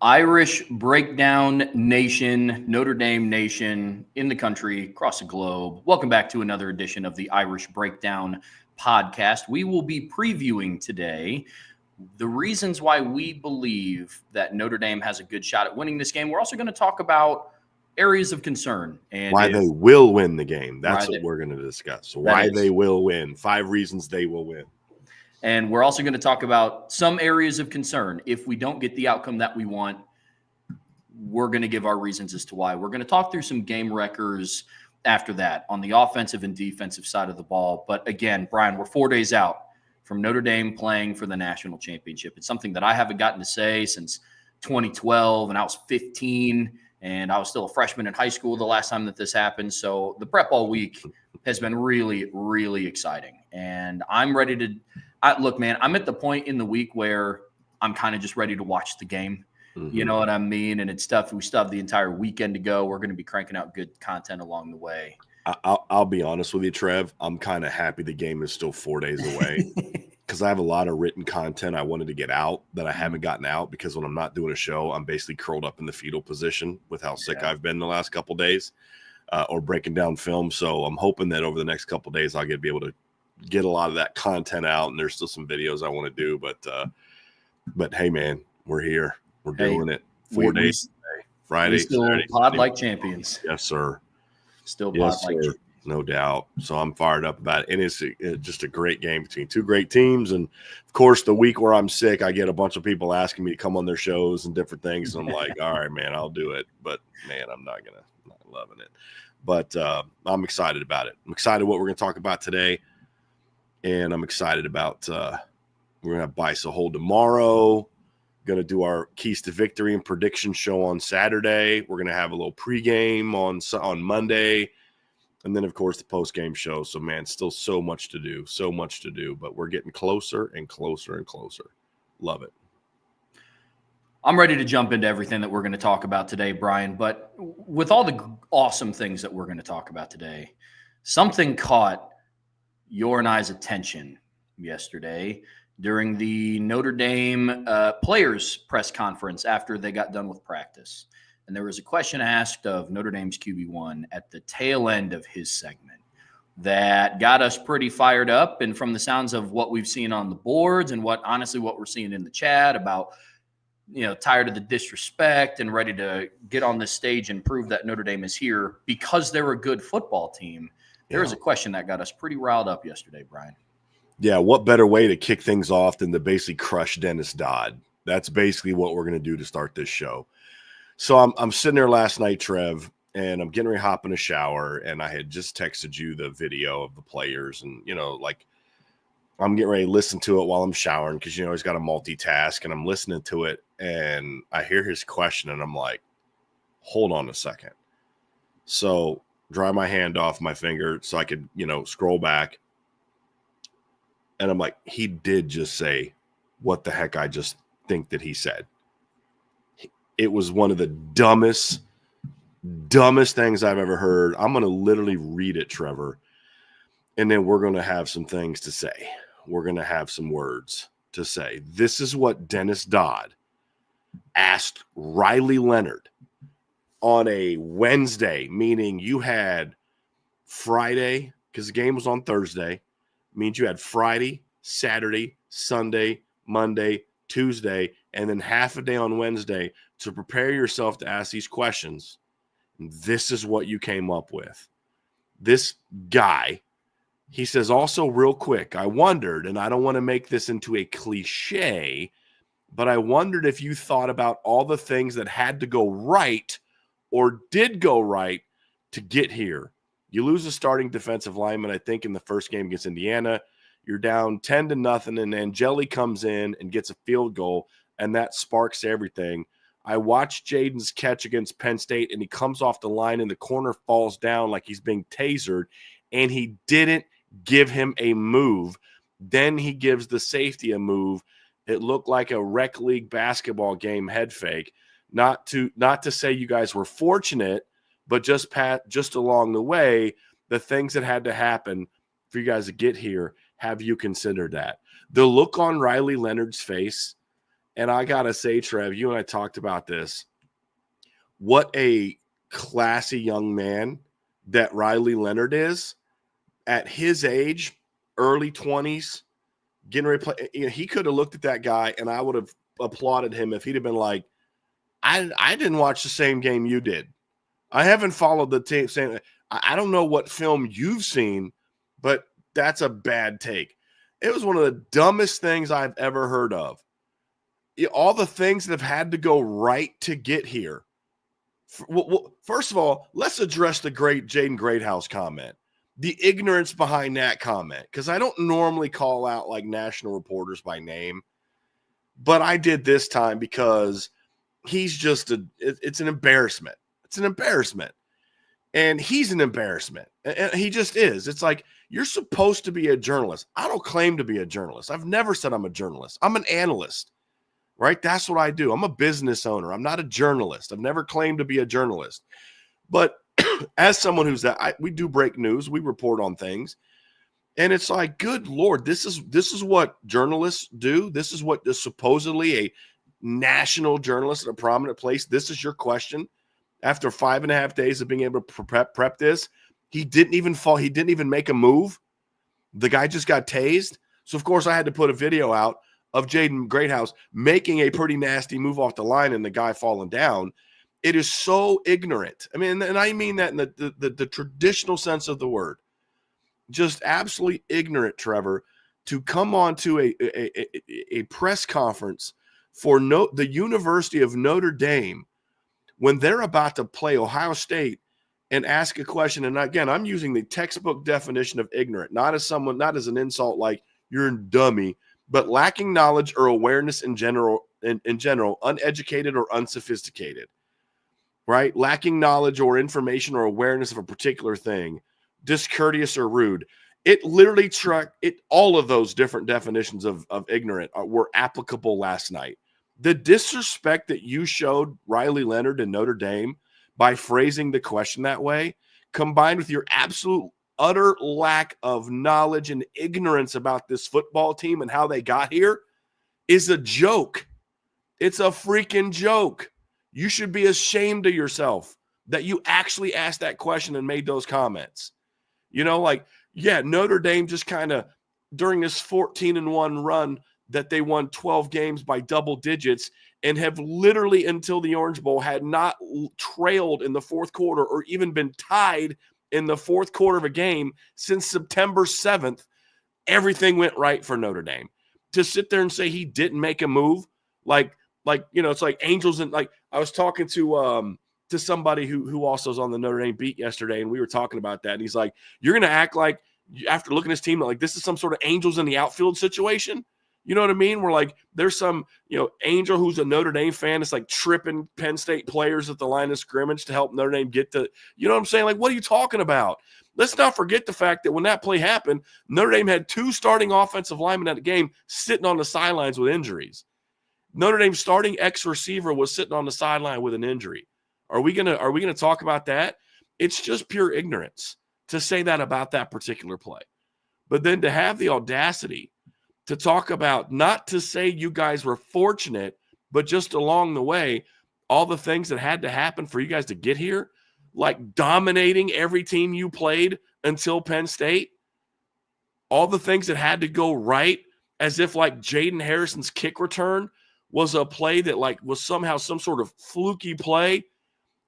Irish Breakdown Nation, Notre Dame Nation in the country, across the globe. Welcome back to another edition of the Irish Breakdown podcast. We will be previewing today the reasons why we believe that Notre Dame has a good shot at winning this game. We're also going to talk about areas of concern and why they will win the game. That's what we're going to discuss. Why they will win. 5 reasons they will win. And we're also going to talk about some areas of concern. If we don't get the outcome that we want, we're going to give our reasons as to why. We're going to talk through some game wreckers after that on the offensive and defensive side of the ball. But again, Brian, we're 4 days out from Notre Dame playing for the national championship. It's something that I haven't gotten to say since 2012, and I was 15, and I was still a freshman in high school the last time that this happened. So the prep all week has been really, really exciting. And I'm ready to look, man, I'm at the point in the week where I'm kind of just ready to watch the game. Mm-hmm. You know what I mean? And it's tough. We still have the entire weekend to go. We're going to be cranking out good content along the way. I'll be honest with you, Trev. I'm kind of happy the game is still 4 days away because I have a lot of written content I wanted to get out that I haven't gotten out because when I'm not doing a show, I'm basically curled up in the fetal position with how sick I've been the last couple of days or breaking down film. So I'm hoping that over the next couple of days, I'll be able to get a lot of that content out, and there's still some videos I want to do, but hey, man, we're here. We're doing it. 4 days today. Friday, still Saturday, pod Sunday. like champions. Yes, sir. Still pod like champions. No doubt. So I'm fired up about it. And it's just a great game between two great teams. And of course, the week where I'm sick, I get a bunch of people asking me to come on their shows and different things. And I'm like, all right, man, I'll do it. But man, I'm not loving it. But I'm excited about it. I'm excited what we're going to talk about today. And I'm excited about we're going to have Bice a Hole tomorrow. Going to do our Keys to Victory and prediction show on Saturday. We're going to have a little pregame on Monday. And then, of course, the post-game show. So, man, still so much to do. But we're getting closer and closer and closer. Love it. I'm ready to jump into everything that we're going to talk about today, Brian. But with all the awesome things that we're going to talk about today, something caught your and I's attention yesterday during the Notre Dame players press conference after they got done with practice. And there was a question asked of Notre Dame's QB1 at the tail end of his segment that got us pretty fired up. And from the sounds of what we've seen on the boards and what we're seeing in the chat about, tired of the disrespect and ready to get on this stage and prove that Notre Dame is here because they're a good football team. There was a question that got us pretty riled up yesterday, Brian. Yeah, what better way to kick things off than to basically crush Dennis Dodd? That's basically what we're going to do to start this show. So I'm sitting there last night, Trev, and I'm getting ready to hop in a shower, and I had just texted you the video of the players, and, I'm getting ready to listen to it while I'm showering because, he's got to multitask, and I'm listening to it, and I hear his question, and I'm like, hold on a second. So dry my hand off my finger so I could, scroll back. And I'm like, he did just say what the heck I just think that he said. It was one of the dumbest things I've ever heard. I'm going to literally read it, Trevor. And then we're going to have some things to say. We're going to have some words to say. This is what Dennis Dodd asked Riley Leonard on a Wednesday, meaning you had Friday, because the game was on Thursday, means you had Friday, Saturday, Sunday, Monday, Tuesday, and then half a day on Wednesday to prepare yourself to ask these questions. And this is what you came up with. This guy, he says, also real quick, I wondered, and I don't want to make this into a cliche, but I wondered if you thought about all the things that had to go right or did go right to get here. You lose a starting defensive lineman, I think, in the first game against Indiana. You're down 10-0, and Angeli comes in and gets a field goal, and that sparks everything. I watched Jaden's catch against Penn State, and he comes off the line, and the corner falls down like he's being tasered, and he didn't give him a move. Then he gives the safety a move. It looked like a rec league basketball game head fake. Not to say you guys were fortunate, but just along the way, the things that had to happen for you guys to get here, have you considered that? The look on Riley Leonard's face And I got to say, Trev, you and I talked about this. What a classy young man that Riley Leonard is at his age, early 20s, getting ready to play. You know, he could have looked at that guy, and I would have applauded him if he'd have been like, I didn't watch the same game you did. I haven't followed the team. Saying, I don't know what film you've seen, but that's a bad take. It was one of the dumbest things I've ever heard of. All the things that have had to go right to get here. Well, first of all, let's address the great Jaden Greathouse comment, the ignorance behind that comment, because I don't normally call out like national reporters by name, but I did this time because he's just it's an embarrassment. It's an embarrassment. And he's an embarrassment. And he just is. It's like, you're supposed to be a journalist. I don't claim to be a journalist. I've never said I'm a journalist. I'm an analyst, right? That's what I do. I'm a business owner. I'm not a journalist. I've never claimed to be a journalist. But as someone who's that, we do break news. We report on things. And it's like, good Lord, this is what journalists do. This is what is supposedly a national journalist at a prominent place. This is your question. After 5.5 days of being able to prep this, he didn't even fall. He didn't even make a move. The guy just got tased. So, of course, I had to put a video out of Jaden Greathouse making a pretty nasty move off the line and the guy falling down. It is so ignorant. I mean, and I mean that in the traditional sense of the word. Just absolutely ignorant, Trevor, to come on to a press conference for the University of Notre Dame when they're about to play Ohio State and ask a question. And again, I'm using the textbook definition of ignorant, not as an insult like you're a dummy, but lacking knowledge or awareness in general, uneducated or unsophisticated, right? Lacking knowledge or information or awareness of a particular thing, discourteous or rude. It literally all of those different definitions of ignorant were applicable last night. The disrespect that you showed Riley Leonard and Notre Dame by phrasing the question that way, combined with your absolute utter lack of knowledge and ignorance about this football team and how they got here, is a joke. It's a freaking joke. You should be ashamed of yourself that you actually asked that question and made those comments. You know, like, yeah, Notre Dame just kind of, during this 14-1 run that they won 12 games by double digits and have literally until the Orange Bowl had not trailed in the fourth quarter or even been tied in the fourth quarter of a game since September 7th, everything went right for Notre Dame. To sit there and say he didn't make a move, like you know, it's like angels. And like, I was talking to somebody who also is on the Notre Dame beat yesterday, and we were talking about that. And he's like, you're going to act like, after looking at his team, like this is some sort of angels in the outfield situation. You know what I mean? We're like, there's some, you know, angel who's a Notre Dame fan. It's like tripping Penn State players at the line of scrimmage to help Notre Dame get to, you know what I'm saying? Like, what are you talking about? Let's not forget the fact that when that play happened, Notre Dame had 2 starting offensive linemen at the game sitting on the sidelines with injuries. Notre Dame's starting X receiver was sitting on the sideline with an injury. Are we gonna talk about that? It's just pure ignorance to say that about that particular play. But then to have the audacity to talk about, not to say you guys were fortunate, but just along the way, all the things that had to happen for you guys to get here, like dominating every team you played until Penn State, all the things that had to go right, as if like Jaden Harrison's kick return was a play that like was somehow some sort of fluky play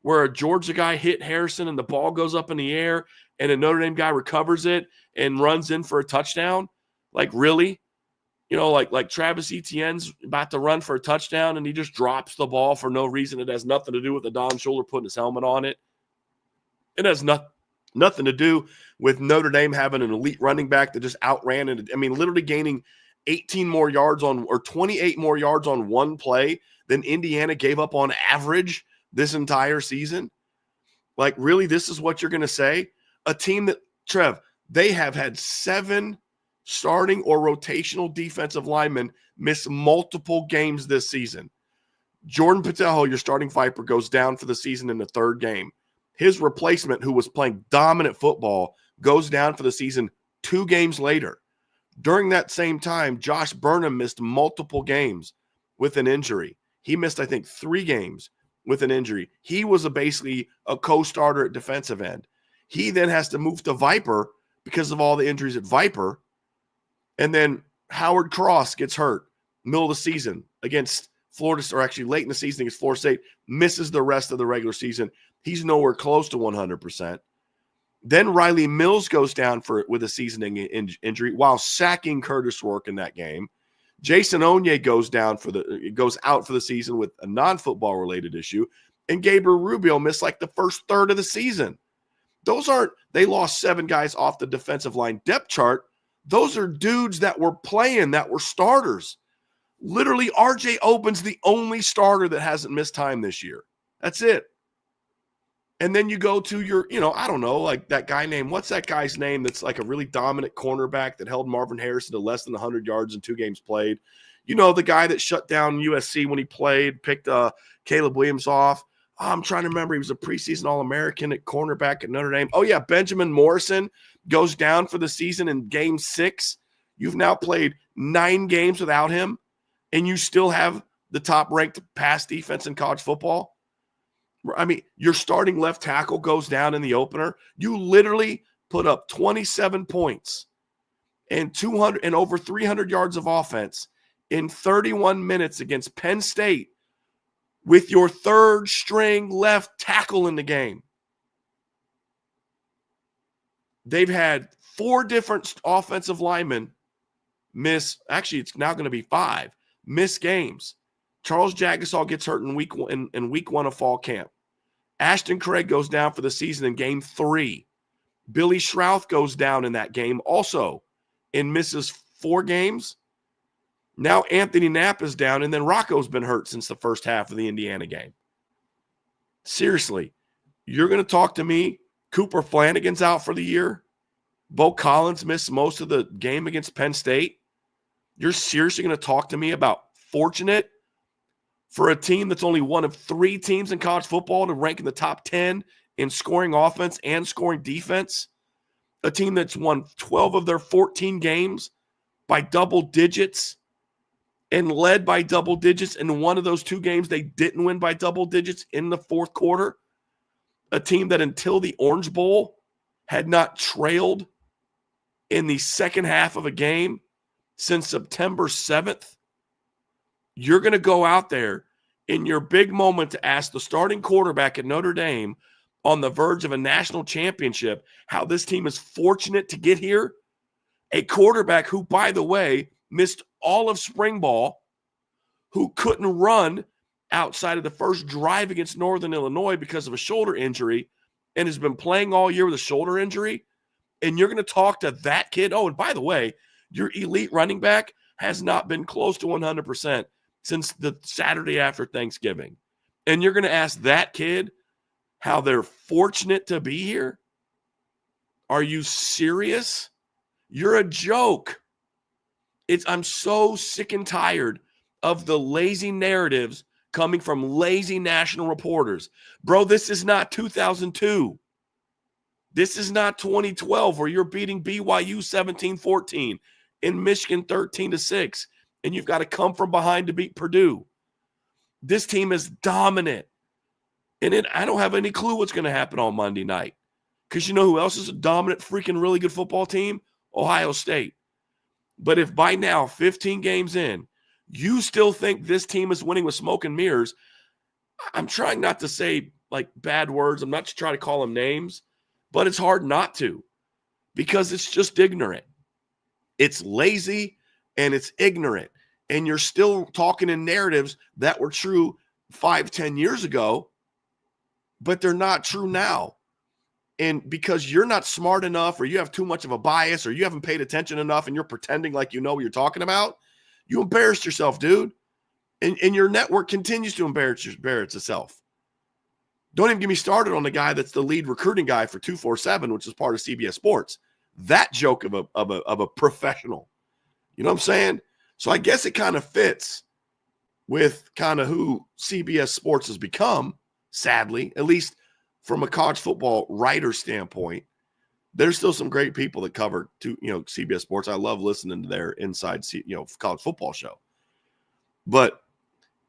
where a Georgia guy hit Harrison and the ball goes up in the air and a Notre Dame guy recovers it and runs in for a touchdown. Like, really? You know, like Travis Etienne's about to run for a touchdown and he just drops the ball for no reason. It has nothing to do with Adon Schuler putting his helmet on it. It has nothing to do with Notre Dame having an elite running back that just outran it. I mean, literally gaining 18 more yards or 28 more yards on one play than Indiana gave up on average this entire season. Like, really, this is what you're going to say? A team that, Trev, they have had 7 starting or rotational defensive linemen miss multiple games this season. Jordan Patel, your starting Viper, goes down for the season in the 3rd game. His replacement, who was playing dominant football, goes down for the season 2 games later. During that same time, Josh Burnham missed multiple games with an injury. He missed, I think, 3 games with an injury. He was basically a co-starter at defensive end. He then has to move to Viper because of all the injuries at Viper. And then Howard Cross gets hurt middle of the season against Florida, or actually late in the season against Florida State, misses the rest of the regular season. He's nowhere close to 100%. Then Riley Mills goes down with a seasoning injury while sacking Curtis Rourke in that game. Jason Onye goes out for the season with a non-football related issue, and Gabriel Rubio missed like the first third of the season. They lost 7 guys off the defensive line depth chart. Those are dudes that were playing, that were starters. Literally, RJ Oben's the only starter that hasn't missed time this year. That's it. And then you go to your, I don't know, like that guy named, what's that guy's name that's like a really dominant cornerback that held Marvin Harrison to less than 100 yards in 2 games played? The guy that shut down USC when he played, picked Caleb Williams off. I'm trying to remember. He was a preseason All-American at cornerback at Notre Dame. Oh, yeah, Benjamin Morrison goes down for the season in game 6. You've now played 9 games without him, and you still have the top-ranked pass defense in college football. I mean, your starting left tackle goes down in the opener. You literally put up 27 points and 200 and over 300 yards of offense in 31 minutes against Penn State with your third-string left tackle in the game. They've had 4 different offensive linemen miss. Actually, it's now going to be 5 miss games. Charles Jagasaw gets hurt in week 1 of fall camp. Ashton Craig goes down for the season in game 3. Billy Schrouth goes down in that game also and misses 4 games. Now Anthony Knapp is down, and then Rocco's been hurt since the first half of the Indiana game. Seriously, you're going to talk to me? Cooper Flanagan's out for the year. Bo Collins missed most of the game against Penn State. You're seriously going to talk to me about fortunate for a team that's only one of 3 teams in college football to rank in the top 10 in scoring offense and scoring defense? A team that's won 12 of their 14 games by double digits and led by double digits. In one of those 2 games, they didn't win by double digits in the fourth quarter. A team that until the Orange Bowl had not trailed in the second half of a game since September 7th. You're going to go out there in your big moment to ask the starting quarterback at Notre Dame on the verge of a national championship how this team is fortunate to get here. A quarterback who, by the way, missed all of spring ball, who couldn't run outside of the first drive against Northern Illinois because of a shoulder injury and has been playing all year with a shoulder injury. And you're going to talk to that kid. Oh, and by the way, your elite running back has not been close to 100% since the Saturday after Thanksgiving. And you're going to ask that kid how they're fortunate to be here? Are you serious? You're a joke. I'm so sick and tired of the lazy narratives coming from lazy national reporters. Bro, this is not 2002. This is not 2012 where you're beating BYU 17-14 and Michigan 13-6. And you've got to come from behind to beat Purdue. This team is dominant. And I don't have any clue what's going to happen on Monday night. Because you know who else is a dominant, freaking really good football team? Ohio State. But if by now, 15 games in, you still think this team is winning with smoke and mirrors, I'm trying not to say like bad words. I'm not trying to call them names. But it's hard not to. Because it's just ignorant. It's lazy. And it's ignorant. And you're still talking in narratives that were true 5-10 years ago, but they're not true now. And because you're not smart enough, or you have too much of a bias, or you haven't paid attention enough, and you're pretending like you know what you're talking about, you embarrassed yourself, dude. And your network continues to embarrass itself. Don't even get me started on the guy that's the lead recruiting guy for 247, which is part of CBS Sports. That joke of a professional. You know what I'm saying? So I guess it kind of fits with kind of who CBS Sports has become, sadly, at least from a college football writer standpoint. There's still some great people that cover CBS Sports. I love listening to their inside college football show. But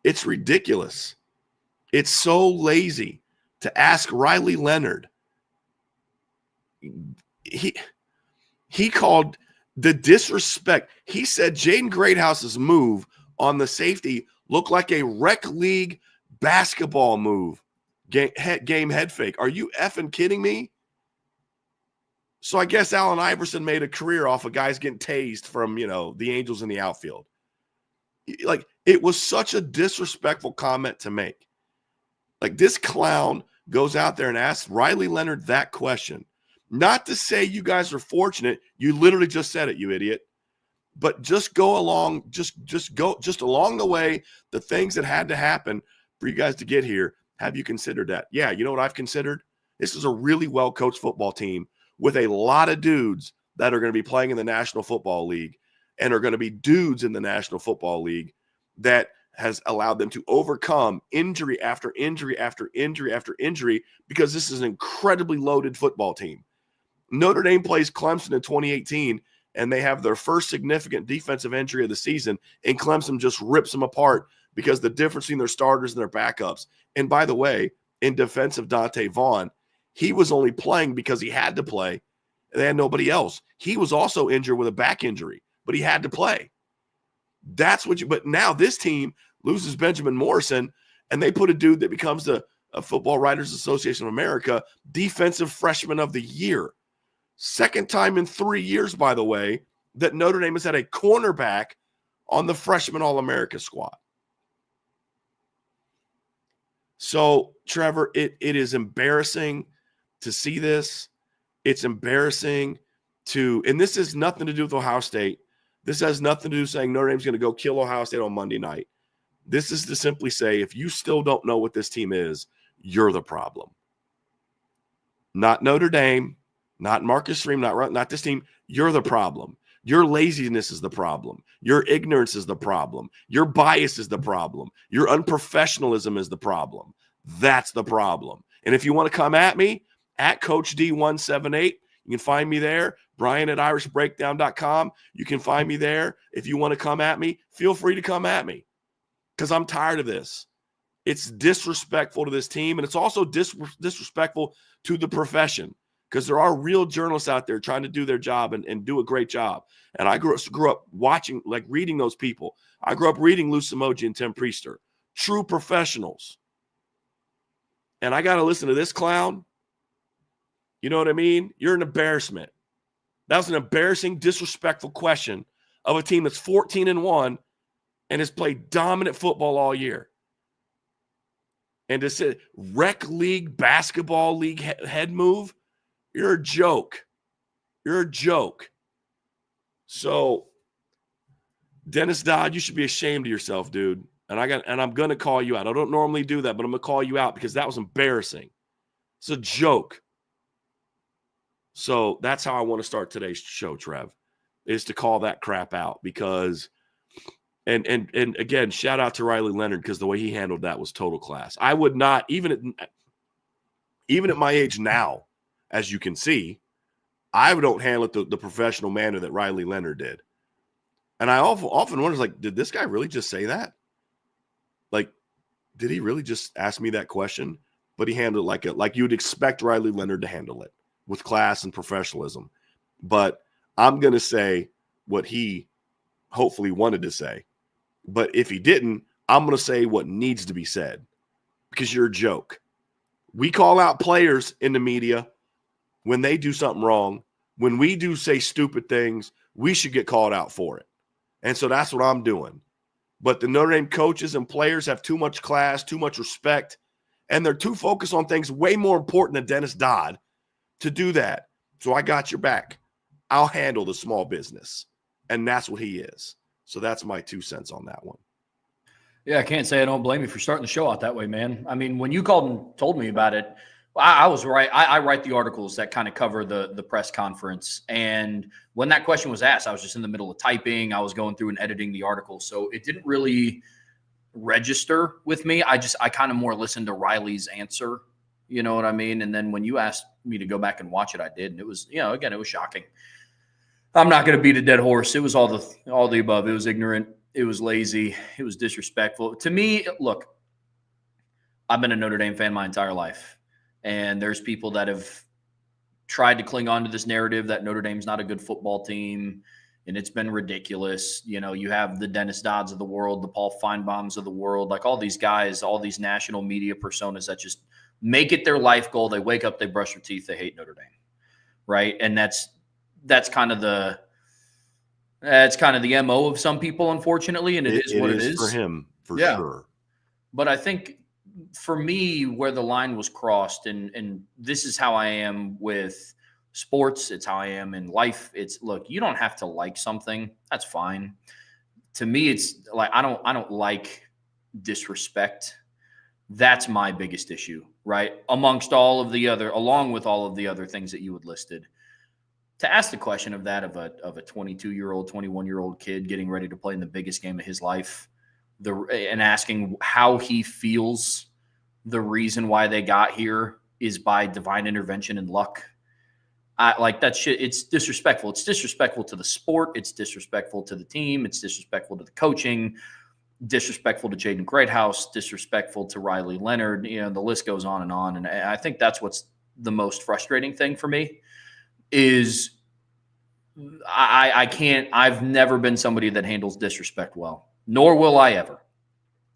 It's ridiculous. It's so lazy to ask Riley Leonard. He called the disrespect. He said Jaden Greathouse's move on the safety looked like a rec league basketball move. Game head fake. Are you effing kidding me? So I guess Allen Iverson made a career off of guys getting tased from, the Angels in the outfield. Like, it was such a disrespectful comment to make. Like, this clown goes out there and asks Riley Leonard that question. Not to say you guys are fortunate. You literally just said it, you idiot. But just go along, just along the way, the things that had to happen for you guys to get here. Have you considered that? Yeah, you know what I've considered? This is a really well-coached football team with a lot of dudes that are going to be playing in the National Football League and are going to be dudes in the National Football League that has allowed them to overcome injury after injury after injury after injury, because this is an incredibly loaded football team. Notre Dame plays Clemson in 2018, and they have their first significant defensive injury of the season, and Clemson just rips them apart because the difference between their starters and their backups. And by the way, in defense of Dante Vaughn, he was only playing because he had to play. They had nobody else. He was also injured with a back injury, but he had to play. But now this team loses Benjamin Morrison, and they put a dude that becomes the Football Writers Association of America Defensive Freshman of the Year. Second time in 3 years, by the way, that Notre Dame has had a cornerback on the Freshman All-America squad. So, Trevor, it is embarrassing to see this. It's embarrassing and this has nothing to do with Ohio State. This has nothing to do with saying Notre Dame's going to go kill Ohio State on Monday night. This is to simply say, if you still don't know what this team is, you're the problem. Not Notre Dame, not Marcus Stream, not this team. You're the problem. Your laziness is the problem. Your ignorance is the problem. Your bias is the problem. Your unprofessionalism is the problem. That's the problem. And if you want to come at me, at Coach D178, you can find me there. Brian at irishbreakdown.com. You can find me there. If you want to come at me, feel free to come at me, because I'm tired of this. It's disrespectful to this team, and it's also disrespectful to the profession, because there are real journalists out there trying to do their job and do a great job. And I grew up watching, reading those people. I grew up reading Lou Samoji and Tim Priester, true professionals. And I got to listen to this clown. You know what I mean? You're an embarrassment. That was an embarrassing, disrespectful question of a team that's 14-1 and has played dominant football all year. And to say rec league, basketball league head move, you're a joke. You're a joke. So, Dennis Dodd, you should be ashamed of yourself, dude. And I'm going to call you out. I don't normally do that, but I'm going to call you out because that was embarrassing. It's a joke. So that's how I want to start today's show, Trev, is to call that crap out, because and again, shout out to Riley Leonard, because the way he handled that was total class. I would not, even at my age now, as you can see, I don't handle it the professional manner that Riley Leonard did. And I often wonder, did this guy really just say that? Did he really just ask me that question? But he handled it like you would expect Riley Leonard to handle it, with class and professionalism. But I'm going to say what he hopefully wanted to say. But if he didn't, I'm going to say what needs to be said, because you're a joke. We call out players in the media when they do something wrong. When we do say stupid things, we should get called out for it. And so that's what I'm doing. But the Notre Dame coaches and players have too much class, too much respect, and they're too focused on things way more important than Dennis Dodd to do that. So I got your back. I'll handle the small business. And that's what he is. So that's my 2 cents on that one. Yeah, I can't say I don't blame you for starting the show out that way, man. I mean, when you called and told me about it, I was right. I write the articles that kind of cover the press conference. And when that question was asked, I was just in the middle of typing. I was going through and editing the article. So it didn't really register with me. I kind of more listened to Riley's answer. You know what I mean? And then when you asked me to go back and watch it, I did. And it was, again, it was shocking. I'm not going to beat a dead horse. It was all the above. It was ignorant. It was lazy. It was disrespectful. To me, look, I've been a Notre Dame fan my entire life. And there's people that have tried to cling on to this narrative that Notre Dame's not a good football team, and it's been ridiculous. You know, you have the Dennis Dodds of the world, the Paul Feinbaums of the world, like all these guys, all these national media personas that just make it their life goal. They wake up, they brush their teeth, they hate Notre Dame, right? And that's kind of the MO of some people, unfortunately, and it is what it is for him, for sure. But I think for me, where the line was crossed, and this is how I am with sports, it's how I am in life. It's, look, you don't have to like something. That's fine. To me, it's like I don't like disrespect. That's my biggest issue, right? Along with all of the other things that you had listed. To ask the question of that of a 22-year-old, 21-year-old kid getting ready to play in the biggest game of his life, and asking how he feels the reason why they got here is by divine intervention and luck. Like that shit, it's disrespectful. It's disrespectful to the sport. It's disrespectful to the team. It's disrespectful to the coaching, disrespectful to Jaden Greathouse, disrespectful to Riley Leonard. You know, the list goes on. And I think that's what's the most frustrating thing for me is I've never been somebody that handles disrespect well, nor will I ever.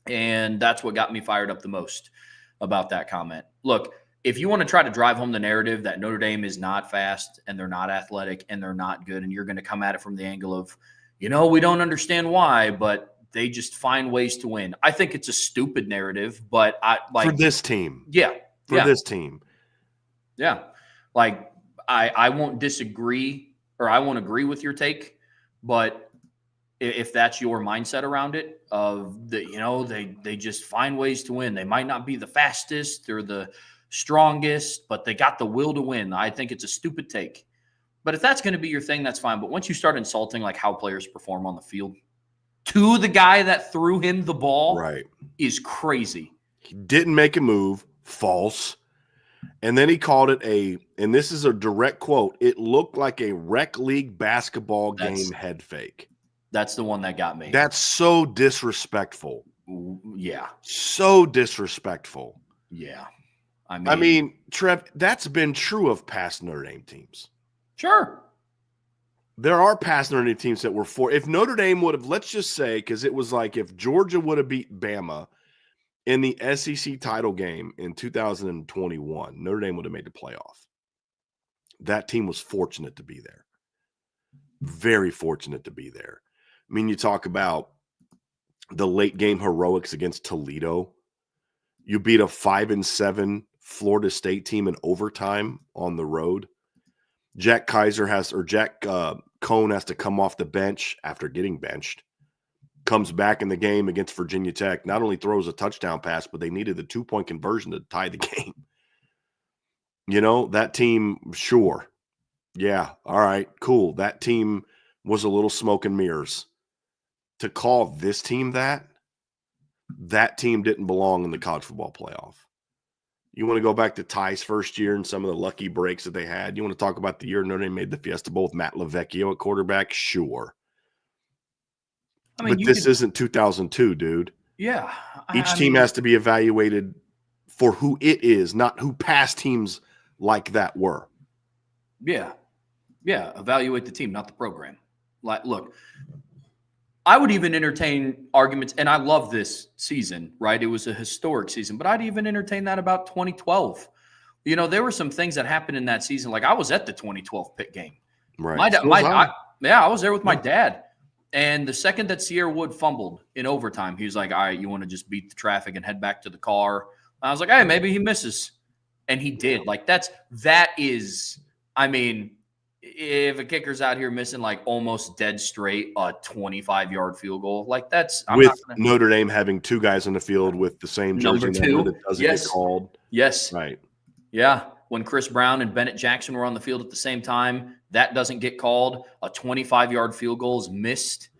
And that's what got me fired up the most about that comment. Look, if you want to try to drive home the narrative that Notre Dame is not fast and they're not athletic and they're not good, and you're going to come at it from the angle of, we don't understand why, but they just find ways to win. I think it's a stupid narrative, but for this team. Yeah. This team. Yeah. Like I won't disagree, or I won't agree with your take, but if that's your mindset around it, of they just find ways to win. They might not be the fastest or the strongest, but they got the will to win. I think it's a stupid take. But if that's going to be your thing, that's fine. But once you start insulting like how players perform on the field to the guy that threw him the ball, right, is crazy. He didn't make a move, false. And then he called it and this is a direct quote, it looked like a rec league basketball game head fake. That's the one that got me. That's so disrespectful. Yeah. So disrespectful. Yeah. I mean, Trev, that's been true of past Notre Dame teams. Sure. There are past Notre Dame teams that were if Notre Dame would have, let's just say, because it was like if Georgia would have beat Bama in the SEC title game in 2021, Notre Dame would have made the playoff. That team was fortunate to be there. Very fortunate to be there. I mean, you talk about the late game heroics against Toledo. You beat a 5-7 Florida State team in overtime on the road. Jack Cohn has to come off the bench after getting benched. Comes back in the game against Virginia Tech. Not only throws a touchdown pass, but they needed the 2-point conversion to tie the game. That team, sure. Yeah, all right, cool. That team was a little smoke and mirrors. To call this team that team didn't belong in the college football playoff. You want to go back to Ty's first year and some of the lucky breaks that they had? You want to talk about the year Notre Dame made the Fiesta Bowl with Matt LaVecchio at quarterback? Sure. But this isn't 2002, dude. Yeah. Each team has to be evaluated for who it is, not who past teams like that were. Yeah. Yeah. Evaluate the team, not the program. Like, look, I would even entertain arguments, and I love this season, right? It was a historic season, but I'd even entertain that about 2012. There were some things that happened in that season. Like I was at the 2012 Pitt game. Right. I was there with my dad. And the second that Sierra Wood fumbled in overtime, he was like, all right, you want to just beat the traffic and head back to the car? I was like, hey, maybe he misses. And he did. Like that is, if a kicker's out here missing like almost dead straight a 25-yard field goal, like that's Notre Dame having two guys on the field with the same jersey number 2 that doesn't get called. Yes. Right. Yeah. When Chris Brown and Bennett Jackson were on the field at the same time, that doesn't get called. A 25-yard field goal is missed.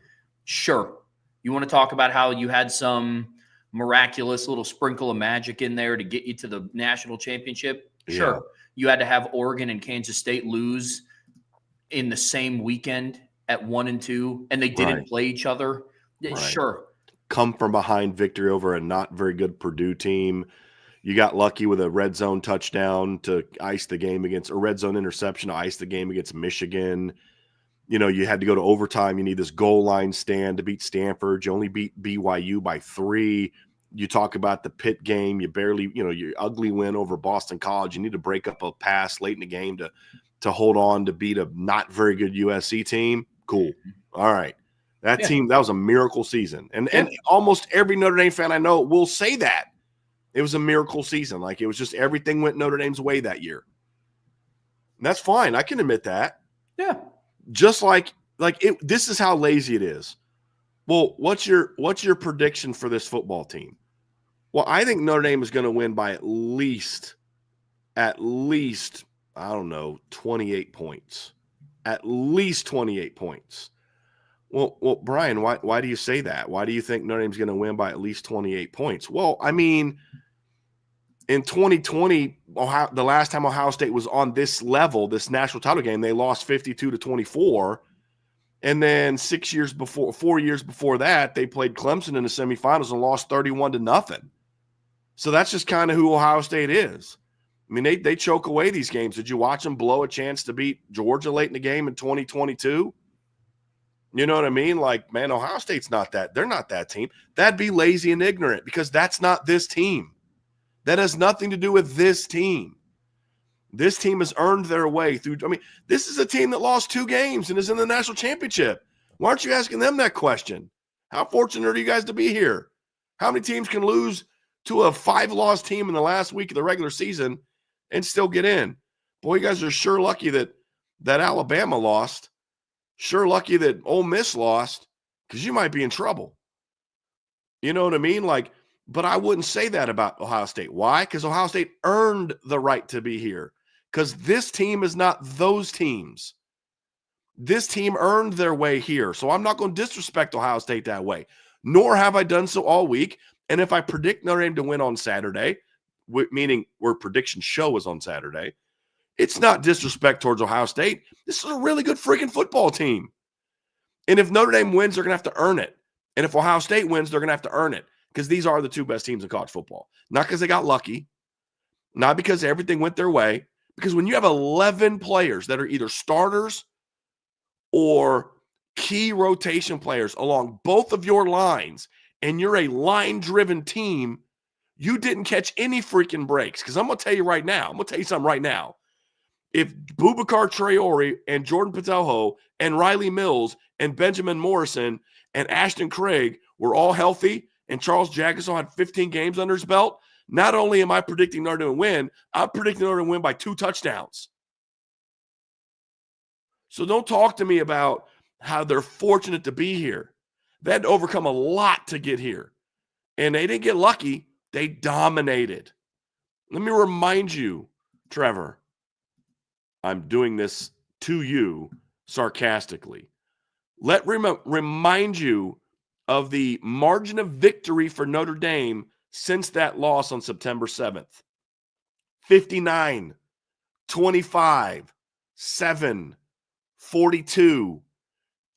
Sure. You want to talk about how you had some miraculous little sprinkle of magic in there to get you to the national championship? Sure. Yeah. You had to have Oregon and Kansas State lose in the same weekend at 1 and 2, and they didn't play each other Yeah, Right. sure. Come from behind victory over a not very good Purdue team. You got lucky with a red zone touchdown to ice the game against, a red zone interception to ice the game against Michigan. You had to go to overtime. You need this goal line stand to beat Stanford. You only beat BYU by 3. You talk about the Pitt game. You barely, your ugly win over Boston College. You need to break up a pass late in the game to hold on to beat a not very good USC team. Cool. All right. That team, that was a miracle season. And almost every Notre Dame fan I know will say that. It was a miracle season. Like, it was just everything went Notre Dame's way that year. And that's fine. I can admit that. Yeah. Just like this is how lazy it is. Well, what's your prediction for this football team? Well, I think Notre Dame is going to win by at least, I don't know, 28 points. At least 28 points. Well, Brian, why do you say that? Why do you think Notre Dame's going to win by at least 28 points? Well, I mean, in 2020, the last time Ohio State was on this level, this national title game, they lost 52-24. And then 4 years before that, they played Clemson in the semifinals and lost 31-0. So that's just kind of who Ohio State is. I mean, they choke away these games. Did you watch them blow a chance to beat Georgia late in the game in 2022? You know what I mean? Like, man, Ohio State's not that. They're not that team. That'd be lazy and ignorant because that's not this team. That has nothing to do with this team. This team has earned their way through. I mean, this is a team that lost 2 games and is in the national championship. Why aren't you asking them that question? How fortunate are you guys to be here? How many teams can lose to a 5-loss team in the last week of the regular season and still get in? Boy, you guys are sure lucky that Alabama lost. Sure lucky that Ole Miss lost, because you might be in trouble. You know what I mean? Like, but I wouldn't say that about Ohio State. Why? Because Ohio State earned the right to be here. Because this team is not those teams. This team earned their way here. So I'm not going to disrespect Ohio State that way, nor have I done so all week. And if I predict Notre Dame to win on Saturday, meaning where prediction show is on Saturday, it's not disrespect towards Ohio State. This is a really good freaking football team. And if Notre Dame wins, they're going to have to earn it. And if Ohio State wins, they're going to have to earn it. Because these are the 2 best teams in college football. Not because they got lucky. Not because everything went their way. Because when you have 11 players that are either starters or key rotation players along both of your lines, and you're a line-driven team, you didn't catch any freaking breaks. Because I'm going to tell you right now. I'm going to tell you something right now. If Boubacar Traore and Jordan Patelho and Riley Mills and Benjamin Morrison and Ashton Craig were all healthy and Charles Jagusah had 15 games under his belt, not only am I predicting Notre Dame to win, I'm predicting Notre Dame to win by 2 touchdowns. So don't talk to me about how they're fortunate to be here. They had to overcome a lot to get here. And they didn't get lucky. They dominated. Let me remind you, Trevor, I'm doing this to you sarcastically. Remind you of the margin of victory for Notre Dame since that loss on September 7th. 59, 25, 7, 42,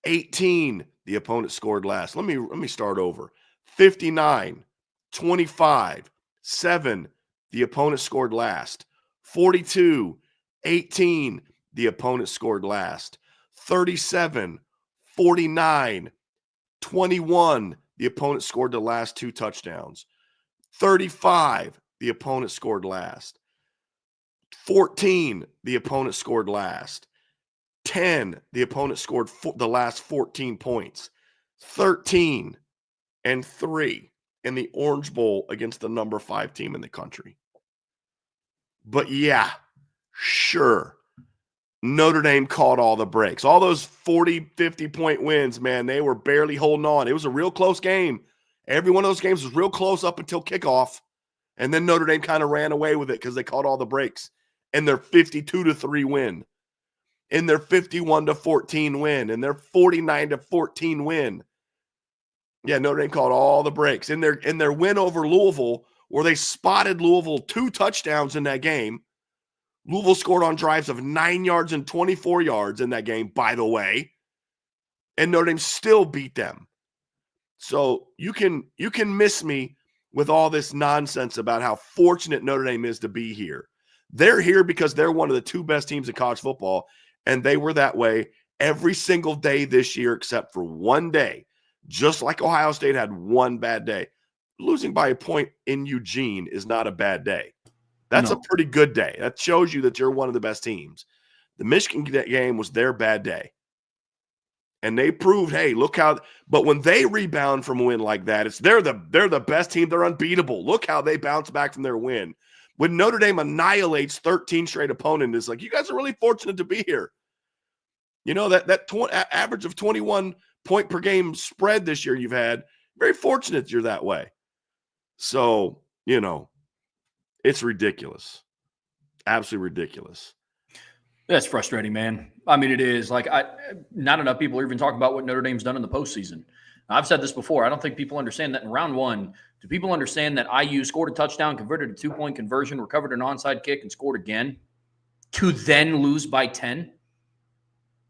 18. The opponent scored last. Let me start over. 59, 25, 7. The opponent scored last. 42, 18. The opponent scored last. 37, 49, 21. The opponent scored the last 2 touchdowns. 35. The opponent scored last. 14. The opponent scored last. 10. The opponent scored the last 14 points. 13 and 3 in the Orange Bowl against the number 5 team in the country. But yeah, sure, Notre Dame caught all the breaks. All those 40, 50-point wins, man, they were barely holding on. It was a real close game. Every one of those games was real close up until kickoff. And then Notre Dame kind of ran away with it because they caught all the breaks. And their 52-3 win. In their 51-14 win. And their 49-14 win. Yeah, Notre Dame caught all the breaks. In their win over Louisville, where they spotted Louisville 2 touchdowns in that game. Louisville scored on drives of 9 yards and 24 yards in that game, by the way. And Notre Dame still beat them. So you can miss me with all this nonsense about how fortunate Notre Dame is to be here. They're here because they're one of the two best teams in college football, and they were that way every single day this year except for one day, just like Ohio State had one bad day. Losing by a point in Eugene is not a bad day. That's a pretty good day. That shows you that you're one of the best teams. The Michigan game was their bad day. And they proved, hey, look how – but when they rebound from a win like that, they're the best team. They're unbeatable. Look how they bounce back from their win. When Notre Dame annihilates 13 straight opponents, it's like, you guys are really fortunate to be here. You know, that average of 21 point per game spread this year you've had, very fortunate you're that way. So, you know, it's ridiculous. Absolutely ridiculous. That's frustrating, man. I mean, it is. Like, not enough people are even talking about what Notre Dame's done in the postseason. I've said this before. I don't think people understand that in round one. Do people understand that IU scored a touchdown, converted a 2-point conversion, recovered an onside kick, and scored again to then lose by 10?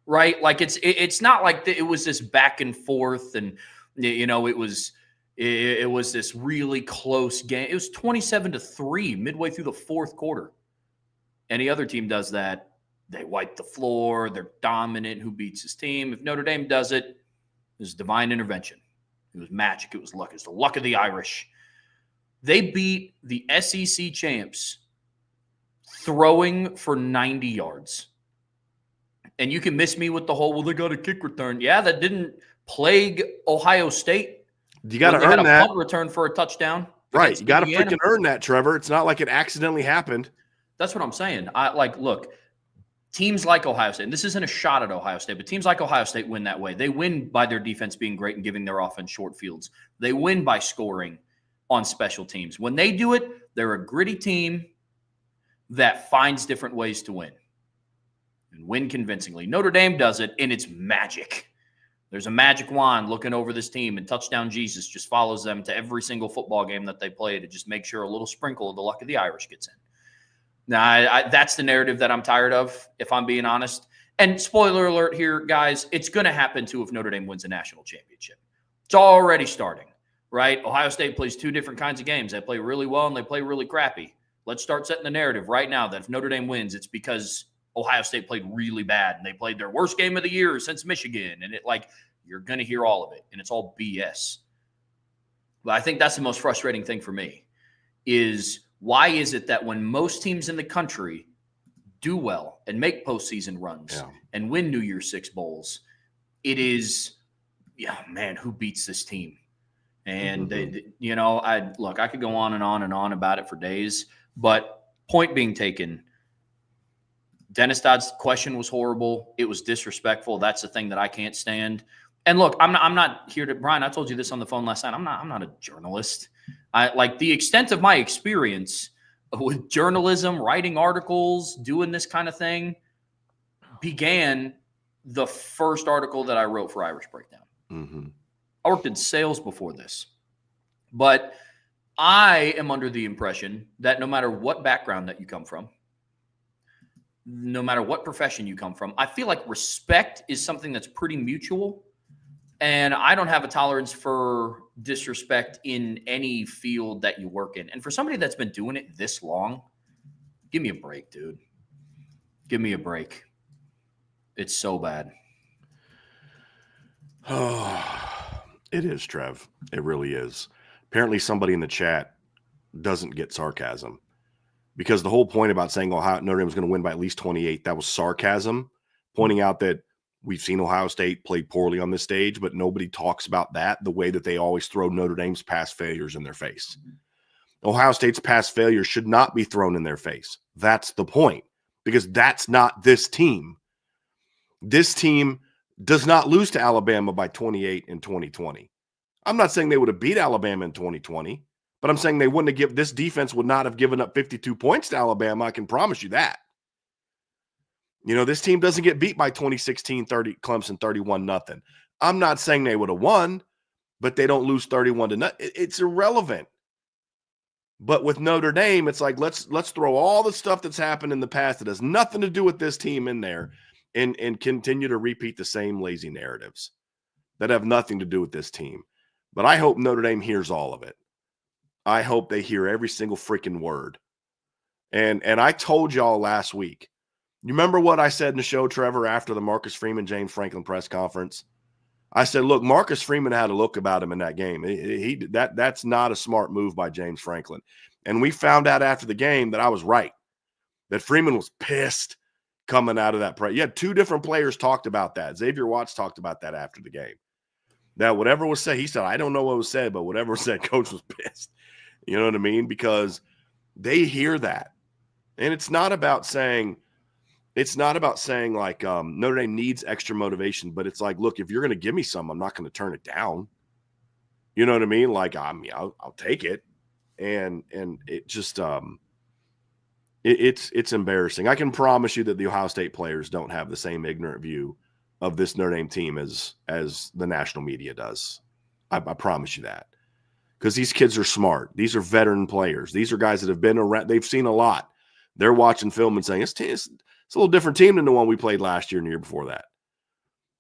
Right? Like, it's not like it was this back and forth and, you know, it was this really close game. It was 27-3 midway through the fourth quarter. Any other team does that, they wipe the floor. They're dominant. Who beats his team? If Notre Dame does it, it's divine intervention. It was magic. It was luck. It's the luck of the Irish. They beat the SEC champs throwing for 90 yards. And you can miss me with the whole, well, they got a kick return. Yeah, that didn't plague Ohio State. You got to earn that. Punt return for a touchdown. Right. You got to freaking earn that, Trevor. It's not like it accidentally happened. That's what I'm saying. Look, teams like Ohio State, and this isn't a shot at Ohio State, but teams like Ohio State win that way. They win by their defense being great and giving their offense short fields. They win by scoring on special teams. When they do it, they're a gritty team that finds different ways to win and win convincingly. Notre Dame does it, and it's magic. There's a magic wand looking over this team, and Touchdown Jesus just follows them to every single football game that they play to just make sure a little sprinkle of the luck of the Irish gets in. Now, that's the narrative that I'm tired of, if I'm being honest. And spoiler alert here, guys, it's going to happen too if Notre Dame wins a national championship. It's already starting, right? Ohio State plays two different kinds of games. They play really well and they play really crappy. Let's start setting the narrative right now that if Notre Dame wins, it's because Ohio State played really bad and they played their worst game of the year since Michigan. And you're going to hear all of it, and it's all BS. But I think that's the most frustrating thing for me is why is it that when most teams in the country do well and make postseason runs and win New Year's Six bowls, it is, who beats this team? And, I could go on and on and on about it for days. But point being taken, Dennis Dodd's question was horrible. It was disrespectful. That's the thing that I can't stand. And look, I'm not here to, Brian, I told you this on the phone last night. I'm not a journalist. The extent of my experience with journalism, writing articles, doing this kind of thing began the first article that I wrote for Irish Breakdown. Mm-hmm. I worked in sales before this, but I am under the impression that no matter what background that you come from, no matter what profession you come from, I feel like respect is something that's pretty mutual. And I don't have a tolerance for disrespect in any field that you work in. And for somebody that's been doing it this long, give me a break, dude. Give me a break. It's so bad. Oh, it is, Trev. It really is. Apparently somebody in the chat doesn't get sarcasm because the whole point about saying Notre Dame was going to win by at least 28, that was sarcasm, pointing out that we've seen Ohio State play poorly on this stage, but nobody talks about that the way that they always throw Notre Dame's past failures in their face. Ohio State's past failures should not be thrown in their face. That's the point, because that's not this team. This team does not lose to Alabama by 28 in 2020. I'm not saying they would have beat Alabama in 2020, but I'm saying this defense would not have given up 52 points to Alabama. I can promise you that. This team doesn't get beat by 2016, Clemson 31-0. I'm not saying they would have won, but they don't lose 31-0. It's irrelevant. But with Notre Dame, it's like let's throw all the stuff that's happened in the past that has nothing to do with this team in there and continue to repeat the same lazy narratives that have nothing to do with this team. But I hope Notre Dame hears all of it. I hope they hear every single freaking word. And I told y'all last week, you remember what I said in the show, Trevor, after the Marcus Freeman, James Franklin press conference? I said, look, Marcus Freeman had a look about him in that game. That's not a smart move by James Franklin. And we found out after the game that I was right, that Freeman was pissed coming out of that play. You had two different players talked about that. Xavier Watts talked about that after the game. That whatever was said, he said, I don't know what was said, but whatever was said, coach was pissed. You know what I mean? Because they hear that. And it's not about saying like Notre Dame needs extra motivation, but it's like, look, if you're going to give me some, I'm not going to turn it down. You know what I mean? Like, I'll take it. And it just it's embarrassing. I can promise you that the Ohio State players don't have the same ignorant view of this Notre Dame team as the national media does. I promise you that. Because these kids are smart. These are veteran players. These are guys that have been around. They've seen a lot. They're watching film and saying, it's a little different team than the one we played last year and the year before that.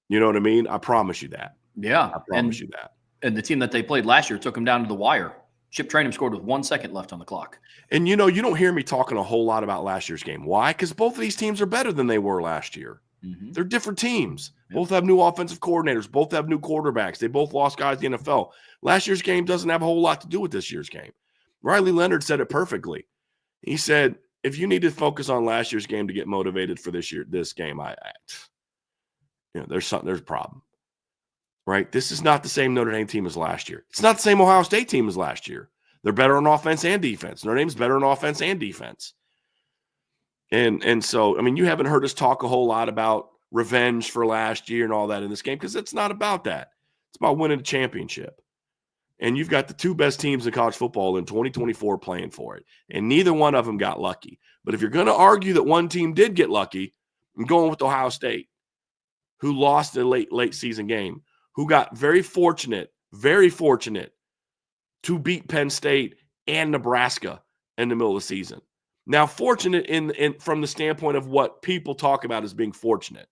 You know what I mean? I promise you that. Yeah. I promise you that. And the team that they played last year took them down to the wire. Chip Trainum scored with 1 second left on the clock. And, you don't hear me talking a whole lot about last year's game. Why? Because both of these teams are better than they were last year. Mm-hmm. They're different teams. Yep. Both have new offensive coordinators. Both have new quarterbacks. They both lost guys in the NFL. Last year's game doesn't have a whole lot to do with this year's game. Riley Leonard said it perfectly. He said, if you need to focus on last year's game to get motivated for this game, there's a problem, right? This is not the same Notre Dame team as last year. It's not the same Ohio State team as last year. They're better on offense and defense. Notre Dame's better on offense and defense. And so, I mean, you haven't heard us talk a whole lot about revenge for last year and all that in this game because it's not about that. It's about winning a championship. And you've got the two best teams in college football in 2024 playing for it. And neither one of them got lucky. But if you're going to argue that one team did get lucky, I'm going with Ohio State, who lost a late season game, who got very fortunate to beat Penn State and Nebraska in the middle of the season. Now, fortunate in from the standpoint of what people talk about as being fortunate.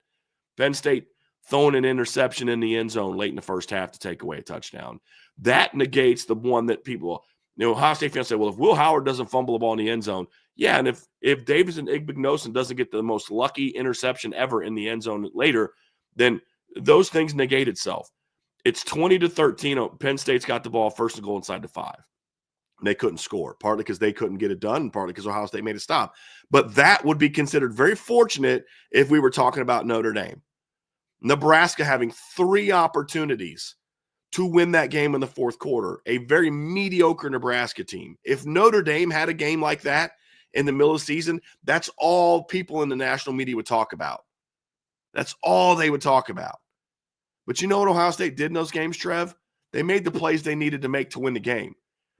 Penn State throwing an interception in the end zone late in the first half to take away a touchdown. That negates the one that people, Ohio State fans say, well, if Will Howard doesn't fumble the ball in the end zone, yeah, and if Davison Igbinosun doesn't get the most lucky interception ever in the end zone later, then those things negate itself. It's 20-13. Penn State's got the ball first and goal inside the 5. They couldn't score, partly because they couldn't get it done, and partly because Ohio State made a stop. But that would be considered very fortunate if we were talking about Notre Dame. Nebraska having 3 opportunities to win that game in the fourth quarter, a very mediocre Nebraska team. If Notre Dame had a game like that in the middle of the season, that's all people in the national media would talk about. That's all they would talk about. But you know what Ohio State did in those games, Trev? They made the plays they needed to make to win the game.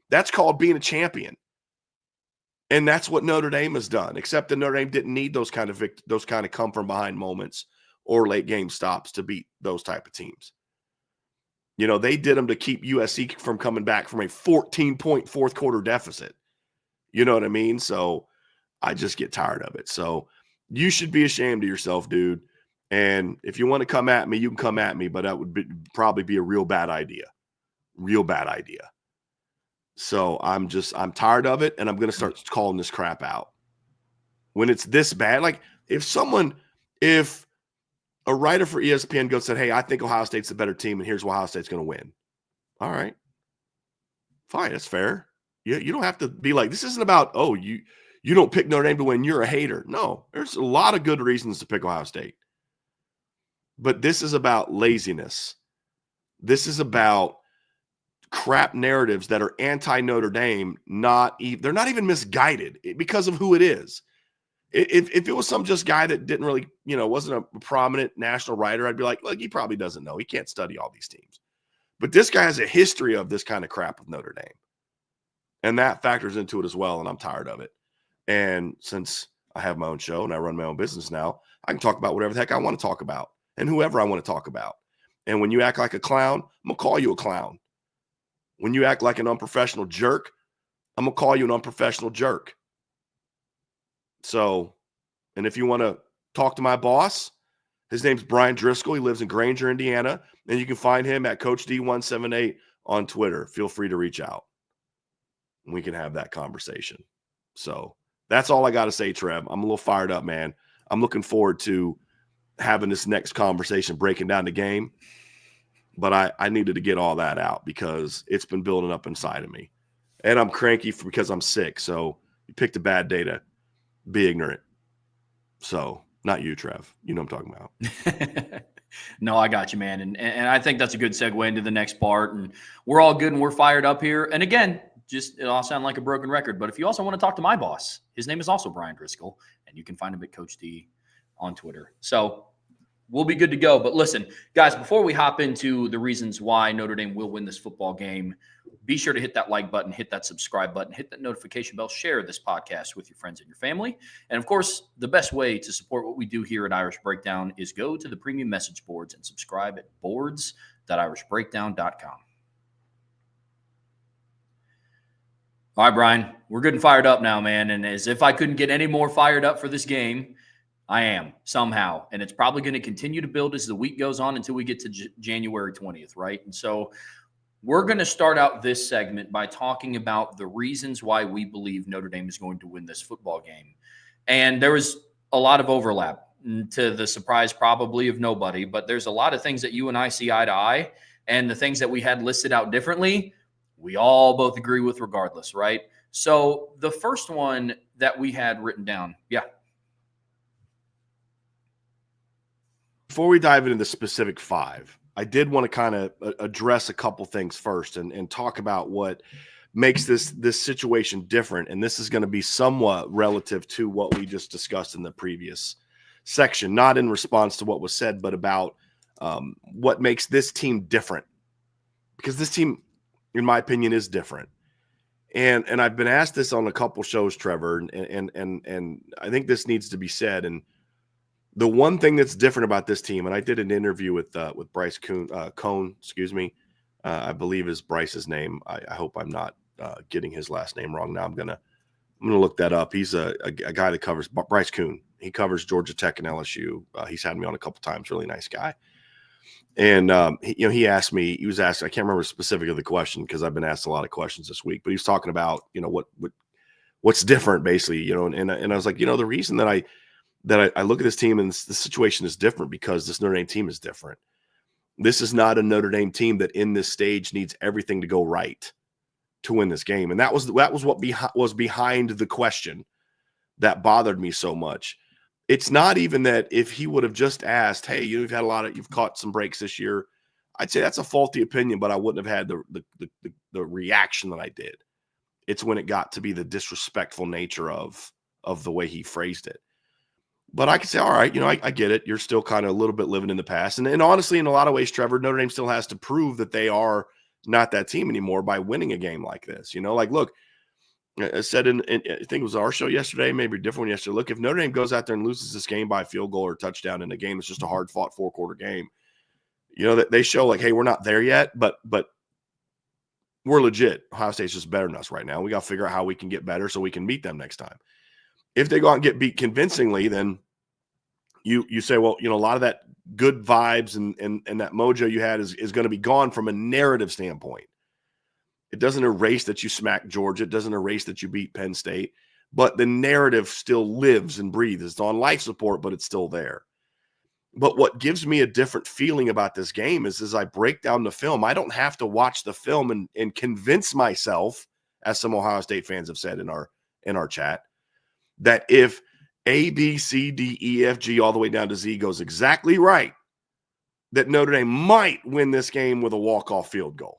That's called being a champion. And that's what Notre Dame has done, except that Notre Dame didn't need those kind of come from behind moments or late game stops to beat those type of teams. They did them to keep USC from coming back from a 14-point fourth quarter deficit. You know what I mean? So I just get tired of it. So you should be ashamed of yourself, dude. And if you want to come at me, you can come at me, but that would probably be a real bad idea. Real bad idea. So I'm tired of it, and I'm going to start calling this crap out. When it's this bad, like if a writer for ESPN goes and said, hey, I think Ohio State's the better team, and here's why Ohio State's going to win. All right. Fine, that's fair. You don't have to be like, this isn't about, you don't pick Notre Dame to win, you're a hater. No, there's a lot of good reasons to pick Ohio State. But this is about laziness. This is about crap narratives that are anti-Notre Dame. They're not even misguided because of who it is. If it was some just guy that didn't really, wasn't a prominent national writer, I'd be like, look, he probably doesn't know. He can't study all these teams. But this guy has a history of this kind of crap with Notre Dame. And that factors into it as well, and I'm tired of it. And since I have my own show and I run my own business now, I can talk about whatever the heck I want to talk about and whoever I want to talk about. And when you act like a clown, I'm going to call you a clown. When you act like an unprofessional jerk, I'm going to call you an unprofessional jerk. So, and if you want to talk to my boss, his name's Brian Driscoll. He lives in Granger, Indiana. And you can find him at Coach D178 on Twitter, feel free to reach out. We can have that conversation. So that's all I got to say, Trev. I'm a little fired up, man. I'm looking forward to having this next conversation, breaking down the game. But I needed to get all that out because it's been building up inside of me. And I'm cranky because I'm sick. So you picked a bad day to be ignorant. So not you, Trev. You know what I'm talking about. No, I got you, man. And I think that's a good segue into the next part. And we're all good and we're fired up here. And again, it all sound like a broken record. But if you also want to talk to my boss, his name is also Brian Driscoll, and you can find him at Coach D on Twitter. So we'll be good to go. But listen, guys, before we hop into the reasons why Notre Dame will win this football game, be sure to hit that like button, hit that subscribe button, hit that notification bell, share this podcast with your friends and your family. And of course, the best way to support what we do here at Irish Breakdown is go to the premium message boards and subscribe at boards.irishbreakdown.com. All right, Brian, we're good and fired up now, man. And as if I couldn't get any more fired up for this game, I am somehow. And it's probably going to continue to build as the week goes on until we get to January 20th, right? And so we're going to start out this segment by talking about the reasons why we believe Notre Dame is going to win this football game. And there was a lot of overlap, to the surprise probably of nobody, but there's a lot of things that you and I see eye to eye, and the things that we had listed out differently, we all both agree with regardless, right? So the first one that we had written down, yeah. Before we dive into the specific five, I did want to kind of address a couple things first and talk about what makes this situation different. And this is going to be somewhat relative to what we just discussed in the previous section, not in response to what was said, but about what makes this team different. Because this team, in my opinion, is different. And I've been asked this on a couple shows, Trevor, and I think this needs to be said. And the one thing that's different about this team, and I did an interview with Bryce Cone, excuse me, I believe is Bryce's name. I hope I'm not getting his last name wrong. Now I'm gonna look that up. He's a guy that covers Bryce Coon. He covers Georgia Tech and LSU. He's had me on a couple times. Really nice guy. And he asked me. He was asked. I can't remember specifically the question because I've been asked a lot of questions this week. But he was talking about what's different, basically. And I was like, the reason that I look at this team and the situation is different because this Notre Dame team is different. This is not a Notre Dame team that in this stage needs everything to go right to win this game. And that was what was behind the question that bothered me so much. It's not even that if he would have just asked, hey, you've caught some breaks this year. I'd say that's a faulty opinion, but I wouldn't have had the reaction that I did. It's when it got to be the disrespectful nature of the way he phrased it. But I could say, all right, I get it. You're still kind of a little bit living in the past. And honestly, in a lot of ways, Trevor, Notre Dame still has to prove that they are not that team anymore by winning a game like this. Look, I said I think it was our show yesterday, maybe a different one yesterday. Look, if Notre Dame goes out there and loses this game by a field goal or touchdown in a game, it's just a hard-fought four-quarter game. That they show like, hey, we're not there yet, but we're legit. Ohio State's just better than us right now. We got to figure out how we can get better so we can beat them next time. If they go out and get beat convincingly, then you say, well, a lot of that good vibes and that mojo you had is going to be gone from a narrative standpoint. It doesn't erase that you smacked Georgia. It doesn't erase that you beat Penn State. But the narrative still lives and breathes. It's on life support, but it's still there. But what gives me a different feeling about this game is as I break down the film, I don't have to watch the film and convince myself, as some Ohio State fans have said in our chat, that if A, B, C, D, E, F, G, all the way down to Z goes exactly right, that Notre Dame might win this game with a walk-off field goal.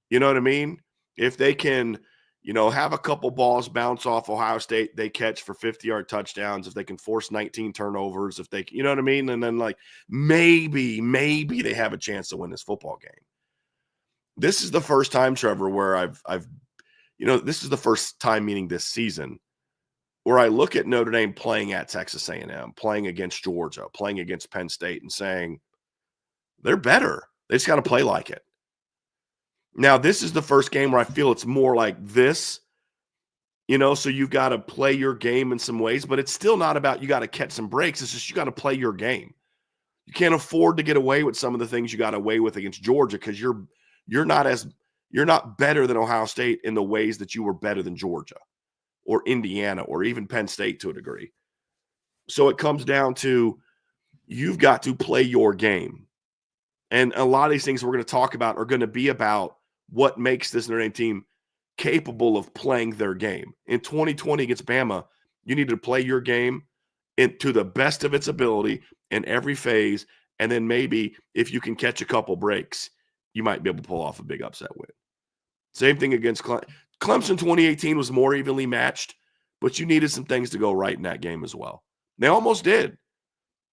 You know what I mean? If they can, have a couple balls bounce off Ohio State, they catch for 50-yard touchdowns. If they can force 19 turnovers, if they, you know what I mean? And then maybe they have a chance to win this football game. This is the first time, Trevor, where this is the first time, meaning this season, where I look at Notre Dame playing at Texas A&M, playing against Georgia, playing against Penn State, and saying they're better. They just got to play like it. Now, this is the first game where I feel it's more like this, so you've got to play your game in some ways, but it's still not about you got to catch some breaks. It's just you got to play your game. You can't afford to get away with some of the things you got away with against Georgia because you're not as You're not better than Ohio State in the ways that you were better than Georgia or Indiana or even Penn State to a degree. So it comes down to you've got to play your game. And a lot of these things we're going to talk about are going to be about what makes this Notre Dame team capable of playing their game. In 2020 against Bama, you need to play your game to the best of its ability in every phase. And then maybe if you can catch a couple breaks, you might be able to pull off a big upset win. Same thing against Clemson. Clemson 2018 was more evenly matched, but you needed some things to go right in that game as well. They almost did.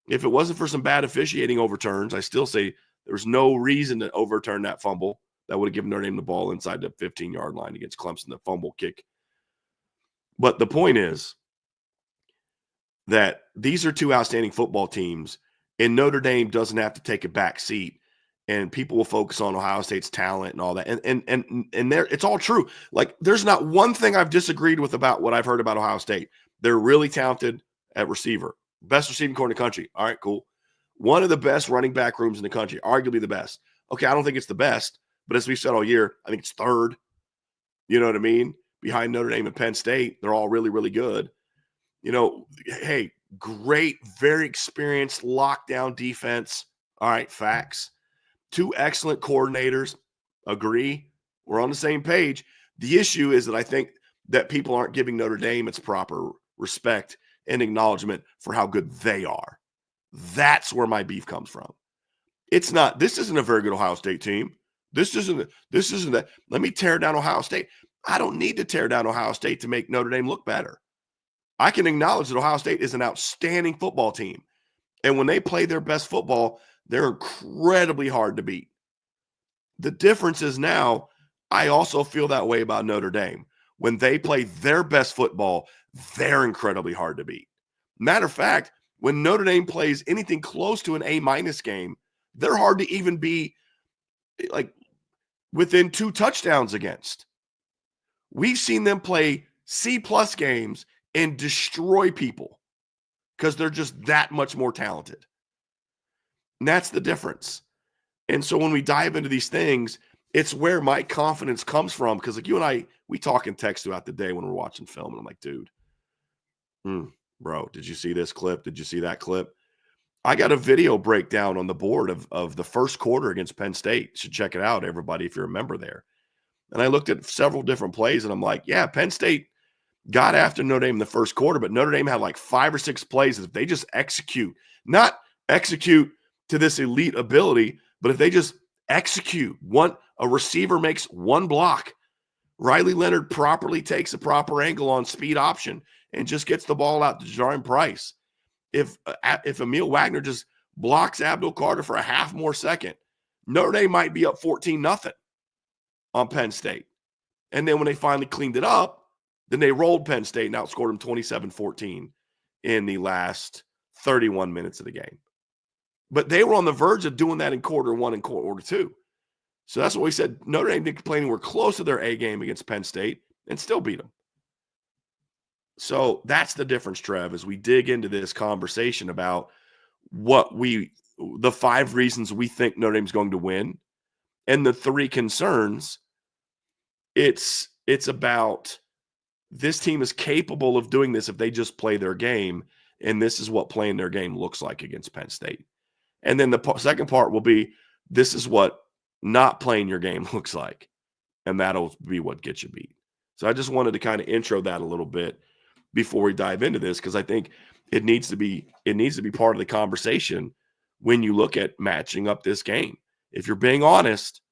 If it wasn't for some bad officiating overturns, I still say there's no reason to overturn that fumble that would have given Notre Dame the ball inside the 15-yard line against Clemson, the fumble kick. But the point is that these are two outstanding football teams, and Notre Dame doesn't have to take a back seat, and people will focus on Ohio State's talent and all that. And there, it's all true. Like, there's not one thing I've disagreed with about what I've heard about Ohio State. They're really talented at receiver. Best receiving corps in the country. All right, cool. One of the best running back rooms in the country, arguably the best. Okay, I don't think it's the best, but as we've said all year, I think it's third. You know what I mean? Behind Notre Dame and Penn State, they're all really, really good. You know, hey, great, very experienced lockdown defense. All right, facts. Two excellent coordinators. Agree. We're on the same page. The issue is that I think that people aren't giving Notre Dame its proper respect and acknowledgement for how good they are. That's where my beef comes from. It's not, this isn't a very good Ohio State team. This isn't that. Let me tear down Ohio State. I don't need to tear down Ohio State to make Notre Dame look better. I can acknowledge that Ohio State is an outstanding football team. And when they play their best football, they're incredibly hard to beat. The difference is now, I also feel that way about Notre Dame. When they play their best football, they're incredibly hard to beat. Matter of fact, when Notre Dame plays anything close to an A- game, they're hard to even be like within 2 touchdowns against. We've seen them play C+ games and destroy people because they're just that much more talented. And that's the difference. And so when we dive into these things, it's where my confidence comes from. Because like you and I, we talk and text throughout the day when we're watching film. And I'm like, dude, bro, did you see this clip? Did you see that clip? I got a video breakdown on the board of the first quarter against Penn State. You should check it out, everybody, if you're a member there. And I looked at several different plays, and I'm like, yeah, Penn State got after Notre Dame in the first quarter, but Notre Dame had like 5 or 6 plays that if they just execute, not execute to this elite ability, but if they just execute, a receiver makes one block, Riley Leonard properly takes a proper angle on speed option and just gets the ball out to Ja'Marr Price. If Emil Wagner just blocks Abdul Carter for a half more second, Notre Dame might be up 14-0 on Penn State. And then when they finally cleaned it up, then they rolled Penn State and outscored them 27-14 in the last 31 minutes of the game. But they were on the verge of doing that in quarter 1 and quarter 2. So that's what we said. Notre Dame didn't complain. We're close to their A game against Penn State and still beat them. So that's the difference, Trev, as we dig into this conversation about the 5 reasons we think Notre Dame's going to win and the 3 concerns. It's about this team is capable of doing this if they just play their game, and this is what playing their game looks like against Penn State. And then the second part will be this is what not playing your game looks like, and that'll be what gets you beat. So I just wanted to kind of intro that a little bit before we dive into this, because I think it needs to be part of the conversation when you look at matching up this game. If you're being honest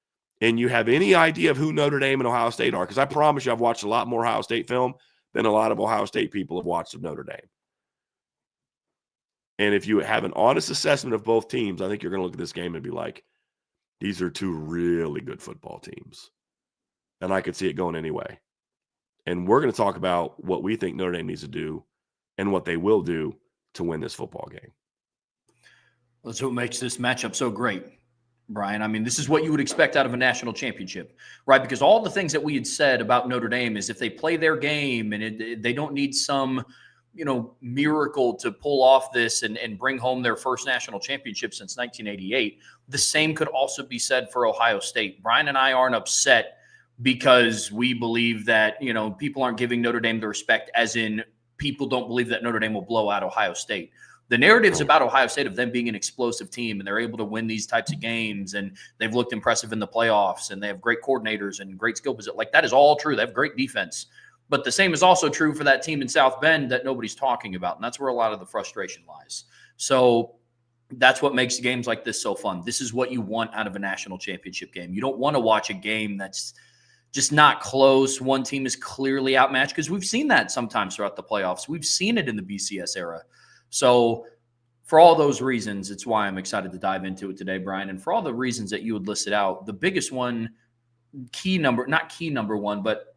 and you have any idea of who Notre Dame and Ohio State are, because I promise you I've watched a lot more Ohio State film than a lot of Ohio State people have watched of Notre Dame. And if you have an honest assessment of both teams, I think you're going to look at this game and be like, these are 2 really good football teams. And I could see it going anyway. And we're going to talk about what we think Notre Dame needs to do and what they will do to win this football game. That's what makes this matchup so great, Brian. I mean, this is what you would expect out of a national championship, right? Because all the things that we had said about Notre Dame is if they play their game and they don't need some, miracle to pull off this and bring home their first national championship since 1988. The same could also be said for Ohio State. Brian and I aren't upset because we believe that, people aren't giving Notre Dame the respect, as in people don't believe that Notre Dame will blow out Ohio State. The narratives about Ohio State of them being an explosive team and they're able to win these types of games and they've looked impressive in the playoffs and they have great coordinators and great skill position. Like, that is all true. They have great defense. But the same is also true for that team in South Bend that nobody's talking about. And that's where a lot of the frustration lies. So that's what makes games like this so fun. This is what you want out of a national championship game. You don't want to watch a game that's just not close. One team is clearly outmatched, because we've seen that sometimes throughout the playoffs. We've seen it in the BCS era. So for all those reasons, it's why I'm excited to dive into it today, Brian. And for all the reasons that you had listed out, the biggest one, not key number one, but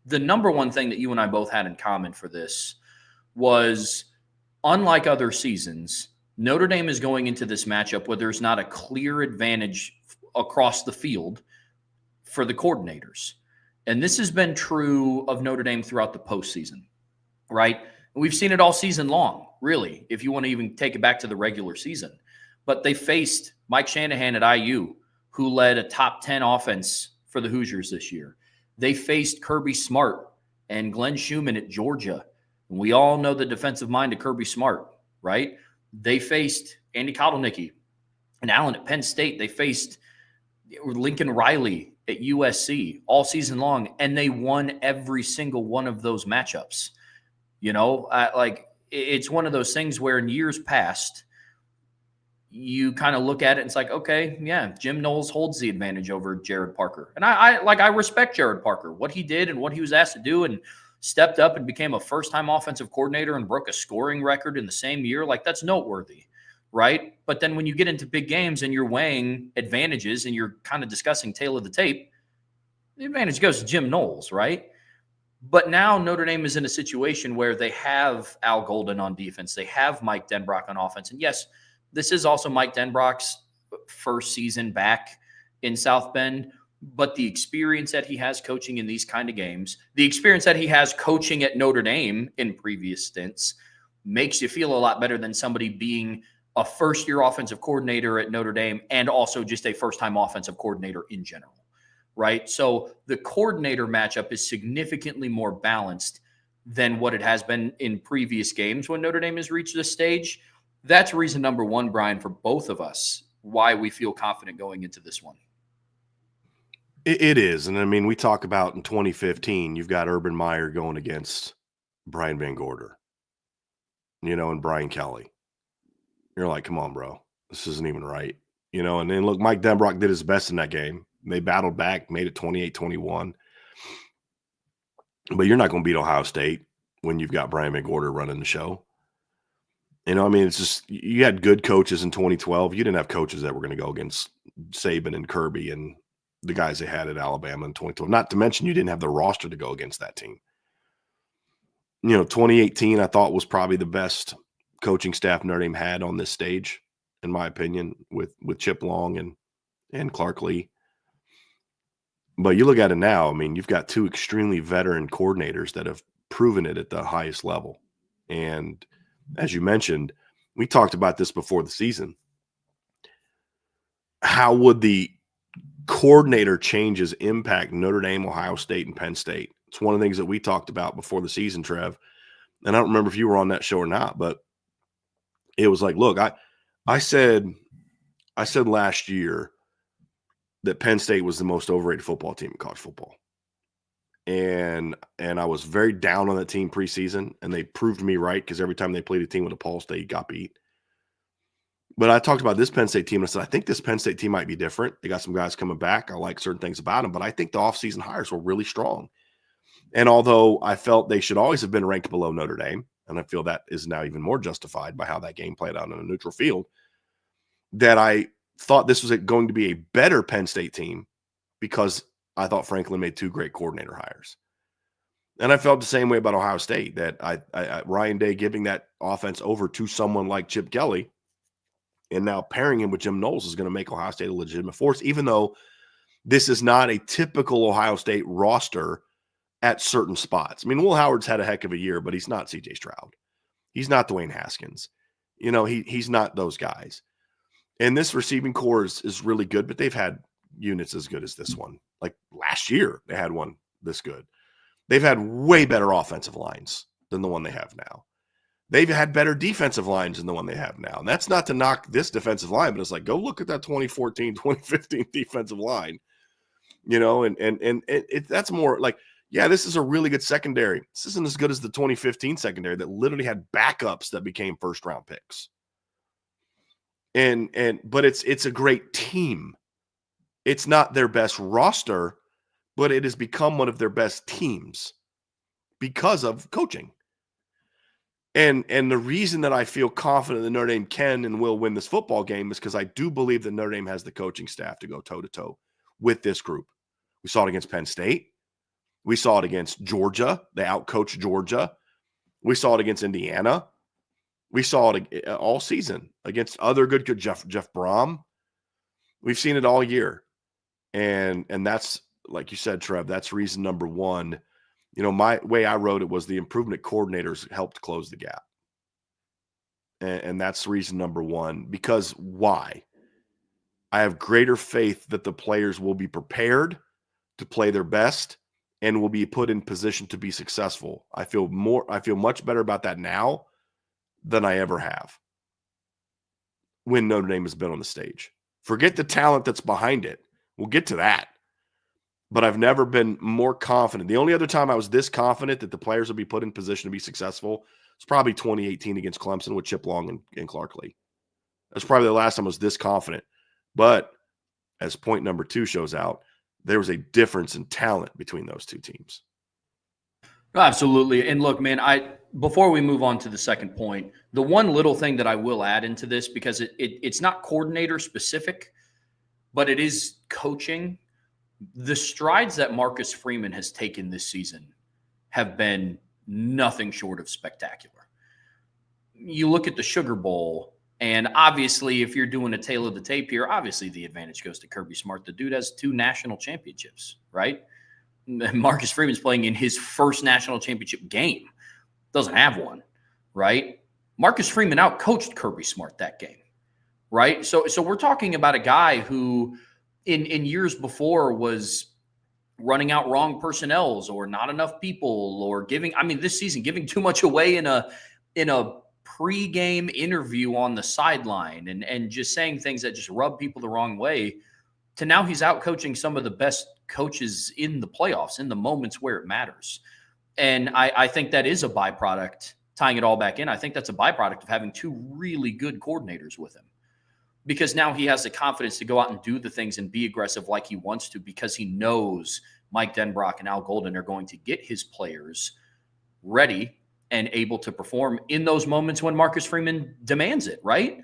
the number one thing that you and I both had in common for this was, unlike other seasons, Notre Dame is going into this matchup where there's not a clear advantage across the field for the coordinators. And this has been true of Notre Dame throughout the postseason, right? We've seen it all season long, really, if you want to even take it back to the regular season. But they faced Mike Shanahan at IU, who led a top 10 offense for the Hoosiers this year. They faced Kirby Smart and Glenn Schumann at Georgia. And we all know the defensive mind of Kirby Smart, right? They faced Andy Kotelnicki and Allen at Penn State. They faced Lincoln Riley at USC all season long, and they won every single one of those matchups. It's one of those things where in years past, you kind of look at it and it's like, okay, yeah, Jim Knowles holds the advantage over Jared Parker. And I respect Jared Parker, what he did and what he was asked to do, and stepped up and became a first-time offensive coordinator and broke a scoring record in the same year. Like, that's noteworthy, right? But then when you get into big games and you're weighing advantages and you're kind of discussing tail of the tape, the advantage goes to Jim Knowles, right? But now Notre Dame is in a situation where they have Al Golden on defense. They have Mike Denbrock on offense. And yes, this is also Mike Denbrock's first season back in South Bend. But the experience that he has coaching in these kind of games, the experience that he has coaching at Notre Dame in previous stints, makes you feel a lot better than somebody being a first-year offensive coordinator at Notre Dame and also just a first-time offensive coordinator in general. Right? So the coordinator matchup is significantly more balanced than what it has been in previous games when Notre Dame has reached this stage. That's reason number one, Brian, for both of us, why we feel confident going into this one. It is. And I mean, we talk about in 2015, you've got Urban Meyer going against Brian Van Gorder, and Brian Kelly. You're like, come on, bro. This isn't even right. And then look, Mike Denbrock did his best in that game. They battled back, made it 28-21. But you're not going to beat Ohio State when you've got Brian Van Gorder running the show. It's just, you had good coaches in 2012. You didn't have coaches that were going to go against Saban and Kirby and the guys they had at Alabama in 2012. Not to mention you didn't have the roster to go against that team. 2018 I thought was probably the best coaching staff Notre Dame had on this stage, in my opinion, with Chip Long and Clark Lee. But you look at it now, you've got two extremely veteran coordinators that have proven it at the highest level. And as you mentioned, we talked about this before the season. How would the coordinator changes impact Notre Dame, Ohio State, and Penn State? It's one of the things that we talked about before the season, Trev. And I don't remember if you were on that show or not, but it was like, look, I said last year that Penn State was the most overrated football team in college football. And I was very down on that team preseason, and they proved me right, because every time they played a team with a Ball State, got beat. But I talked about this Penn State team, and I said, I think this Penn State team might be different. They got some guys coming back. I like certain things about them, but I think the offseason hires were really strong. And although I felt they should always have been ranked below Notre Dame, and I feel that is now even more justified by how that game played out on a neutral field, that I thought this was going to be a better Penn State team because I thought Franklin made two great coordinator hires. And I felt the same way about Ohio State, that I Ryan Day giving that offense over to someone like Chip Kelly and now pairing him with Jim Knowles is going to make Ohio State a legitimate force, even though this is not a typical Ohio State roster at certain spots. Will Howard's had a heck of a year, but he's not C.J. Stroud. He's not Dwayne Haskins. He's not those guys. And this receiving core is really good, but they've had units as good as this one. Like last year, they had one this good. They've had way better offensive lines than the one they have now. They've had better defensive lines than the one they have now. And that's not to knock this defensive line, but it's like, go look at that 2014, 2015 defensive line, and that's more like, yeah, this is a really good secondary. This isn't as good as the 2015 secondary that literally had backups that became first-round picks. But it's a great team. It's not their best roster, but it has become one of their best teams because of coaching. And the reason that I feel confident that Notre Dame can and will win this football game is because I do believe that Notre Dame has the coaching staff to go toe-to-toe with this group. We saw it against Penn State. We saw it against Georgia. They outcoached Georgia. We saw it against Indiana. We saw it all season against other good Jeff Brom. We've seen it all year. And that's, like you said, Trev, that's reason number one. My way I wrote it was the improvement coordinators helped close the gap. And that's reason number one. Because why? I have greater faith that the players will be prepared to play their best and will be put in position to be successful. I feel much better about that now than I ever have when Notre Dame has been on the stage. Forget the talent that's behind it. We'll get to that. But I've never been more confident. The only other time I was this confident that the players would be put in position to be successful was probably 2018 against Clemson with Chip Long and Clark Lee. That's probably the last time I was this confident. But as point number 2 shows out, there was a difference in talent between those two teams. Absolutely. And look, man, before we move on to the second point, the one little thing that I will add into this, because it's not coordinator specific, but it is coaching. The strides that Marcus Freeman has taken this season have been nothing short of spectacular. You look at the Sugar Bowl, and obviously if you're doing a tale of the tape here, obviously the advantage goes to Kirby Smart. The dude has 2 national championships, right? Marcus Freeman's playing in his first national championship game. Doesn't have one, right? Marcus Freeman outcoached Kirby Smart that game, right? So we're talking about a guy who in years before was running out wrong personnels or not enough people or this season giving too much away in a pre-game interview on the sideline and just saying things that just rub people the wrong way, to now he's out coaching some of the best coaches in the playoffs in the moments where it matters. And I think that is a byproduct, tying it all back in. I think that's a byproduct of having 2 really good coordinators with him, because now he has the confidence to go out and do the things and be aggressive like he wants to, because he knows Mike Denbrock and Al Golden are going to get his players ready and able to perform in those moments when Marcus Freeman demands it, right?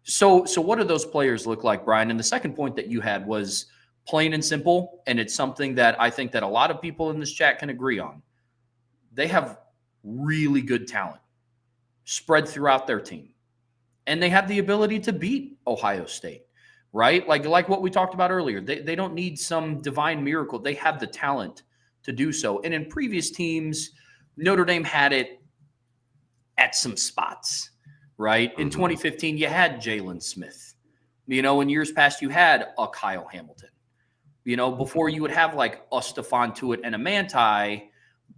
So what do those players look like, Brian? And the second point that you had was plain and simple, and it's something that I think that a lot of people in this chat can agree on. They have really good talent spread throughout their team, and they have the ability to beat Ohio State, right? Like what we talked about earlier. They don't need some divine miracle. They have the talent to do so. And in previous teams, Notre Dame had it at some spots, right? In 2015, you had Jalen Smith. In years past, you had a Kyle Hamilton. Before you would have like a Stephon Tuitt and a Manti,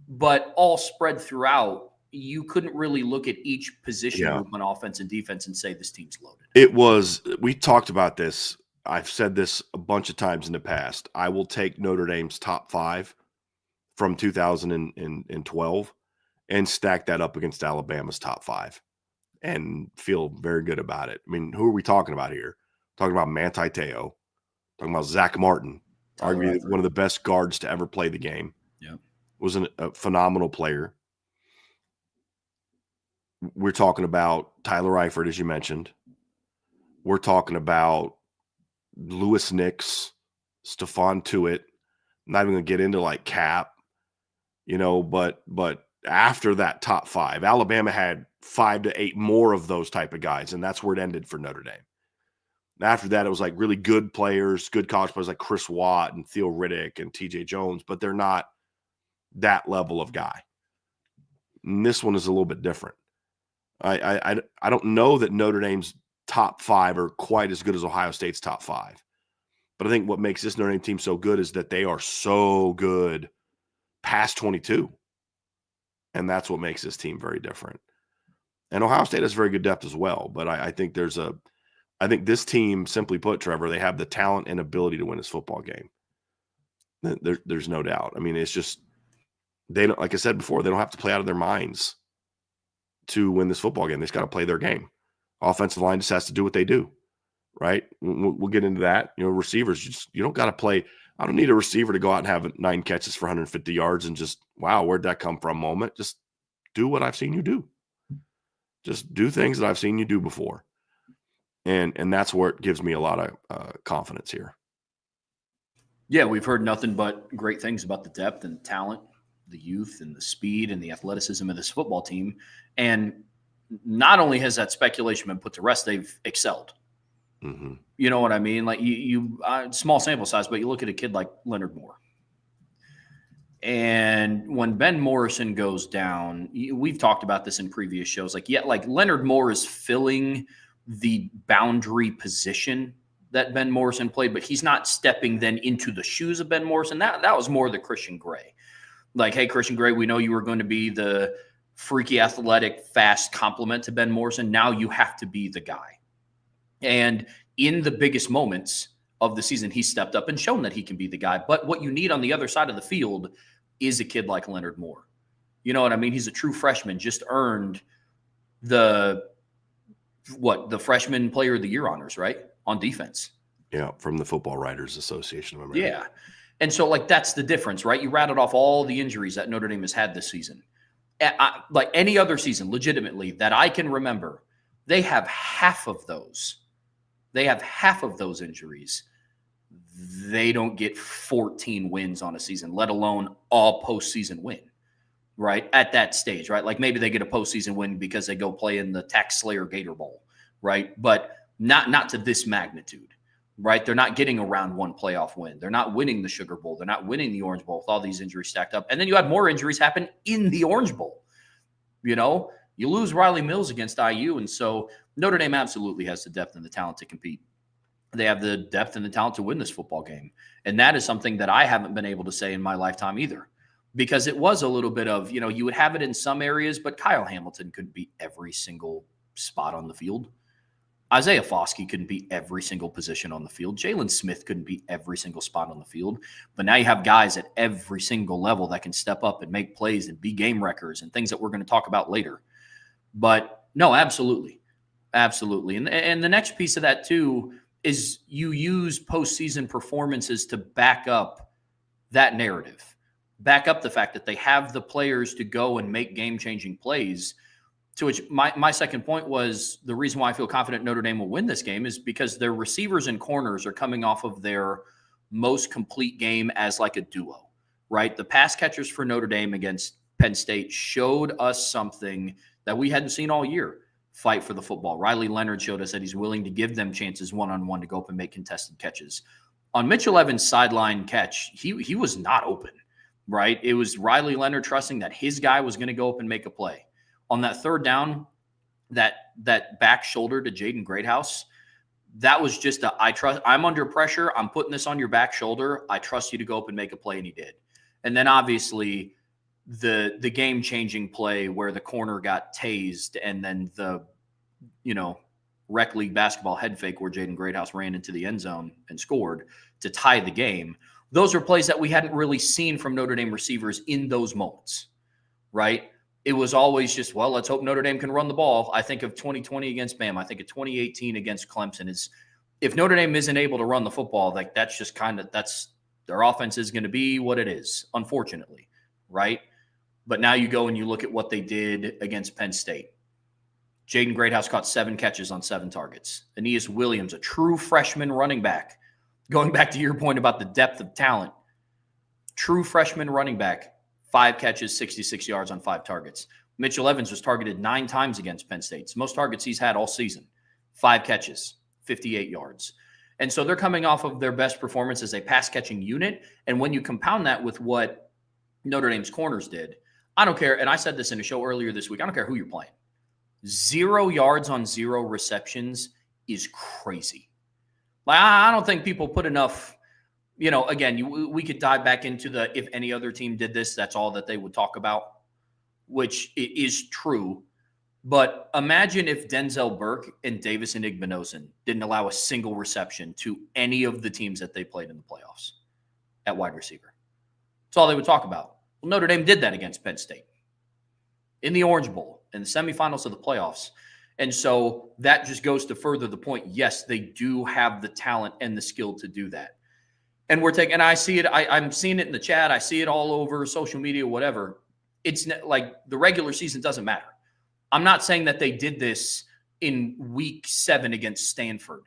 but all spread throughout. You couldn't really look at each position group on offense and defense and say this team's loaded. We talked about this. I've said this a bunch of times in the past. I will take Notre Dame's top 5 from 2012 and stack that up against Alabama's top 5 and feel very good about it. I mean, who are we talking about here? Talking about Manti Te'o, talking about Zach Martin, arguably one of the best guards to ever play the game. Yeah, was a phenomenal player. We're talking about Tyler Eifert, as you mentioned. We're talking about Lewis Nix, Stephon Tuitt. Not even going to get into like Cap, but after that top 5, Alabama had 5 to 8 more of those type of guys, and that's where it ended for Notre Dame. After that, it was like really good players, good college players like Chris Watt and Theo Riddick and TJ Jones, but they're not that level of guy. And this one is a little bit different. I don't know that Notre Dame's top 5 are quite as good as Ohio State's top 5, But I think what makes this Notre Dame team so good is that they are so good past 22. And that's what makes this team very different. And Ohio State has very good depth as well. But I think I think this team, simply put, Trevor, they have the talent and ability to win this football game. There's no doubt. I mean, it's just, they don't, like I said before, they don't have to play out of their minds to win this football game. They just got to play their game. Offensive line just has to do what they do, right? We'll get into that. You know, receivers, you don't got to play. I don't need a receiver to go out and have 9 catches for 150 yards and just, wow, where'd that come from moment. Just do what I've seen you do. Just do things that I've seen you do before. And that's where it gives me a lot of confidence here. Yeah, we've heard nothing but great things about the depth and talent, the youth and the speed and the athleticism of this football team. And not only has that speculation been put to rest, they've excelled. Mm-hmm. You know what I mean? Like you small sample size, but you look at a kid like Leonard Moore. And when Ben Morrison goes down, we've talked about this in previous shows. Like Leonard Moore is filling the boundary position that Ben Morrison played, but he's not stepping then into the shoes of Ben Morrison. That was more the Christian Gray. Like, hey, Christian Gray, we know you were going to be the freaky, athletic, fast complement to Ben Morrison. Now you have to be the guy. And in the biggest moments of the season, he stepped up and shown that he can be the guy. But what you need on the other side of the field is a kid like Leonard Moore. You know what I mean? He's a true freshman, just earned the freshman player of the year honors, right? On defense. Yeah, from the Football Writers Association of America. Yeah. And so, like, that's the difference, right? You rattled off all the injuries that Notre Dame has had this season. Like any other season, legitimately, that I can remember, they have half of those. They have half of those injuries. They don't get 14 wins on a season, let alone all postseason win, right? At that stage, right? Like maybe they get a postseason win because they go play in the Tax Slayer Gator Bowl, right? But not to this magnitude, right? They're not getting a round 1 playoff win. They're not winning the Sugar Bowl. They're not winning the Orange Bowl with all these injuries stacked up. And then you had more injuries happen in the Orange Bowl. You know, you lose Riley Mills against IU. And so Notre Dame absolutely has the depth and the talent to compete. They have the depth and the talent to win this football game. And that is something that I haven't been able to say in my lifetime either, because it was a little bit of, you know, you would have it in some areas, but Kyle Hamilton couldn't be every single spot on the field. Isaiah Foskey couldn't be every single position on the field. Jalen Smith couldn't be every single spot on the field. But now you have guys at every single level that can step up and make plays and be game wreckers and things that we're going to talk about later. But no, absolutely. Absolutely. And the next piece of that too is you use postseason performances to back up that narrative, back up the fact that they have the players to go and make game-changing plays. To which my second point was the reason why I feel confident Notre Dame will win this game is because their receivers and corners are coming off of their most complete game as like a duo, right? The pass catchers for Notre Dame against Penn State showed us something that we hadn't seen all year. Fight for the football. Riley Leonard showed us that he's willing to give them chances one-on-one to go up and make contested catches. On Mitchell Evans' sideline catch, he was not open, right? It was Riley Leonard trusting that his guy was going to go up and make a play. On that third down, that back shoulder to Jaden Greathouse, that was just I'm under pressure. I'm putting this on your back shoulder. I trust you to go up and make a play, and he did. And then obviously the game-changing play where the corner got tased and then the, rec league basketball head fake where Jaden Greathouse ran into the end zone and scored to tie the game. Those are plays that we hadn't really seen from Notre Dame receivers in those moments, right? It was always just, well, let's hope Notre Dame can run the ball. I think of 2020 against Bama. I think of 2018 against Clemson. Is if Notre Dame isn't able to run the football, like that's just that's their offense is going to be what it is, unfortunately, right? But now you go and you look at what they did against Penn State. Jaden Greathouse caught 7 catches on 7 targets. Aeneas Williams, a true freshman running back, going back to your point about the depth of talent, true freshman running back, 5 catches, 66 yards on 5 targets. Mitchell Evans was targeted 9 times against Penn State. It's the most targets he's had all season. 5 catches, 58 yards. And so they're coming off of their best performance as a pass-catching unit. And when you compound that with what Notre Dame's corners did, I don't care, and I said this in a show earlier this week, I don't care who you're playing. 0 yards on 0 receptions is crazy. Like, I don't think people put enough, again, we could dive back into the, if any other team did this, that's all that they would talk about, which is true. But imagine if Denzel Burke and Davis Igbinosun didn't allow a single reception to any of the teams that they played in the playoffs at wide receiver. That's all they would talk about. Well, Notre Dame did that against Penn State in the Orange Bowl, in the semifinals of the playoffs. And so that just goes to further the point. Yes, they do have the talent and the skill to do that. And I see it. I'm seeing it in the chat. I see it all over social media, whatever. It's like the regular season doesn't matter. I'm not saying that they did this in week 7 against Stanford.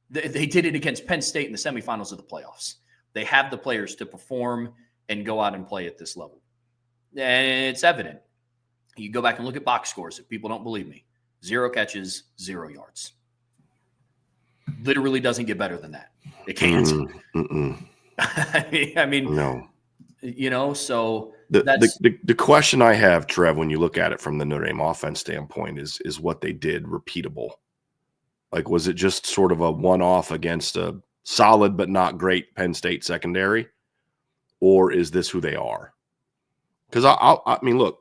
They did it against Penn State in the semifinals of the playoffs. They have the players to perform and go out and play at this level. And it's evident. You go back and look at box scores if people don't believe me. 0 catches, 0 yards. Literally doesn't get better than that. It can't. I mean, no. So the question I have, Trev, when you look at it from the Notre Dame offense standpoint, is what they did repeatable? Like, was it just sort of a one-off against a solid but not great Penn State secondary, or is this who they are? Because I mean, look,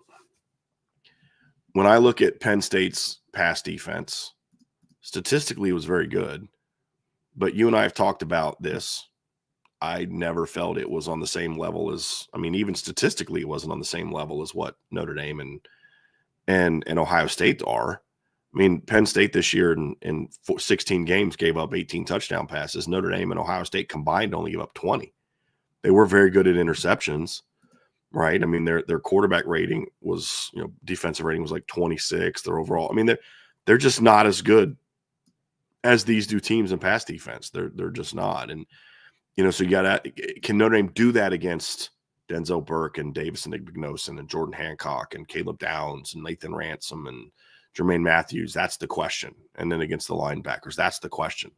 when I look at Penn State's pass defense, statistically it was very good, but you and I have talked about this. I never felt it was on the same level as, I mean, even statistically, it wasn't on the same level as what Notre Dame and Ohio State are. I mean, Penn State this year in 16 games gave up 18 touchdown passes. Notre Dame and Ohio State combined only gave up 20. They were very good at interceptions, right? I mean, their quarterback rating was, defensive rating was like 26. Their overall, I mean, they're just not as good as these two teams in pass defense. They're just not. And so you got to, can Notre Dame do that against Denzel Burke and Davis Igbinosun and Jordan Hancock and Caleb Downs and Nathan Ransom and Jermaine Matthews? That's the question. And then against the linebackers, that's the question.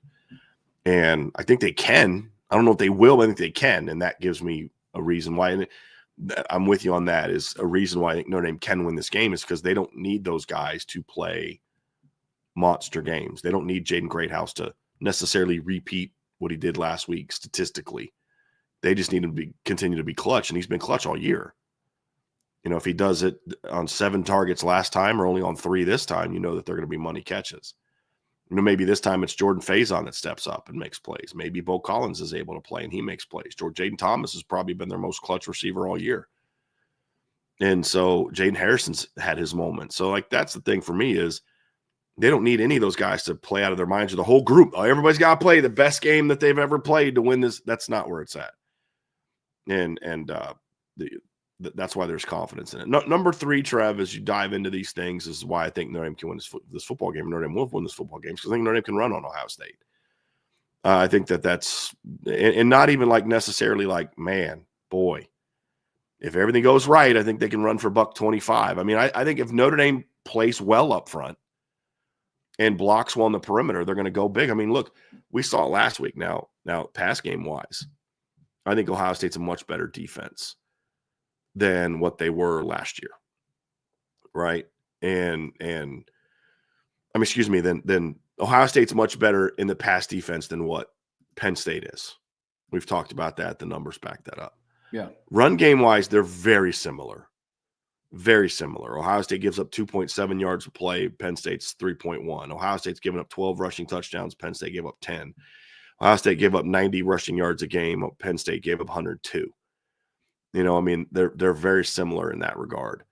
And I think they can. I don't know if they will, but I think they can. And that gives me a reason why. And I'm with you on that. Is a reason why I think Notre Dame can win this game is because they don't need those guys to play monster games. They don't need Jaden Greathouse to necessarily repeat what he did last week statistically. They just need him to continue to be clutch, and he's been clutch all year. If he does it on 7 targets last time or only on 3 this time, that they're going to be money catches. Maybe this time it's Jordan Faison that steps up and makes plays. Maybe Bo Collins is able to play and he makes plays. Jaden Thomas has probably been their most clutch receiver all year. And so Jaden Harrison's had his moment. So, that's the thing for me is they don't need any of those guys to play out of their minds or the whole group. Everybody's got to play the best game that they've ever played to win this. That's not where it's at. And that's why there's confidence in it. Number 3, Trev, as you dive into these things, is why I think Notre Dame can win this football game. Notre Dame will win this football game because I think Notre Dame can run on Ohio State. I think that's and not even necessarily man, boy, if everything goes right, I think they can run for $125. I mean, I think if Notre Dame plays well up front and blocks well on the perimeter, they're going to go big. I mean, look, we saw it last week. Now pass game wise, I think Ohio State's a much better defense than what they were last year, right? And then Ohio State's much better in the pass defense than what Penn State is. We've talked about that. The numbers back that up. Yeah. Run game wise, they're very similar. Very similar. Ohio State gives up 2.7 yards a play. Penn State's 3.1. Ohio State's given up 12 rushing touchdowns. Penn State gave up 10. Ohio State gave up 90 rushing yards a game. Penn State gave up 102. I mean, they're very similar in that regard.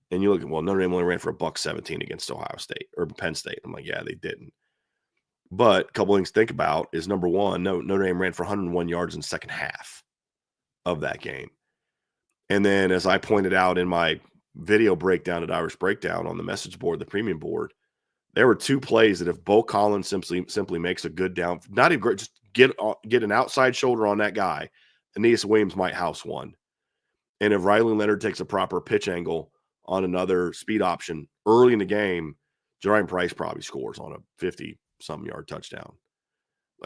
And you look at, Notre Dame only ran for $117 against Ohio State or Penn State. I'm like, yeah, they didn't. But a couple things to think about is, number one, Notre Dame ran for 101 yards in the second half of that game. And then, as I pointed out in my video breakdown at Irish Breakdown on the message board, the premium board, there were 2 plays that if Bo Collins simply makes a good down, not even great, just get an outside shoulder on that guy, Aeneas Williams might house one. And if Riley Leonard takes a proper pitch angle on another speed option early in the game, Jerian Price probably scores on a 50-some yard touchdown.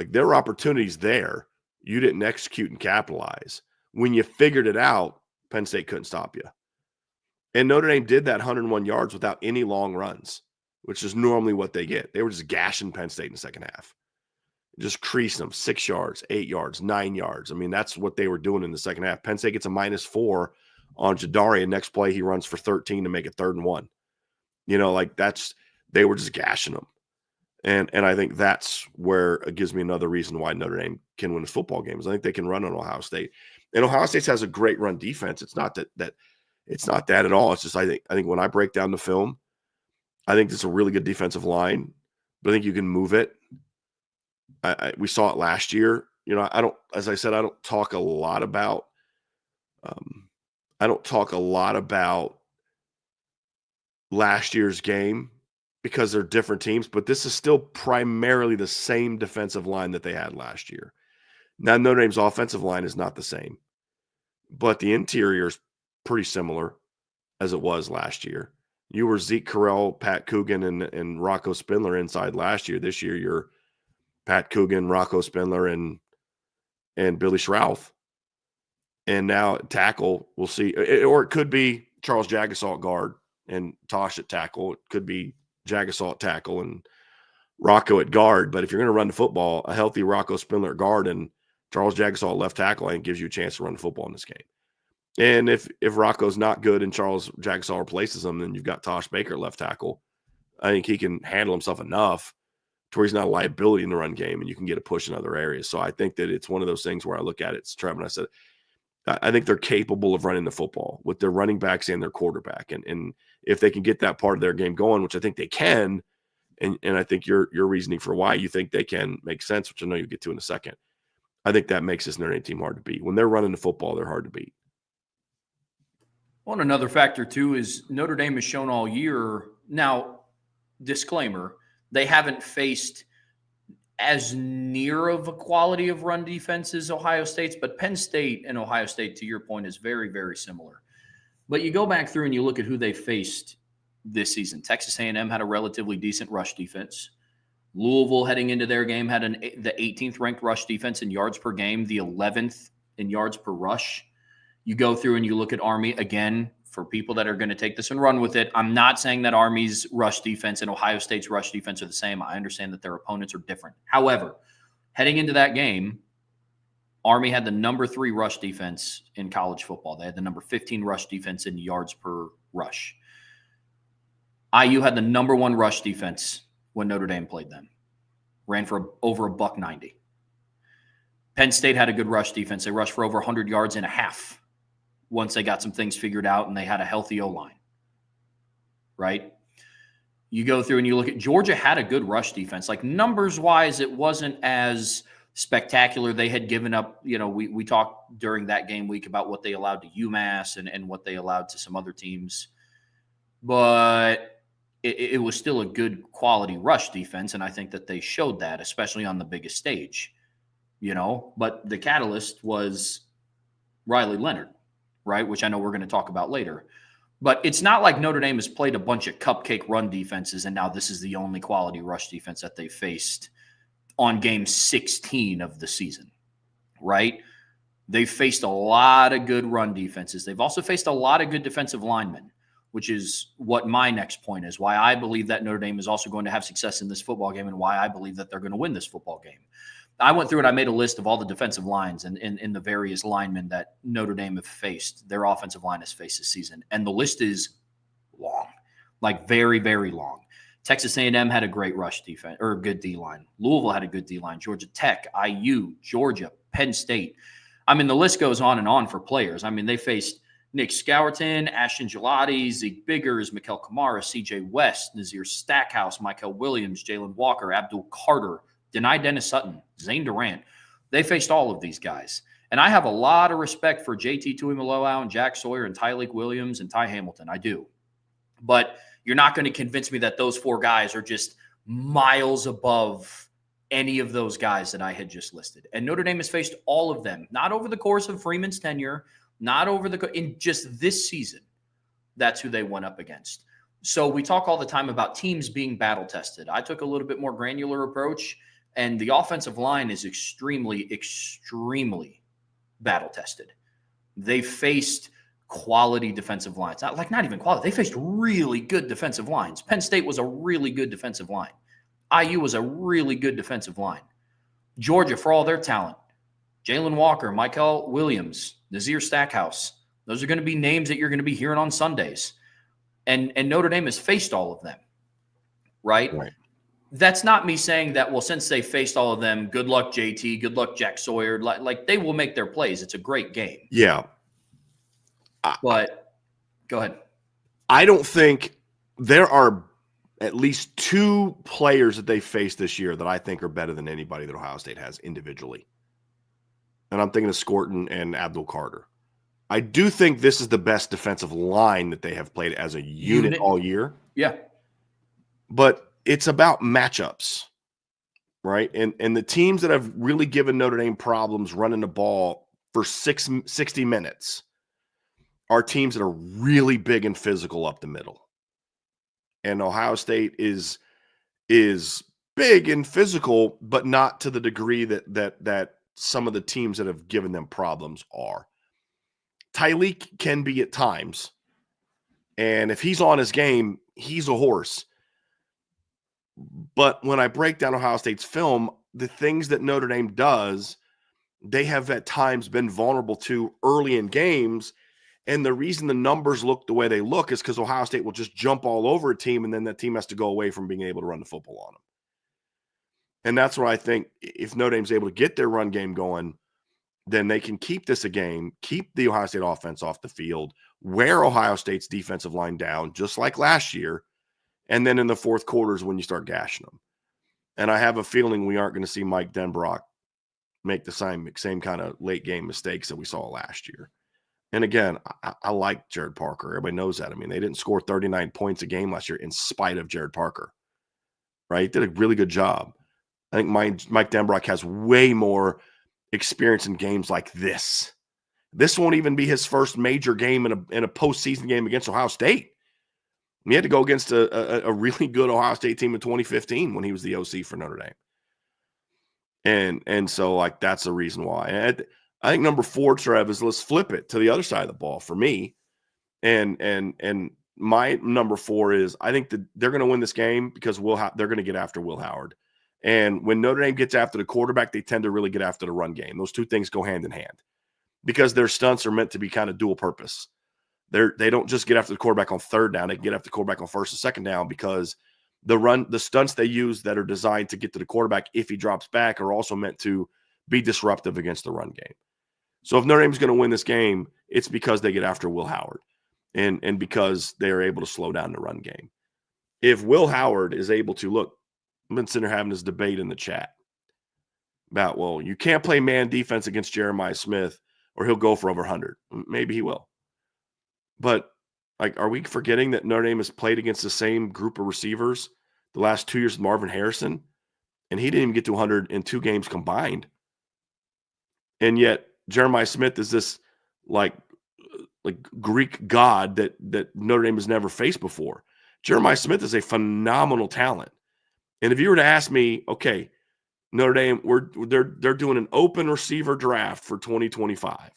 There are opportunities there. You didn't execute and capitalize. When you figured it out, Penn State couldn't stop you. And Notre Dame did that 101 yards without any long runs, which is normally what they get. They were just gashing Penn State in the second half. just creasing them 6 yards, 8 yards, 9 yards. I mean, that's what they were doing in the second half. Penn State gets a -4 on Jadari, and next play he runs for 13 to make it 3rd and 1. Like they were just gashing them. And I think that's where it gives me another reason why Notre Dame can win his football games. I think they can run on Ohio State. And Ohio State has a great run defense. It's not that it's not that at all. It's just I think when I break down the film, I think it's a really good defensive line, but I think you can move it. We saw it last year. As I said, I don't talk a lot about last year's game because they're different teams, but this is still primarily the same defensive line that they had last year. Now, Notre Dame's offensive line is not the same, but the interior is pretty similar as it was last year. You were Zeke Correll, Pat Coogan, and Rocco Spindler inside last year. This year, you're Pat Coogan, Rocco Spindler, and Billy Schrouth. And now at tackle, we'll see. Or it could be Charles Jagasaw at guard and Tosh at tackle. It could be Jagasaw at tackle and Rocco at guard. But if you're going to run the football, a healthy Rocco Spindler at guard and Charles Jagasaw at left tackle, I think gives you a chance to run the football in this game. And if Rocco's not good and Charles Jagasaw replaces him, then you've got Tosh Baker at left tackle. I think he can handle himself enough to where he's not a liability in the run game and you can get a push in other areas. So I think that it's one of those things where I look at it, Trevor, and I said, I think they're capable of running the football with their running backs and their quarterback. And if they can get that part of their game going, which I think they can, and I think your reasoning for why you think they can make sense, which I know you'll get to in a second. I think that makes this Notre Dame team hard to beat. When they're running the football, they're hard to beat. Well, and another factor, too, is Notre Dame has shown all year. Now, disclaimer, they haven't faced as near of a quality of run defense as Ohio State's, but Penn State and Ohio State, to your point, is very, very similar. But you go back through and you look at who they faced this season. Texas A&M had a relatively decent rush defense. Louisville, heading into their game, had the 18th ranked rush defense in yards per game, the 11th in yards per rush. You go through and you look at Army, again, for people that are going to take this and run with it. I'm not saying that Army's rush defense and Ohio State's rush defense are the same. I understand that their opponents are different. However, heading into that game, Army had the number 3 rush defense in college football. They had the number 15 rush defense in yards per rush. IU had the number 1 rush defense when Notre Dame played them. Ran for over $190. Penn State had a good rush defense. They rushed for over 100 yards and a half once they got some things figured out and they had a healthy O-line, right? You go through and you look at Georgia had a good rush defense. Like numbers-wise, it wasn't as spectacular. They had given up, we talked during that game week about what they allowed to UMass and what they allowed to some other teams. But it was still a good quality rush defense, and I think that they showed that, especially on the biggest stage, But the catalyst was Riley Leonard, right, which I know we're going to talk about later. But it's not like Notre Dame has played a bunch of cupcake run defenses, and now this is the only quality rush defense that they faced on game 16 of the season, right? They've faced a lot of good run defenses. They've also faced a lot of good defensive linemen, which is what my next point is, why I believe that Notre Dame is also going to have success in this football game and why I believe that they're going to win this football game. I went through and I made a list of all the defensive lines and the various linemen that Notre Dame have faced, their offensive line has faced this season. And the list is long, like very, very long. Texas A&M had a great rush defense or a good D-line. Louisville had a good D-line. Georgia Tech, IU, Georgia, Penn State. I mean, the list goes on and on for players. I mean, they faced Nick Scourton, Ashton Gelati, Zeke Biggers, Mikael Kamara, CJ West, Nazir Stackhouse, Michael Williams, Jalen Walker, Abdul Carter, Denai Dennis Sutton, Zane Durant. They faced all of these guys. And I have a lot of respect for JT Tuimoloau and Jack Sawyer and Tyleik Williams and Ty Hamilton. I do. But you're not going to convince me that those 4 guys are just miles above any of those guys that I had just listed. And Notre Dame has faced all of them, not over the course of Freeman's tenure, not over in just this season. That's who they went up against. So we talk all the time about teams being battle tested. I took a little bit more granular approach, and the offensive line is extremely, extremely battle tested. They faced quality defensive lines. Not even quality. They faced really good defensive lines. Penn State was a really good defensive line. IU was a really good defensive line. Georgia, for all their talent, Jalen Walker, Michael Williams, Nazir Stackhouse, those are going to be names that you're going to be hearing on Sundays. And Notre Dame has faced all of them, right? Right. That's not me saying that, well, since they faced all of them, good luck, JT, good luck, Jack Sawyer. Like they will make their plays. It's a great game. Yeah. But go ahead. I don't think there are at least two players that they faced this year that I think are better than anybody that Ohio State has individually. And I'm thinking of Scorton and Abdul Carter. I do think this is the best defensive line that they have played as a unit all year. Yeah. But it's about matchups, right? And the teams that have really given Notre Dame problems running the ball for 60 minutes are teams that are really big and physical up the middle. And Ohio State is big and physical, but not to the degree that some of the teams that have given them problems are. Tyleek can be at times, and if he's on his game, he's a horse. But when I break down Ohio State's film, the things that Notre Dame does, they have at times been vulnerable to early in games. And the reason the numbers look the way they look is because Ohio State will just jump all over a team, and then that team has to go away from being able to run the football on them. And that's where I think if Notre Dame's able to get their run game going, then they can keep this a game, keep the Ohio State offense off the field, wear Ohio State's defensive line down, just like last year. And then in the fourth quarter is when you start gashing them. And I have a feeling we aren't going to see Mike Denbrock make the same kind of late game mistakes that we saw last year. And again, I like Jared Parker. Everybody knows that. I mean, they didn't score 39 points a game last year in spite of Jared Parker, right? He did a really good job. I think Mike Denbrock has way more experience in games like this. This won't even be his first major game in a postseason game against Ohio State. He had to go against a really good Ohio State team in 2015 when he was the OC for Notre Dame. And so, like, that's the reason why. And I think number 4, Trev, is let's flip it to the other side of the ball for me. And my number 4 is I think that they're going to win this game because they're going to get after Will Howard. And when Notre Dame gets after the quarterback, they tend to really get after the run game. Those two things go hand in hand because their stunts are meant to be kind of dual purpose. They don't just get after the quarterback on third down. They can get after the quarterback on first and second down because the stunts they use that are designed to get to the quarterback if he drops back are also meant to be disruptive against the run game. So if Notre Dame is going to win this game, it's because they get after Will Howard and because they're able to slow down the run game. If Will Howard is able to look, I've been sitting there having this debate in the chat about, well, you can't play man defense against Jeremiah Smith or he'll go for over 100. Maybe he will. But, like, are we forgetting that Notre Dame has played against the same group of receivers the last 2 years with Marvin Harrison? And he didn't even get to 100 in 2 games combined. And yet Jeremiah Smith is this, like Greek god that Notre Dame has never faced before. Jeremiah Smith is a phenomenal talent. And if you were to ask me, okay, Notre Dame, they're doing an open receiver draft for 2025.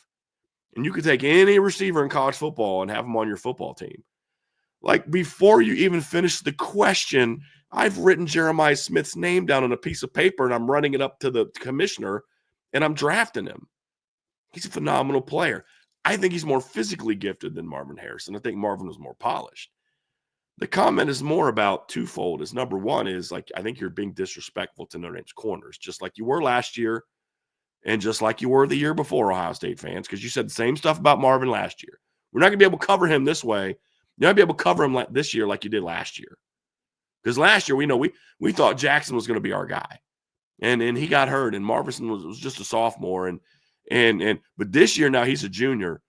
And you could take any receiver in college football and have them on your football team. Like, before you even finish the question, I've written Jeremiah Smith's name down on a piece of paper and I'm running it up to the commissioner and I'm drafting him. He's a phenomenal player. I think he's more physically gifted than Marvin Harrison. I think Marvin was more polished. The comment is more about twofold. Is number one is, like, I think you're being disrespectful to Notre Dame's corners, just like you were last year and just like you were the year before, Ohio State fans, because you said the same stuff about Marvin last year. We're not going to be able to cover him this way. You're not going to be able to cover him this year like you did last year. Because last year, we thought Jackson was going to be our guy. And he got hurt, and Marvin was just a sophomore. But this year now he's a junior.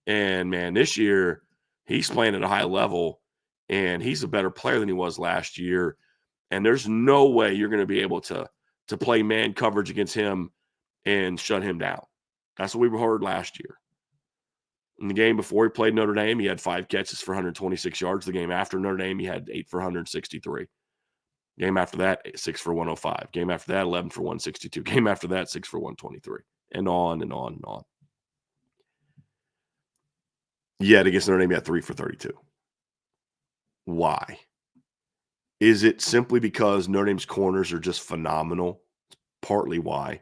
And, man, this year he's playing at a high level, and he's a better player than he was last year. And there's no way you're going to be able to play man coverage against him and shut him down. That's what we heard last year. In the game before he played Notre Dame, he had 5 catches for 126 yards. The game after Notre Dame, he had 8 for 163. Game after that, 6 for 105. Game after that, 11 for 162. Game after that, 6 for 123. And on and on and on. Yet against Notre Dame, he had 3 for 32. Why? Is it simply because Notre Dame's corners are just phenomenal? partly why.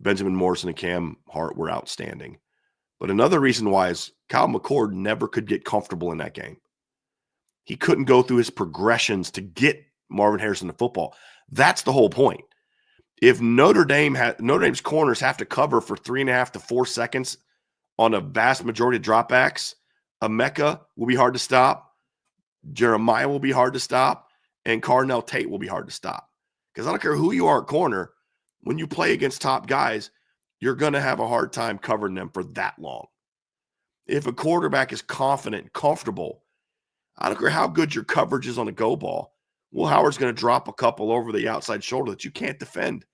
Benjamin Morrison and Cam Hart were outstanding. But another reason why is Kyle McCord never could get comfortable in that game. He couldn't go through his progressions to get Marvin Harrison the football. That's the whole point. If Notre Dame's corners have to cover for 3.5 to 4 seconds on a vast majority of dropbacks, Emeka will be hard to stop, Jeremiah will be hard to stop, and Carnell Tate will be hard to stop. Because I don't care who you are at corner, when you play against top guys, you're going to have a hard time covering them for that long. If a quarterback is confident and comfortable, I don't care how good your coverage is on a go ball, Will Howard's going to drop a couple over the outside shoulder that you can't defend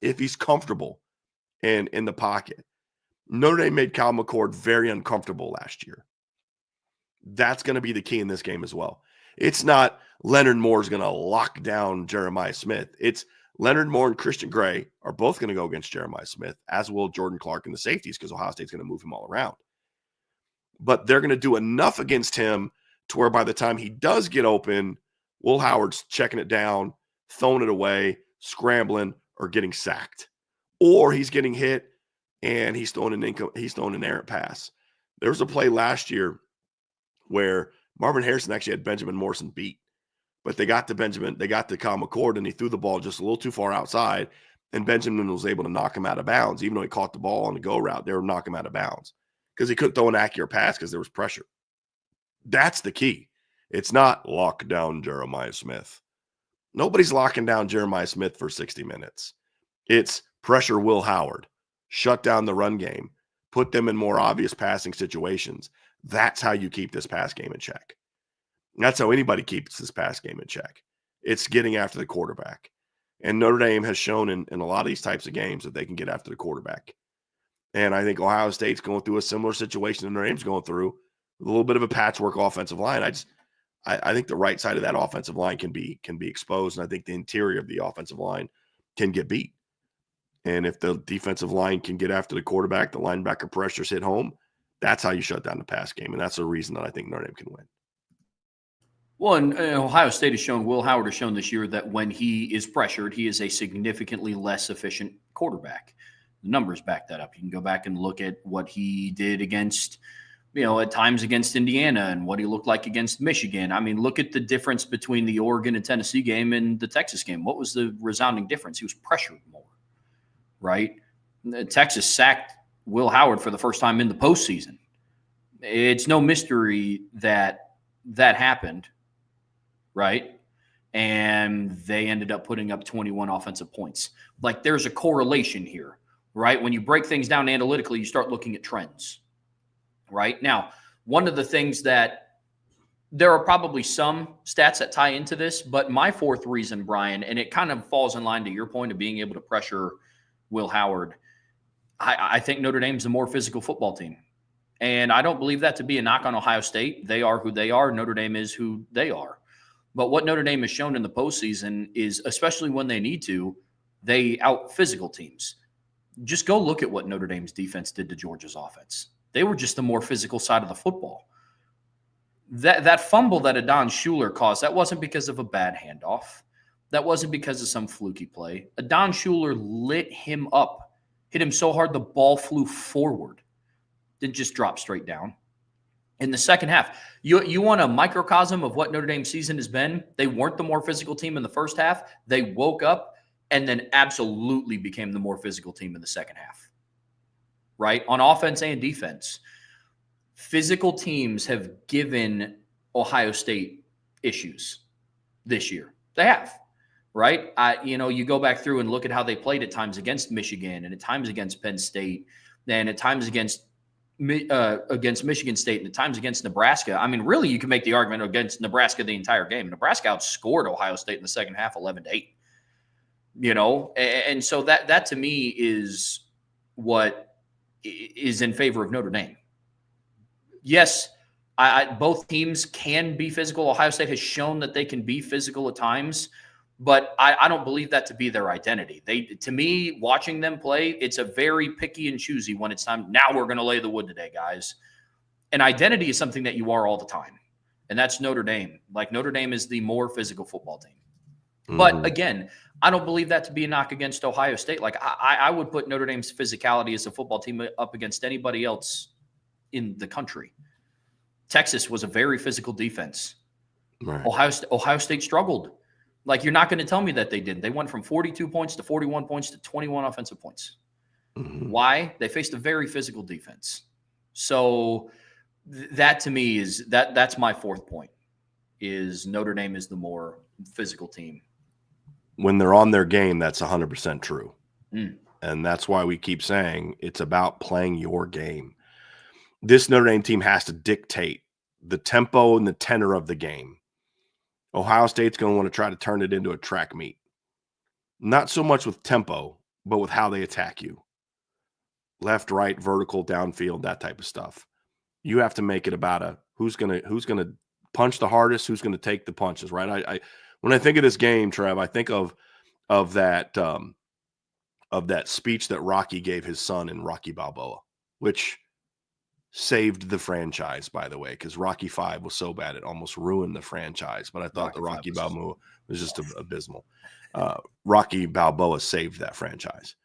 if he's comfortable and in the pocket. Notre Dame made Kyle McCord very uncomfortable last year. That's going to be the key in this game as well. It's not Leonard Moore's going to lock down Jeremiah Smith. It's Leonard Moore and Christian Gray are both going to go against Jeremiah Smith, as will Jordan Clark and the safeties, because Ohio State's going to move him all around. But they're going to do enough against him to where by the time he does get open, Will Howard's checking it down, throwing it away, scrambling, or getting sacked. Or he's getting hit and he's throwing an errant pass. There was a play last year where Marvin Harrison actually had Benjamin Morrison beat. But they got to Kyle McCord, and he threw the ball just a little too far outside, and Benjamin was able to knock him out of bounds. Even though he caught the ball on the go route, they were knocking him out of bounds because he couldn't throw an accurate pass because there was pressure. That's the key. It's not lock down Jeremiah Smith. Nobody's locking down Jeremiah Smith for 60 minutes. It's pressure Will Howard, shut down the run game, put them in more obvious passing situations. That's how you keep this pass game in check. That's how anybody keeps this pass game in check. It's getting after the quarterback. And Notre Dame has shown in a lot of these types of games that they can get after the quarterback. And I think Ohio State's going through a similar situation that Notre Dame's going through, with a little bit of a patchwork offensive line. I think the right side of that offensive line can be exposed, and I think the interior of the offensive line can get beat. And if the defensive line can get after the quarterback, the linebacker pressures hit home, that's how you shut down the pass game. And that's the reason that I think Notre Dame can win. Well, and Ohio State has shown, Will Howard has shown this year that when he is pressured, he is a significantly less efficient quarterback. The numbers back that up. You can go back and look at what he did against, at times against Indiana and what he looked like against Michigan. I mean, look at the difference between the Oregon and Tennessee game and the Texas game. What was the resounding difference? He was pressured more, right? Texas sacked Will Howard for the first time in the postseason. It's no mystery that happened, right? And they ended up putting up 21 offensive points. Like, there's a correlation here, right? When you break things down analytically, you start looking at trends, right? Now, one of the things that there are probably some stats that tie into this, but my fourth reason, Brian, and it kind of falls in line to your point of being able to pressure Will Howard, I think Notre Dame's a more physical football team. And I don't believe that to be a knock on Ohio State. They are who they are. Notre Dame is who they are. But what Notre Dame has shown in the postseason is, especially when they need to, they out-physical teams. Just go look at what Notre Dame's defense did to Georgia's offense. They were just the more physical side of the football. That fumble that Adon Schuler caused, that wasn't because of a bad handoff. That wasn't because of some fluky play. Adon Schuler lit him up, hit him so hard the ball flew forward. Didn't just drop straight down. In the second half, you want a microcosm of what Notre Dame's season has been? They weren't the more physical team in the first half. They woke up and then absolutely became the more physical team in the second half, right? On offense and defense. Physical teams have given Ohio State issues this year. They have, right? You go back through and look at how they played at times against Michigan and at times against Penn State and at times against Michigan State and at times against Nebraska. I mean, really, you can make the argument against Nebraska the entire game. Nebraska outscored Ohio State in the second half 11-8. And so that to me is what is in favor of Notre Dame. Yes, both teams can be physical. Ohio State has shown that they can be physical at times, but I don't believe that to be their identity. To me, watching them play, it's a very picky and choosy when it's time. Now we're going to lay the wood today, guys. And identity is something that you are all the time. And that's Notre Dame. Like, Notre Dame is the more physical football team. Mm-hmm. But again, I don't believe that to be a knock against Ohio State. Like I would put Notre Dame's physicality as a football team up against anybody else in the country. Texas was a very physical defense. Right. Ohio State struggled. Like, you're not going to tell me that they didn't. They went from 42 points to 41 points to 21 offensive points. Mm-hmm. Why? They faced a very physical defense. So that to me is that's my fourth point, is Notre Dame is the more physical team. When they're on their game, that's 100% true. Mm. And that's why we keep saying it's about playing your game. This Notre Dame team has to dictate the tempo and the tenor of the game. Ohio State's going to want to try to turn it into a track meet. Not so much with tempo, but with how they attack you. Left, right, vertical, downfield, that type of stuff. You have to make it about who's going to punch the hardest, who's going to take the punches, right? I when I think of this game, Trev, I think of that speech that Rocky gave his son in Rocky Balboa, which saved the franchise, by the way, because Rocky V was so bad it almost ruined the franchise. But I thought Rocky Balboa was just abysmal. Rocky Balboa saved that franchise.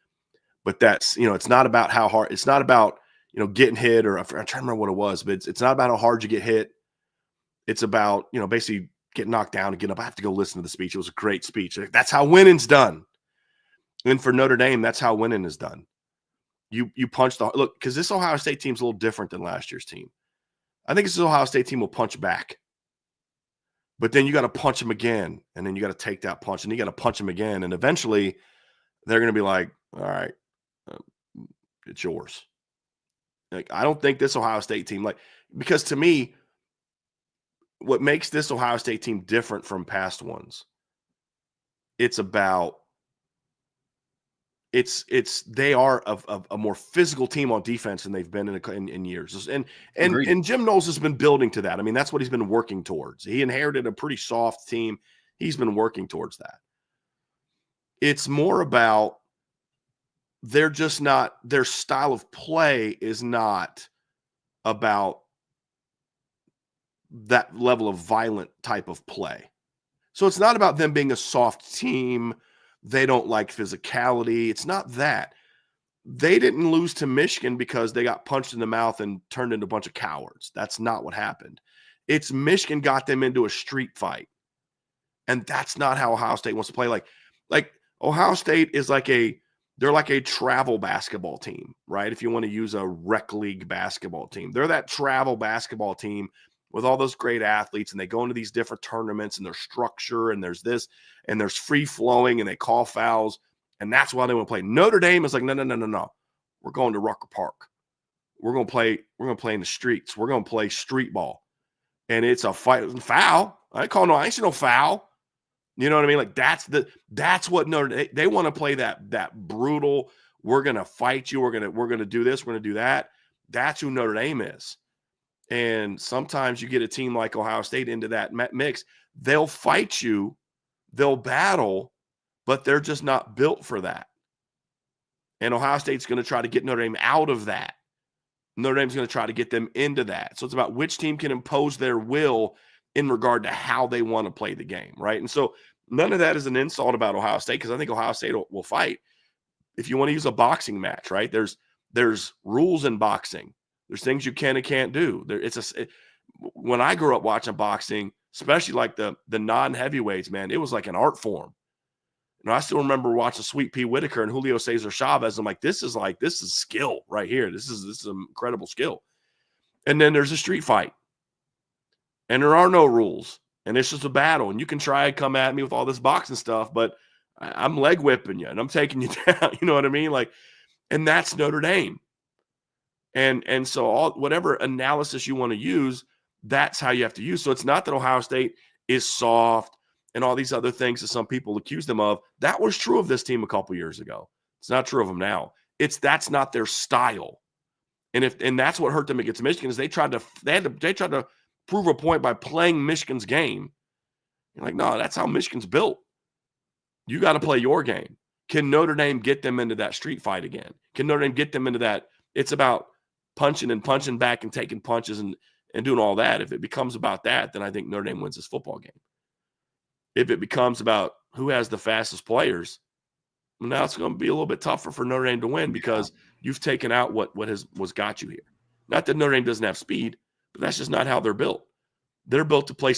But that's, it's not about how hard. It's not about, getting hit, or I'm trying to remember what it was, but it's not about how hard you get hit. It's about, basically getting knocked down and getting up. I have to go listen to the speech. It was a great speech. That's how winning's done. And for Notre Dame, that's how winning is done. You punch look, because this Ohio State team's a little different than last year's team. I think this Ohio State team will punch back. But then you got to punch them again, and then you got to take that punch, and you got to punch them again. And eventually they're going to be like, all right, it's yours. Like, I don't think this Ohio State team, because to me, what makes this Ohio State team different from past ones, they are a more physical team on defense than they've been in years. And Jim Knowles has been building to that. I mean, that's what he's been working towards. He inherited a pretty soft team. He's been working towards that. It's more about their style of play is not about that level of violent type of play. So it's not about them being a soft team. They don't like physicality. It's not that. They didn't lose to Michigan because they got punched in the mouth and turned into a bunch of cowards. That's not what happened. It's Michigan got them into a street fight. And that's not how Ohio State wants to play. Like Ohio State is they're like a travel basketball team, right? If you want to use a rec league basketball team, they're that travel basketball team with all those great athletes, and they go into these different tournaments, and there's structure, and there's this, and there's free flowing, and they call fouls, and that's why they want to play. Notre Dame is like, no. We're going to Rucker Park. We're going to play in the streets. We're going to play street ball. And it's a fight. Foul. I ain't see no foul. You know what I mean? Like, that's what Notre Dame, they want to play that brutal, we're going to fight you. We're going to do this. We're going to do that. That's who Notre Dame is. And sometimes you get a team like Ohio State into that mix. They'll fight you, they'll battle, but they're just not built for that. And Ohio State's going to try to get Notre Dame out of that. Notre Dame's going to try to get them into that. So it's about which team can impose their will in regard to how they want to play the game, right? And so none of that is an insult about Ohio State, because I think Ohio State will fight. If you want to use a boxing match, right? There's rules in boxing. There's things you can and can't do. When I grew up watching boxing, especially like the non-heavyweights, man, it was like an art form. I still remember watching Sweet Pea Whitaker and Julio Cesar Chavez. I'm like, this is skill right here. This is incredible skill. And then there's a street fight, and there are no rules, and it's just a battle. And you can try and come at me with all this boxing stuff, but I'm leg whipping you and I'm taking you down. You know what I mean? And that's Notre Dame. And so whatever analysis you want to use, that's how you have to use. So it's not that Ohio State is soft and all these other things that some people accuse them of. That was true of this team a couple years ago. It's not true of them now. That's not their style. And that's what hurt them against Michigan, is they tried to prove a point by playing Michigan's game. You're like, no, that's how Michigan's built. You got to play your game. Can Notre Dame get them into that street fight again? Can Notre Dame get them into that? It's about punching and punching back and taking punches and doing all that. If it becomes about that, then I think Notre Dame wins this football game. If it becomes about who has the fastest players, well, now it's going to be a little bit tougher for Notre Dame to win because you've taken out what was got you here. Not that Notre Dame doesn't have speed, but that's just not how they're built. They're built to play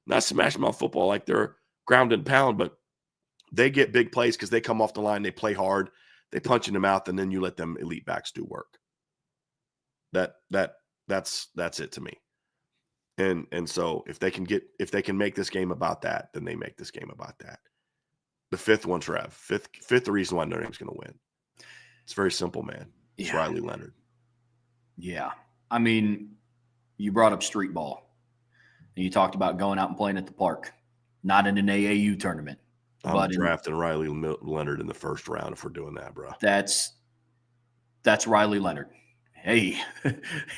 not smash mouth football like they're ground and pound, but they get big plays because they come off the line, they play hard, they punch in the mouth, and then you let them elite backs do work. That's it to me. And so if they can make this game about that, then they make this game about that. The fifth one, Trev. Fifth the reason why Notre Dame's going to win. It's very simple, man. It's Riley Leonard. Yeah. I mean, you brought up street ball. And you talked about going out and playing at the park. Not in an AAU tournament. I'm drafting Riley Leonard in the first round if we're doing that, bro. That's Riley Leonard. Hey,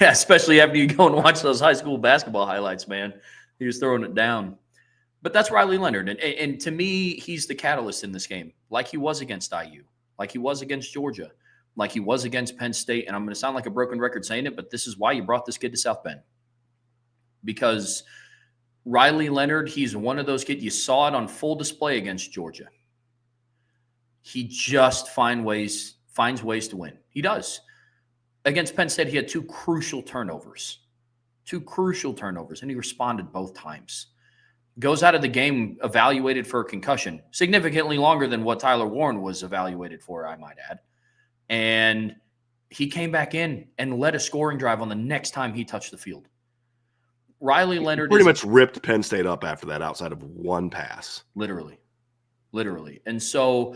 especially after you go and watch those high school basketball highlights, man. He was throwing it down. But that's Riley Leonard. And to me, he's the catalyst in this game, like he was against IU, like he was against Georgia, like he was against Penn State. And I'm going to sound like a broken record saying it, but this is why you brought this kid to South Bend. Because Riley Leonard, he's one of those kids. You saw it on full display against Georgia. He just finds ways to win. He does. Against Penn State, he had two crucial turnovers, and he responded both times. Goes out of the game evaluated for a concussion, significantly longer than what Tyler Warren was evaluated for, I might add. And he came back in and led a scoring drive on the next time he touched the field. Riley Leonard pretty much ripped Penn State up after that outside of one pass. Literally. And so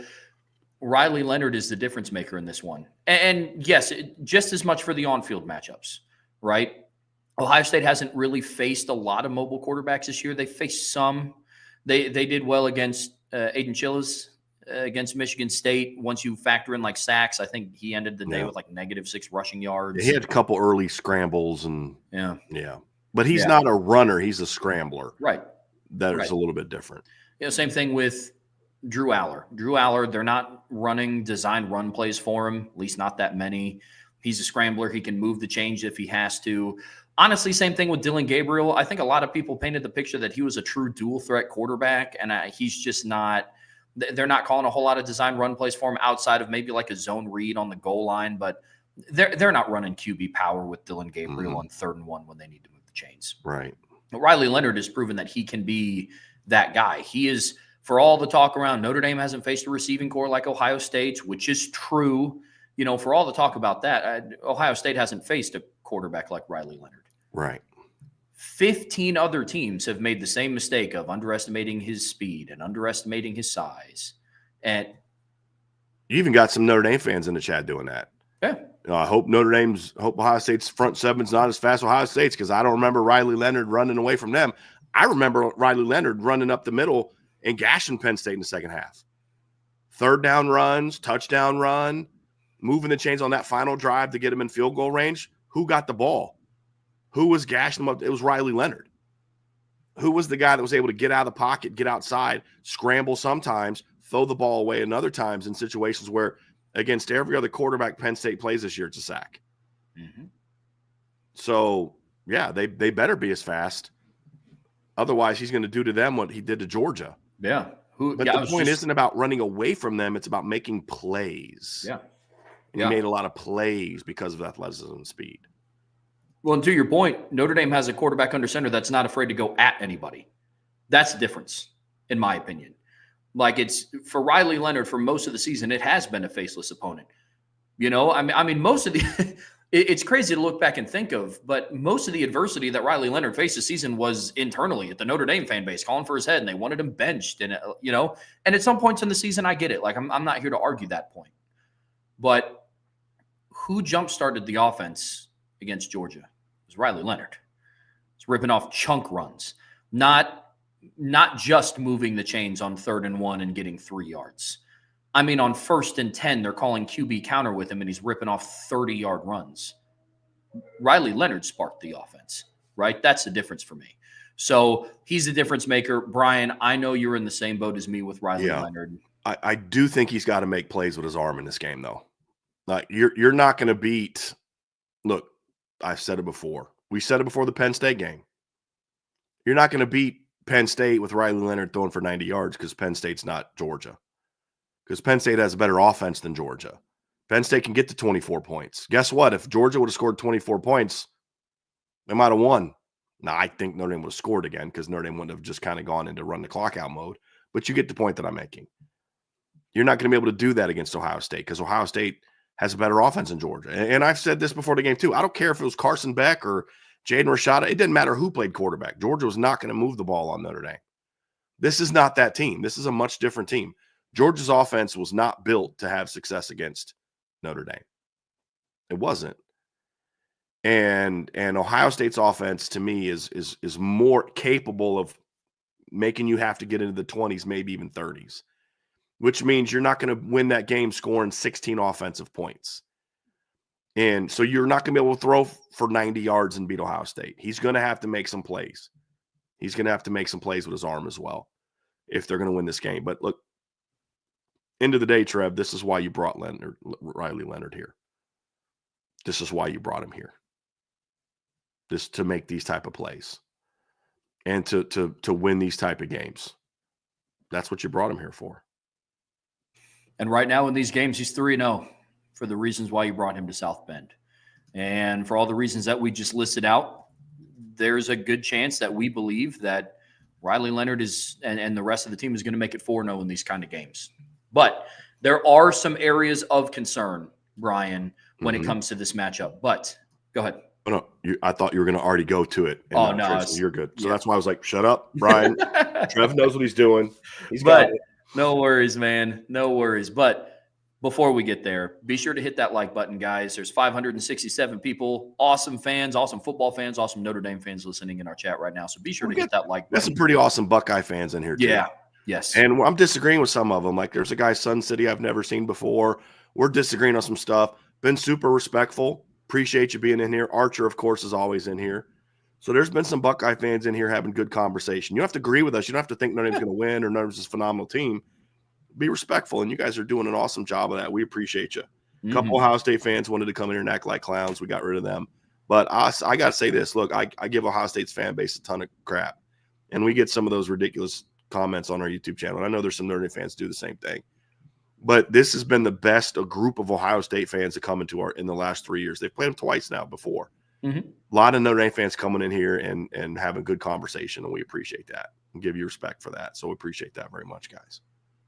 Riley Leonard is the difference maker in this one. And yes, just as much for the on-field matchups, right? Ohio State hasn't really faced a lot of mobile quarterbacks this year. They faced some. They did well against Aiden Chillis against Michigan State. Once you factor in like sacks, I think he ended the day with like -6 rushing yards. He had a couple early scrambles and yeah. But he's not a runner. He's a scrambler. Right. That is a little bit different. Same thing with Drew Aller. They're not running designed run plays for him, at least not that many. He's a scrambler. He can move the change if he has to. Honestly, same thing with Dylan Gabriel. I think a lot of people painted the picture that he was a true dual threat quarterback, and he's just not. They're not calling a whole lot of design run plays for him outside of maybe like a zone read on the goal line, but they're not running QB power with Dylan Gabriel on 3rd and 1 when they need to move the chains. Right. But Riley Leonard has proven that he can be that guy. He is, for all the talk around Notre Dame hasn't faced a receiving core like Ohio State, which is true. For all the talk about that, Ohio State hasn't faced a quarterback like Riley Leonard. Right. 15 other teams have made the same mistake of underestimating his speed and underestimating his size. And you even got some Notre Dame fans in the chat doing that. Yeah. I hope Ohio State's front seven's not as fast as Ohio State's, because I don't remember Riley Leonard running away from them. I remember Riley Leonard running up the middle and gashing Penn State in the second half. 3rd down runs, touchdown run, moving the chains on that final drive to get them in field goal range. Who got the ball? Who was gashing them up? It was Riley Leonard. Who was the guy that was able to get out of the pocket, get outside, scramble sometimes, throw the ball away and other times in situations where against every other quarterback Penn State plays this year, it's a sack. Mm-hmm. So, yeah, they better be as fast. Otherwise, he's going to do to them what he did to Georgia. Yeah. But the point isn't about running away from them. It's about making plays. Yeah. And he made a lot of plays because of athleticism and speed. Well, and to your point, Notre Dame has a quarterback under center that's not afraid to go at anybody. That's the difference, in my opinion. Like, it's for Riley Leonard for most of the season, it has been a faceless opponent. I mean, most of the it's crazy to look back and think of, but most of the adversity that Riley Leonard faced this season was internally at the Notre Dame fan base, calling for his head, and they wanted him benched. And and at some points in the season, I get it. Like, I'm not here to argue that point. But who jump-started the offense against Georgia? It was Riley Leonard. It's ripping off chunk runs, not just moving the chains on 3rd and 1 and getting 3 yards. I mean, on 1st and 10, they're calling QB counter with him, and he's ripping off 30-yard runs. Riley Leonard sparked the offense, right? That's the difference for me. So he's a difference maker. Brian, I know you're in the same boat as me with Riley Leonard. I do think he's got to make plays with his arm in this game, though. Like, you're not going to beat – look, I've said it before. We said it before the Penn State game. You're not going to beat Penn State with Riley Leonard throwing for 90 yards because Penn State's not Georgia. Because Penn State has a better offense than Georgia. Penn State can get to 24 points. Guess what? If Georgia would have scored 24 points, they might have won. Now, I think Notre Dame would have scored again because Notre Dame wouldn't have just kind of gone into run the clock out mode. But you get the point that I'm making. You're not going to be able to do that against Ohio State because Ohio State has a better offense than Georgia. And I've said this before the game too. I don't care if it was Carson Beck or Jaden Rashada. It didn't matter who played quarterback. Georgia was not going to move the ball on Notre Dame. This is not that team. This is a much different team. Georgia's offense was not built to have success against Notre Dame. It wasn't. And Ohio State's offense to me is more capable of making you have to get into the 20s, maybe even 30s, which means you're not going to win that game scoring 16 offensive points. And so you're not going to be able to throw for 90 yards and beat Ohio State. He's going to have to make some plays. He's going to have to make some plays with his arm as well if they're going to win this game. But look, end of the day, Trev, this is why you brought Riley Leonard here. This is why you brought him here. Just to make these type of plays and to win these type of games. That's what you brought him here for. And right now in these games, he's 3-0 for the reasons why you brought him to South Bend. And for all the reasons that we just listed out, there's a good chance that we believe that Riley Leonard is and the rest of the team is going to make it 4-0 in these kind of games. But there are some areas of concern, Brian, when it comes to this matchup. But go ahead. Oh, no, I thought you were going to already go to it. Oh, no. You're good. So that's why I was like, shut up, Brian. Trev knows what he's doing. He's got it. No worries, man. No worries. But before we get there, be sure to hit that like button, guys. There's 567 people, awesome fans, awesome football fans, awesome Notre Dame fans listening in our chat right now. So be sure to hit that like button. There's some pretty awesome Buckeye fans in here, too. Yeah. Yes. And I'm disagreeing with some of them. Like there's a guy, Sun City, I've never seen before. We're disagreeing on some stuff. Been super respectful. Appreciate you being in here. Archer, of course, is always in here. So there's been some Buckeye fans in here having good conversation. You don't have to agree with us. You don't have to think Notre Dame's going to win or Notre Dame's a phenomenal team. Be respectful, and you guys are doing an awesome job of that. We appreciate you. A couple Ohio State fans wanted to come in here and act like clowns. We got rid of them. But I got to say this. Look, I give Ohio State's fan base a ton of crap, and we get some of those ridiculous comments on our YouTube channel. And I know there's some Notre Dame fans do the same thing. But this has been the best a group of Ohio State fans to come into in the last 3 years. They've played them twice now before. A lot of Notre Dame fans coming in here and having good conversation, and we appreciate that and give you respect for that. So we appreciate that very much, guys.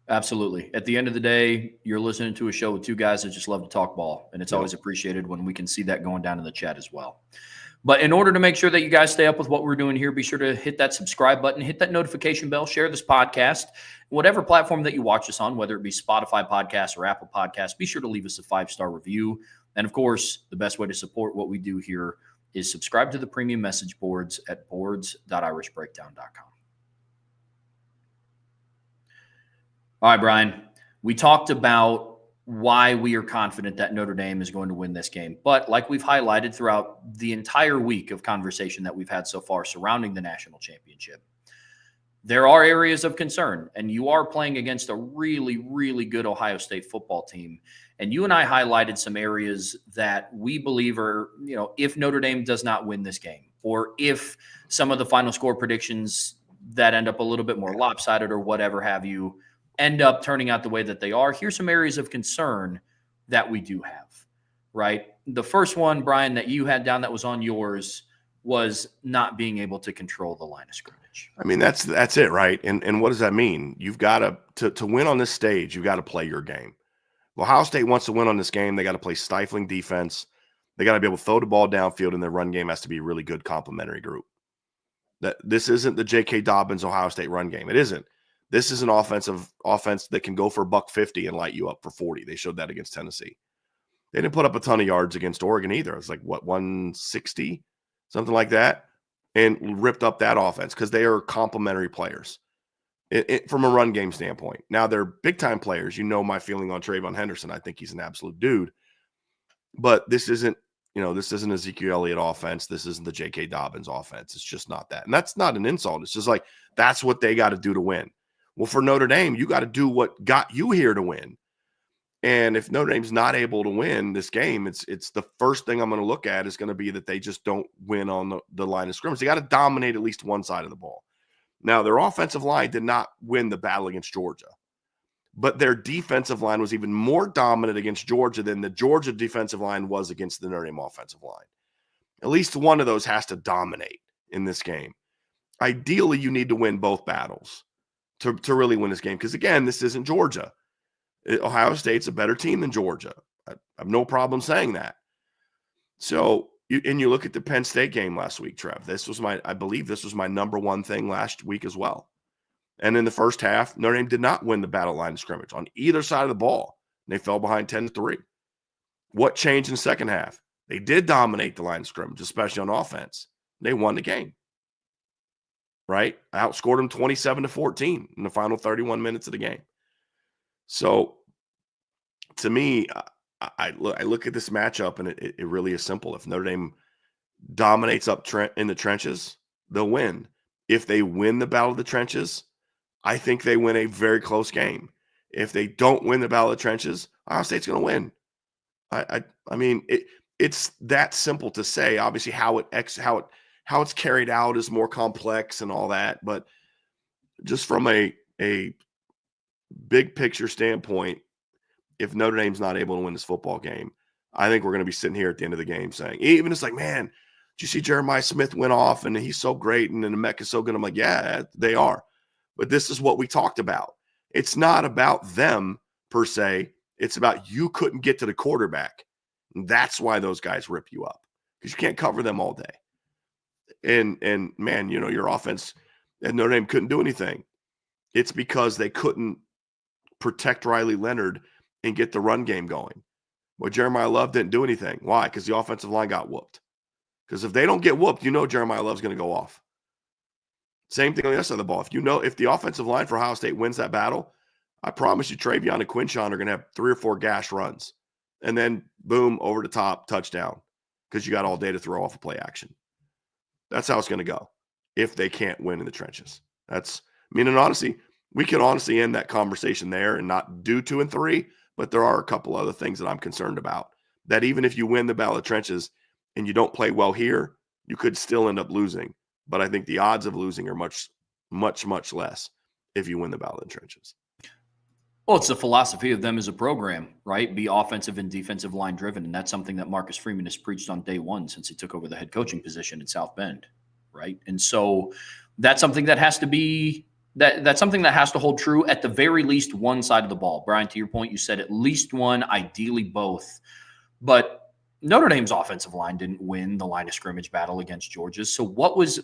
Absolutely. At the end of the day, you're listening to a show with two guys that just love to talk ball, and it's always appreciated when we can see that going down in the chat as well. But in order to make sure that you guys stay up with what we're doing here, be sure to hit that subscribe button, hit that notification bell, share this podcast, whatever platform that you watch us on, whether it be Spotify podcasts or Apple podcasts, be sure to leave us a 5-star review. And of course, the best way to support what we do here is subscribe to the premium message boards at boards.irishbreakdown.com. All right, Brian, we talked about why we are confident that Notre Dame is going to win this game. But like we've highlighted throughout the entire week of conversation that we've had so far surrounding the national championship, there are areas of concern, and you are playing against a really, really good Ohio State football team. And you and I highlighted some areas that we believe are, if Notre Dame does not win this game, or if some of the final score predictions that end up a little bit more lopsided or whatever have you, end up turning out the way that they are, here's some areas of concern that we do have, right? The first one, Brian, that you had down that was on yours was not being able to control the line of scrimmage. I mean, that's it, right? And what does that mean? You've got to win on this stage, you've got to play your game. Well, Ohio State wants to win on this game. They got to play stifling defense. They got to be able to throw the ball downfield, and their run game has to be a really good complementary group. This isn't the J.K. Dobbins Ohio State run game. It isn't. This is an offense that can go for $150 and light you up for 40. They showed that against Tennessee. They didn't put up a ton of yards against Oregon either. It was like, 160? Something like that. And ripped up that offense because they are complementary players from a run game standpoint. Now, they're big-time players. You know my feeling on Trayvon Henderson. I think he's an absolute dude. But this isn't Ezekiel Elliott offense. This isn't the J.K. Dobbins offense. It's just not that. And that's not an insult. It's just like that's what they got to do to win. Well, for Notre Dame, you got to do what got you here to win. And if Notre Dame's not able to win this game, it's the first thing I'm going to look at is going to be that they just don't win on the line of scrimmage. They got to dominate at least one side of the ball. Now, their offensive line did not win the battle against Georgia, but their defensive line was even more dominant against Georgia than the Georgia defensive line was against the Notre Dame offensive line. At least one of those has to dominate in this game. Ideally, you need to win both battles to really win this game. Because, again, this isn't Georgia. Ohio State's a better team than Georgia. I have no problem saying that. So, you look at the Penn State game last week, Trev. I believe this was my number one thing last week as well. And in the first half, Notre Dame did not win the battle line of scrimmage on either side of the ball. They fell behind 10-3. What changed in the second half? They did dominate the line of scrimmage, especially on offense. They won the game. Right? Outscored them 27-14 in the final 31 minutes of the game. So, to me, I look at this matchup, and it really is simple. If Notre Dame dominates up in the trenches, they'll win. If they win the battle of the trenches, I think they win a very close game. If they don't win the battle of the trenches, Ohio State's going to win. I mean, it's that simple to say. Obviously, how it's carried out is more complex and all that, but just from a big picture standpoint, if Notre Dame's not able to win this football game, I think we're going to be sitting here at the end of the game saying, even it's like, man, did you see Jeremiah Smith went off and he's so great and then the Mecca's so good? I'm like, yeah, they are. But this is what we talked about. It's not about them per se. It's about you couldn't get to the quarterback. And that's why those guys rip you up, because you can't cover them all day. And man, your offense at Notre Dame couldn't do anything. It's because they couldn't protect Riley Leonard and get the run game going. Well, Jeremiah Love didn't do anything. Why? Because the offensive line got whooped. Because if they don't get whooped, Jeremiah Love's going to go off. Same thing on the other side of the ball. If the offensive line for Ohio State wins that battle, I promise you Travion and Quinshon are going to have 3 or 4 gash runs. And then, boom, over the top, touchdown. Because you got all day to throw off a play action. That's how it's going to go if they can't win in the trenches. And honestly, we can honestly end that conversation there and not do 2 and 3, but there are a couple other things that I'm concerned about. That even if you win the battle of trenches and you don't play well here, you could still end up losing. But I think the odds of losing are much, much, much less if you win the battle of the trenches. Well, it's the philosophy of them as a program, right? Be offensive and defensive line driven. And that's something that Marcus Freeman has preached on day one since he took over the head coaching position in South Bend, right? And so that's something that has to be that's something that has to hold true at the very least one side of the ball. Brian, to your point, you said at least one, ideally both. But Notre Dame's offensive line didn't win the line of scrimmage battle against Georgia's. So what was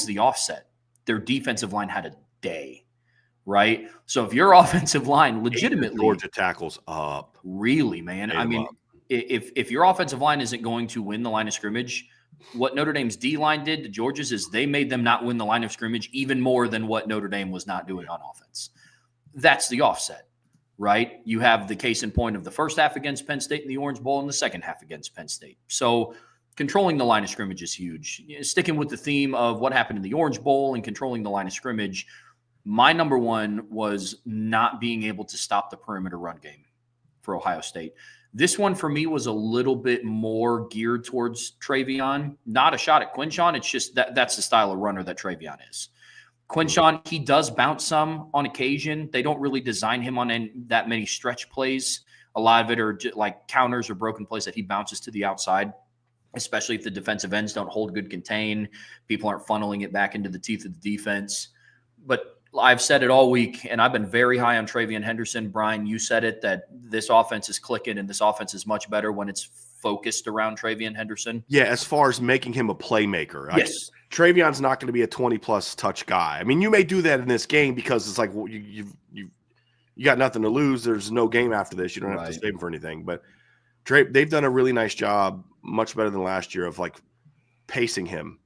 the offset? Their defensive line had a day. Right. So if your offensive line legitimately Georgia tackles up, really, man, if your offensive line isn't going to win the line of scrimmage, what Notre Dame's D line did to Georgia's is they made them not win the line of scrimmage even more than what Notre Dame was not doing on offense. That's the offset, right? You have the case in point of the first half against Penn State in the Orange Bowl and the second half against Penn State. So controlling the line of scrimmage is huge. Sticking with the theme of what happened in the Orange Bowl and controlling the line of scrimmage, my number one was not being able to stop the perimeter run game for Ohio State. This one for me was a little bit more geared towards Travion. Not a shot at Quinshon. It's just that's the style of runner that Travion is. Quinshon, he does bounce some on occasion. They don't really design him on that many stretch plays. A lot of it are like counters or broken plays that he bounces to the outside, especially if the defensive ends don't hold good contain. People aren't funneling it back into the teeth of the defense. But I've said it all week, and I've been very high on Travion Henderson. Brian, you said it, that this offense is clicking and this offense is much better when it's focused around Travion Henderson. Yeah, as far as making him a playmaker. Yes. Travion's not going to be a 20-plus touch guy. I mean, you may do that in this game because it's like, well, you got nothing to lose. There's no game after this. You don't have to save him for anything. But they've done a really nice job, much better than last year, of like pacing him.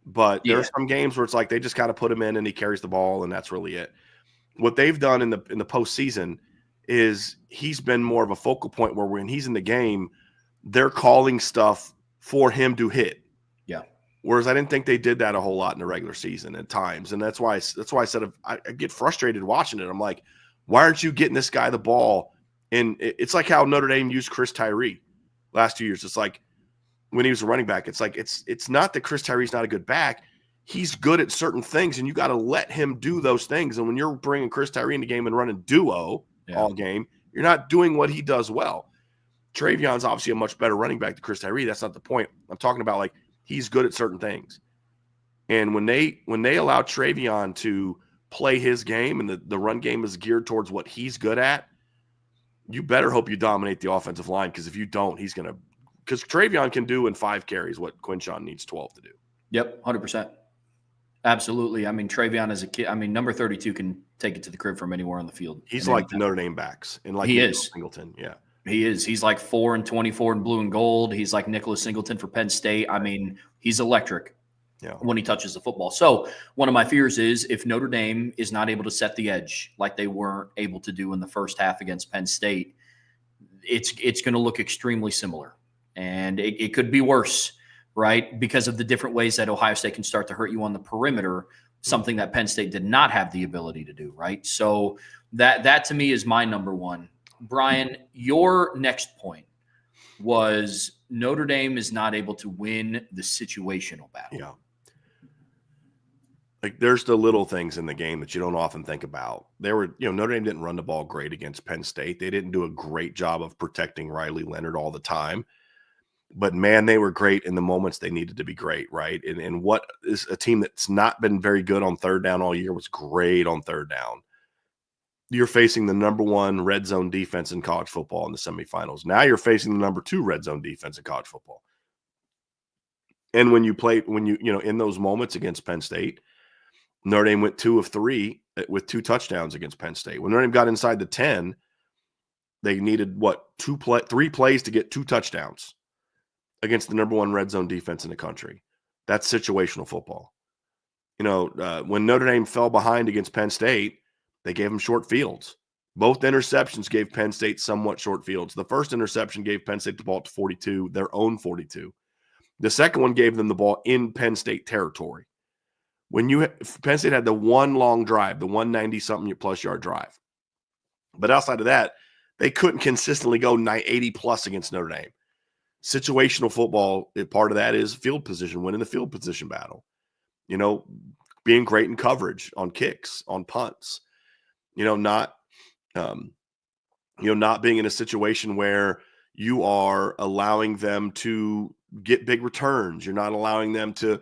But there are some games where it's like they just got to put him in and he carries the ball, and that's really it. What they've done in the postseason is he's been more of a focal point where when he's in the game, they're calling stuff for him to hit. Yeah. Whereas I didn't think they did that a whole lot in the regular season at times, and that's why I said I get frustrated watching it. I'm like, why aren't you getting this guy the ball? And it's like how Notre Dame used Chris Tyree last 2 years. It's like, when he was a running back, it's like it's not that Chris Tyree's not a good back. he's good at certain things, and you got to let him do those things. And when you're bringing Chris Tyree in the game and running duo all game, you're not doing what he does well. Travion's obviously a much better running back than Chris Tyree. That's not the point. I'm talking about, like, he's good at certain things. And when they allow Travion to play his game and the run game is geared towards what he's good at, you better hope you dominate the offensive line, because if you don't, he's going to – because Travion can do in 5 carries what Quinshon needs 12 to do. Yep, 100%. Absolutely. I mean, Travion as a kid, I mean, number 32 can take it to the crib from anywhere on the field. He's like the Notre Dame backs. And like he is. Singleton, yeah. He is. He's like 4 and 24 in blue and gold. He's like Nicholas Singleton for Penn State. I mean, he's electric when he touches the football. So one of my fears is if Notre Dame is not able to set the edge like they weren't able to do in the first half against Penn State, it's going to look extremely similar. And it could be worse, right? Because of the different ways that Ohio State can start to hurt you on the perimeter, something that Penn State did not have the ability to do, right? So that to me is my number one. Brian, your next point was Notre Dame is not able to win the situational battle. Yeah. Like, there's the little things in the game that you don't often think about. Notre Dame didn't run the ball great against Penn State. They didn't do a great job of protecting Riley Leonard all the time. But, man, they were great in the moments they needed to be great, right? And what is a team that's not been very good on third down all year was great on third down. You're facing the number 1 red zone defense in college football in the semifinals. Now you're facing the number 2 red zone defense in college football. And when you in those moments against Penn State, Notre Dame went 2 of 3 with 2 touchdowns against Penn State. When Notre Dame got inside the 10, they needed 3 plays to get 2 touchdowns against the number 1 red zone defense in the country. That's situational football. When Notre Dame fell behind against Penn State, they gave them short fields. Both interceptions gave Penn State somewhat short fields. The first interception gave Penn State the ball at 42, their own 42. The second one gave them the ball in Penn State territory. Penn State had the one long drive, the 190-something plus yard drive. But outside of that, they couldn't consistently go 80-plus against Notre Dame. Situational football, part of that is field position, winning the field position battle. Being great in coverage on kicks, on punts. Not being in a situation where you are allowing them to get big returns. You're not allowing them to,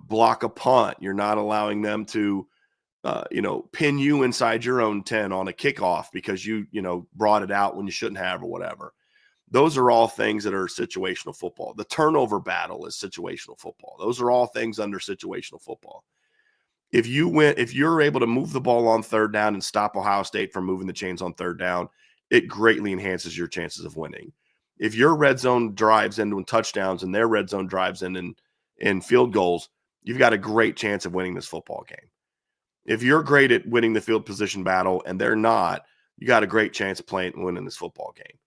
block a punt. You're not allowing them to, pin you inside your own 10 on a kickoff because you brought it out when you shouldn't have or whatever. Those are all things that are situational football. The turnover battle is situational football. Those are all things under situational football. If you're able to move the ball on third down and stop Ohio State from moving the chains on third down, it greatly enhances your chances of winning. If your red zone drives into touchdowns and their red zone drives in field goals, you've got a great chance of winning this football game. If you're great at winning the field position battle and they're not, you got a great chance of playing and winning this football game.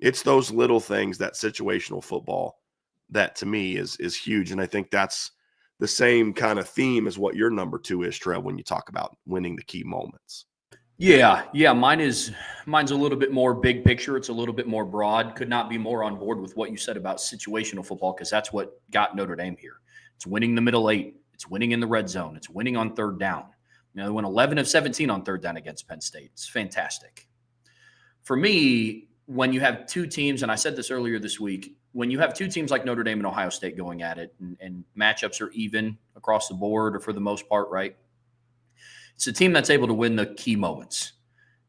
It's those little things, that situational football, that to me is huge. And I think that's the same kind of theme as what your number 2 is, Trev, when you talk about winning the key moments. Yeah. Mine's a little bit more big picture. It's a little bit more broad. Could not be more on board with what you said about situational football, because that's what got Notre Dame here. It's winning the middle 8. It's winning in the red zone. It's winning on third down. They went 11 of 17 on third down against Penn State. It's fantastic. For me, when you have 2 teams, and I said this earlier this week, when you have 2 teams like Notre Dame and Ohio State going at it, and matchups are even across the board or for the most part, right? It's a team that's able to win the key moments.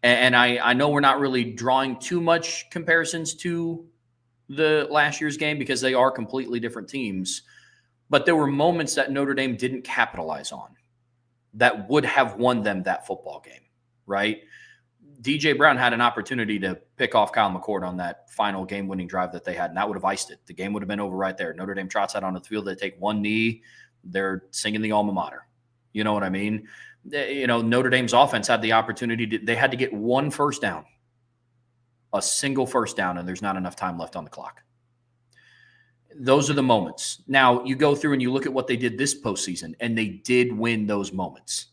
And I know we're not really drawing too much comparisons to the last year's game because they are completely different teams. But there were moments that Notre Dame didn't capitalize on that would have won them that football game, right? DJ Brown had an opportunity to pick off Kyle McCord on that final game-winning drive that they had, and that would have iced it. The game would have been over right there. Notre Dame trots out onto the field. They take one knee. They're singing the alma mater. You know what I mean? Notre Dame's offense had the opportunity they had to get 1 first down, a single first down, and there's not enough time left on the clock. Those are the moments. Now, you go through and you look at what they did this postseason, and they did win those moments.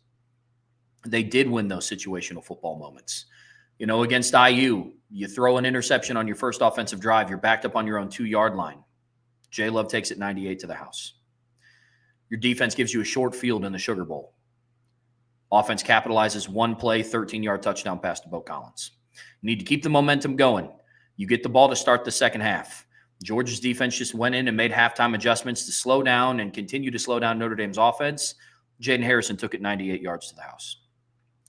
They did win those situational football moments. Against IU, you throw an interception on your first offensive drive. You're backed up on your own 2-yard line. J. Love takes it 98 to the house. Your defense gives you a short field in the Sugar Bowl. Offense capitalizes one play, 13-yard touchdown pass to Bo Collins. You need to keep the momentum going. You get the ball to start the second half. Georgia's defense just went in and made halftime adjustments to slow down and continue to slow down Notre Dame's offense. Jaden Harrison took it 98 yards to the house.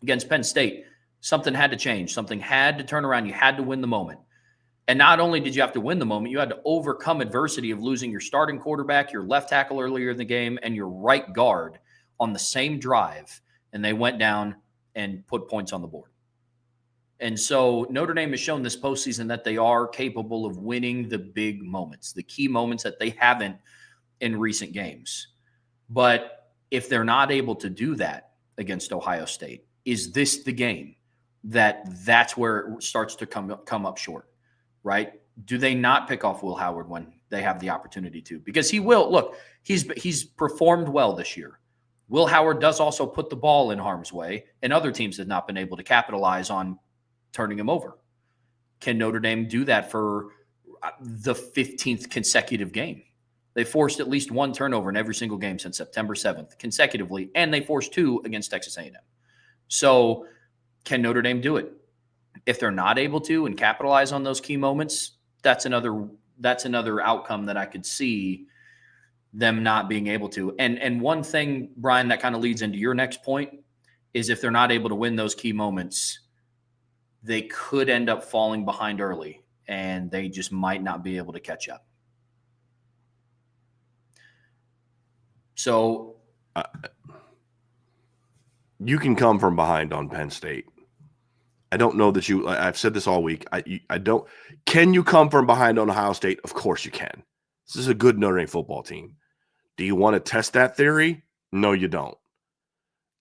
Against Penn State, something had to change. Something had to turn around. You had to win the moment. And not only did you have to win the moment, you had to overcome adversity of losing your starting quarterback, your left tackle earlier in the game, and your right guard on the same drive. And they went down and put points on the board. And so Notre Dame has shown this postseason that they are capable of winning the big moments, the key moments that they haven't in recent games. But if they're not able to do that against Ohio State, is this the game that's where it starts to come up short, right? Do they not pick off Will Howard when they have the opportunity to? Because he will. Look, he's performed well this year. Will Howard does also put the ball in harm's way, and other teams have not been able to capitalize on turning him over. Can Notre Dame do that for the 15th consecutive game? They forced at least one turnover in every single game since September 7th consecutively, and they forced two against Texas A&M. So can Notre Dame do it? If they're not able to and capitalize on those key moments, that's another outcome that I could see them not being able to. And one thing, Brian, that kind of leads into your next point is if they're not able to win those key moments, they could end up falling behind early, and they just might not be able to catch up. So you can come from behind on Penn State. I don't know that I've said this all week. I don't. Can you come from behind on Ohio State? Of course you can. This is a good Notre Dame football team. Do you want to test that theory? No, you don't.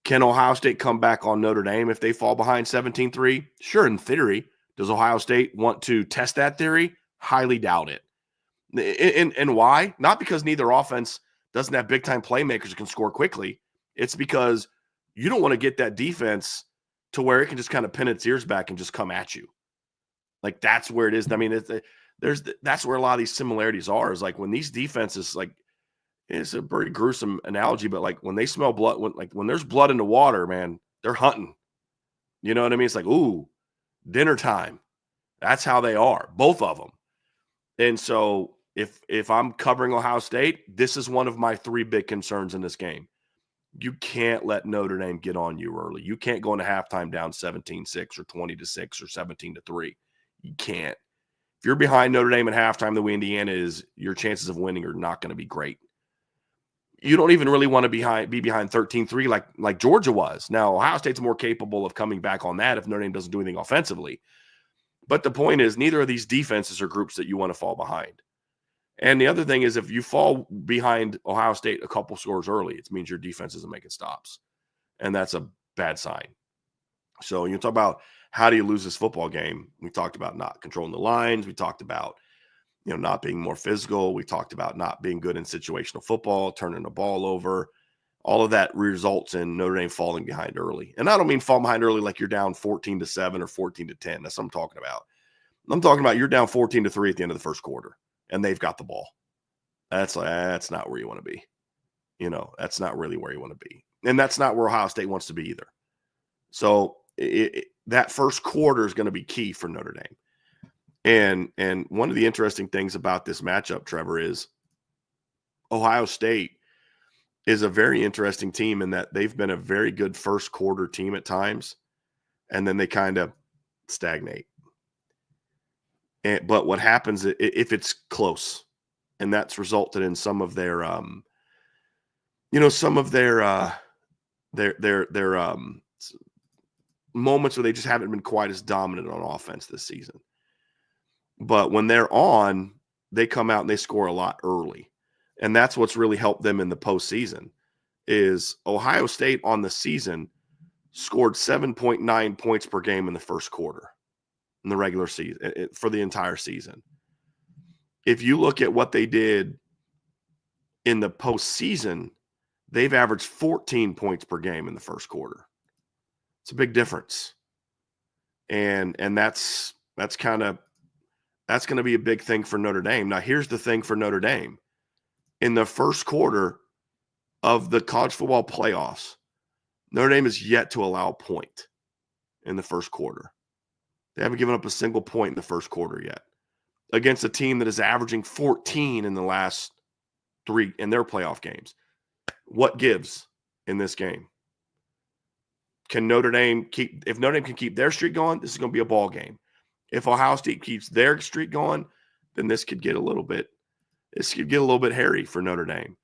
Can Ohio State come back on Notre Dame if they fall behind 17-3? Sure, in theory. Does Ohio State want to test that theory? Highly doubt it. And why? Not because neither offense doesn't have big-time playmakers who can score quickly. It's because you don't want to get that defense to where it can just kind of pin its ears back and just come at you. Like, that's where it is. I mean, that's where a lot of these similarities are, is like when these defenses, like, it's a very gruesome analogy, but like when they smell blood, when there's blood in the water, man, they're hunting. You know what I mean? It's like, ooh, dinner time. That's how they are, both of them. And so if I'm covering Ohio State, this is one of my three big concerns in this game. You can't let Notre Dame get on you early. You can't go into halftime down 17-6 or 20-6 or 17-3. You can't. If you're behind Notre Dame at halftime the way Indiana is, your chances of winning are not going to be great. You don't even really want to be behind 13-3 like Georgia was. Now, Ohio State's more capable of coming back on that if Notre Dame doesn't do anything offensively. But the point is, neither of these defenses are groups that you want to fall behind. And the other thing is, if you fall behind Ohio State a couple scores early, it means your defense isn't making stops. And that's a bad sign. So you talk about how do you lose this football game? We talked about not controlling the lines. We talked about not being more physical. We talked about not being good in situational football, turning the ball over. All of that results in Notre Dame falling behind early. And I don't mean fall behind early like you're down 14-7 or 14-10. That's what I'm talking about. I'm talking about you're down 14-3 at the end of the first quarter, and they've got the ball. That's not where you want to be. That's not really where you want to be. And that's not where Ohio State wants to be either. So that first quarter is going to be key for Notre Dame. And one of the interesting things about this matchup, Trevor, is Ohio State is a very interesting team in that they've been a very good first quarter team at times, and then they kind of stagnate. But what happens if it's close, and that's resulted in some of their moments where they just haven't been quite as dominant on offense this season. But when they're on, they come out and they score a lot early. And that's what's really helped them in the postseason is Ohio State on the season scored 7.9 points per game in the first quarter in the regular season for the entire season. If you look at what they did in the postseason, they've averaged 14 points per game in the first quarter. It's a big difference. And that's going to be a big thing for Notre Dame. Now, here's the thing for Notre Dame. In the first quarter, of the college football playoffs, Notre Dame is yet to allow a point in the first quarter. They haven't given up a single point in the first quarter yet against a team that is averaging 14 in the last 3 in their playoff games. What gives in this game? Can Notre Dame keep – if Notre Dame can keep their streak going, this is going to be a ball game. If Ohio State keeps their streak going, then this could get a little bit hairy for Notre Dame.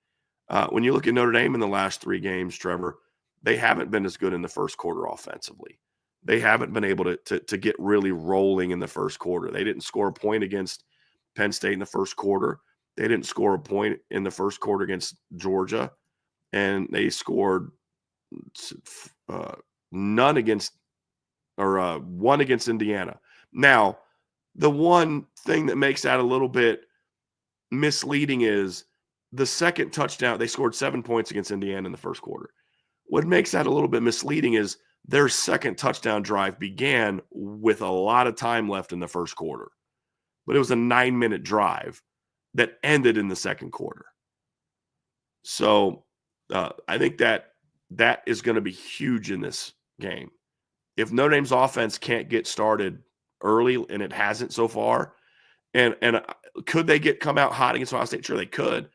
When you look at Notre Dame in the last 3 games, Trevor, they haven't been as good in the first quarter offensively. They haven't been able to get really rolling in the first quarter. They didn't score a point against Penn State in the first quarter. They didn't score a point in the first quarter against Georgia, and they scored one against Indiana. Now, the one thing that makes that a little bit misleading is the second touchdown. They scored 7 points against Indiana in the first quarter. What makes that a little bit misleading is their second touchdown drive began with a lot of time left in the first quarter, but it was a 9-minute drive that ended in the second quarter. So I think that is going to be huge in this game. If Notre Dame's offense can't get started early, and it hasn't so far, and could they come out hot against Ohio State? Sure, they could,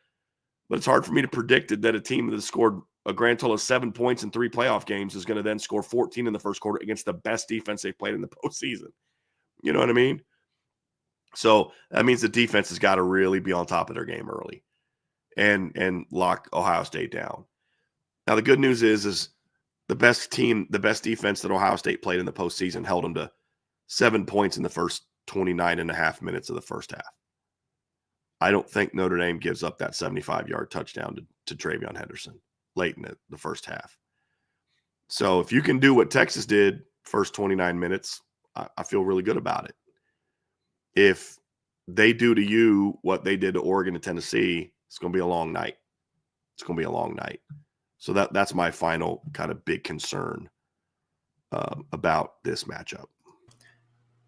but it's hard for me to predict that a team that has scored a grand total of 7 points in 3 playoff games is going to then score 14 in the first quarter against the best defense they've played in the postseason. You know what I mean? So that means the defense has got to really be on top of their game early and lock Ohio State down. Now, the good news is the best defense that Ohio State played in the postseason held them to 7 points in the first 29 and a half minutes of the first half. I don't think Notre Dame gives up that 75-yard touchdown to TreVeyon Henderson late in the first half. So if you can do what Texas did first 29 minutes, I feel really good about it. If they do to you what they did to Oregon and Tennessee, it's going to be a long night. It's going to be a long night. So that's my final kind of big concern about this matchup.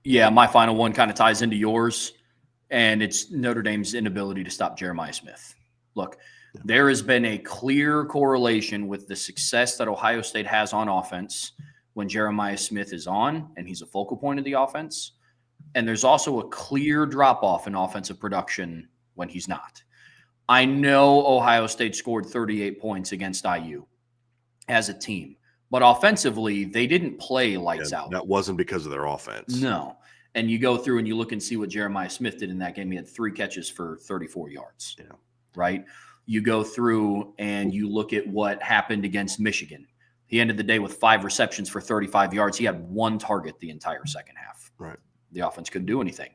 Yeah, my final one kind of ties into yours, and it's Notre Dame's inability to stop Jeremiah Smith. Look, there has been a clear correlation with the success that Ohio State has on offense when Jeremiah Smith is on, and he's a focal point of the offense. And there's also a clear drop-off in offensive production when he's not. I know Ohio State scored 38 points against IU as a team, but offensively, they didn't play lights out. That wasn't because of their offense. No. And you go through and you look and see what Jeremiah Smith did in that game. He had 3 catches for 34 yards, right? You go through and you look at what happened against Michigan. He ended the day with 5 receptions for 35 yards. He had 1 target the entire second half. Right. The offense couldn't do anything.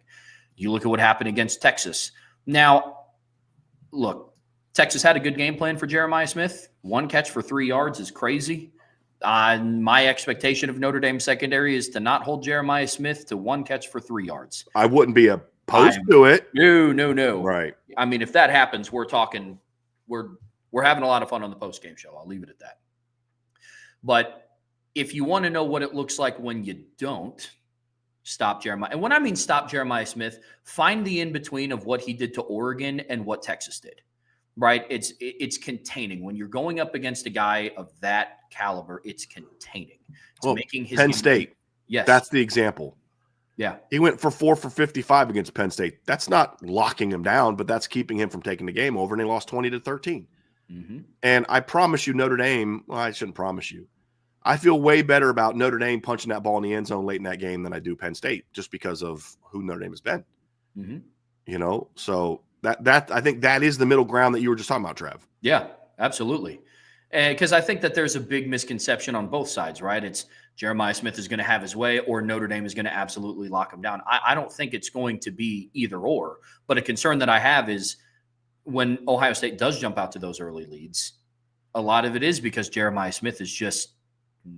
You look at what happened against Texas. Now, look, Texas had a good game plan for Jeremiah Smith. 1 catch for 3 yards is crazy. My expectation of Notre Dame secondary is to not hold Jeremiah Smith to 1 catch for 3 yards. I wouldn't be opposed to it. No. Right. I mean, if that happens, we're talking – we're having a lot of fun on the post-game show. I'll leave it at that. But if you want to know what it looks like when you don't stop Jeremiah – and when I mean stop Jeremiah Smith, find the in-between of what he did to Oregon and what Texas did. Right? It's containing. When you're going up against a guy of that caliber, it's containing. It's making his Penn State. Yes. That's the example. Yeah. He went for 4 for 55 against Penn State. That's not locking him down, but that's keeping him from taking the game over, and they lost 20-13. Mm-hmm. And I promise you, Notre Dame, well, I shouldn't promise you. I feel way better about Notre Dame punching that ball in the end zone late in that game than I do Penn State, just because of who Notre Dame has been. Mm-hmm. You know, so that I think that is the middle ground that you were just talking about, Trev. Yeah, absolutely. Because I think that there's a big misconception on both sides, right? It's Jeremiah Smith is going to have his way or Notre Dame is going to absolutely lock him down. I don't think it's going to be either or. But a concern that I have is when Ohio State does jump out to those early leads, a lot of it is because Jeremiah Smith is just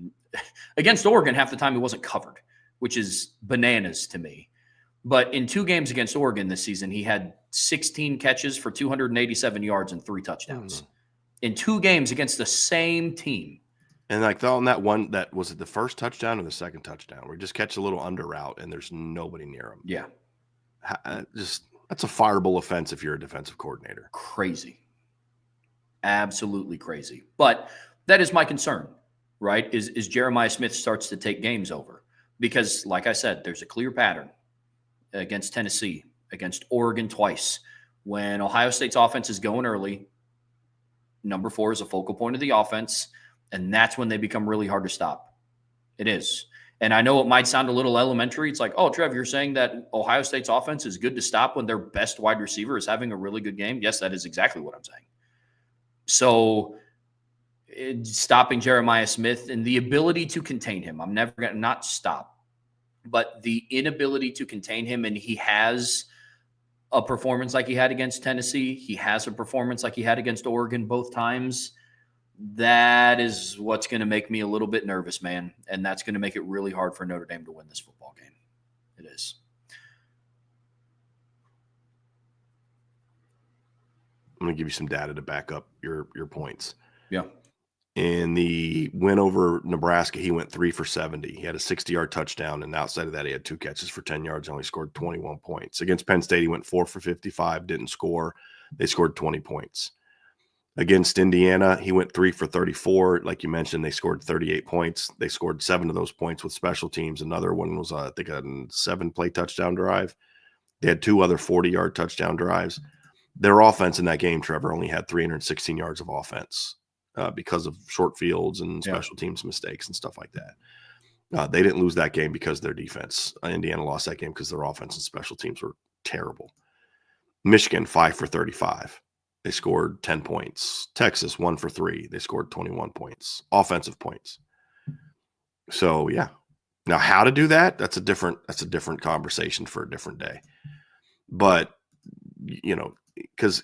– against Oregon, half the time he wasn't covered, which is bananas to me. But in 2 games against Oregon this season, he had 16 catches for 287 yards and 3 touchdowns. Mm-hmm. In 2 games against the same team. And like on that one, that was it the first touchdown or the second touchdown where he just catch a little under route and there's nobody near him. Yeah. Just that's a fireable offense if you're a defensive coordinator. Crazy. Absolutely crazy. But that is my concern, right? Is Jeremiah Smith starts to take games over. Because, like I said, there's a clear pattern against Tennessee, against Oregon twice. When Ohio State's offense is going early, number 4 is a focal point of the offense, and that's when they become really hard to stop. It is. And I know it might sound a little elementary. It's like, oh, Trev, you're saying that Ohio State's offense is good to stop when their best wide receiver is having a really good game? Yes, that is exactly what I'm saying. So stopping Jeremiah Smith and the ability to contain him, I'm never going to not stop, but the inability to contain him, and he has a performance like he had against Tennessee. He has a performance like he had against Oregon both times. That is what's going to make me a little bit nervous, man. And that's going to make it really hard for Notre Dame to win this football game. It is. I'm going to give you some data to back up your points. Yeah. In the win over Nebraska, he went 3 for 70. He had a 60-yard touchdown, and outside of that, he had 2 catches for 10 yards and only scored 21 points. Against Penn State, he went 4 for 55, didn't score. They scored 20 points. Against Indiana, he went 3 for 34. Like you mentioned, they scored 38 points. They scored 7 of those points with special teams. Another one was, I think, a 7-play touchdown drive. They had 2 other 40-yard touchdown drives. Their offense in that game, Trevor, only had 316 yards of offense. Because of short fields and special teams mistakes and stuff like that. They didn't lose that game because of their defense. Indiana lost that game because their offense and special teams were terrible. Michigan, 5 for 35. They scored 10 points. Texas, 1 for 3. They scored 21 points, offensive points. So, yeah. Now, how to do that, that's a different conversation for a different day. But, because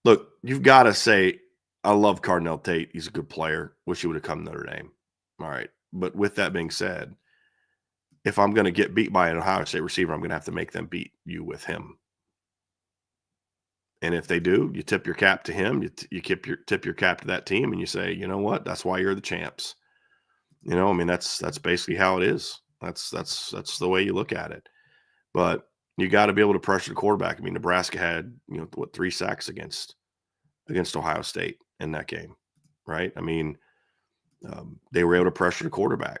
look, you've got to say, I love Cardinal Tate. He's a good player. Wish he would have come to Notre Dame. All right. But with that being said, if I'm going to get beat by an Ohio State receiver, I'm going to have to make them beat you with him. And if they do, you tip your cap to him. You tip your cap to that team, and you say, you know what? That's why you're the champs. That's basically how it is. That's the way you look at it. But you got to be able to pressure the quarterback. Nebraska had 3 sacks against Ohio State in that game, right? They were able to pressure the quarterback.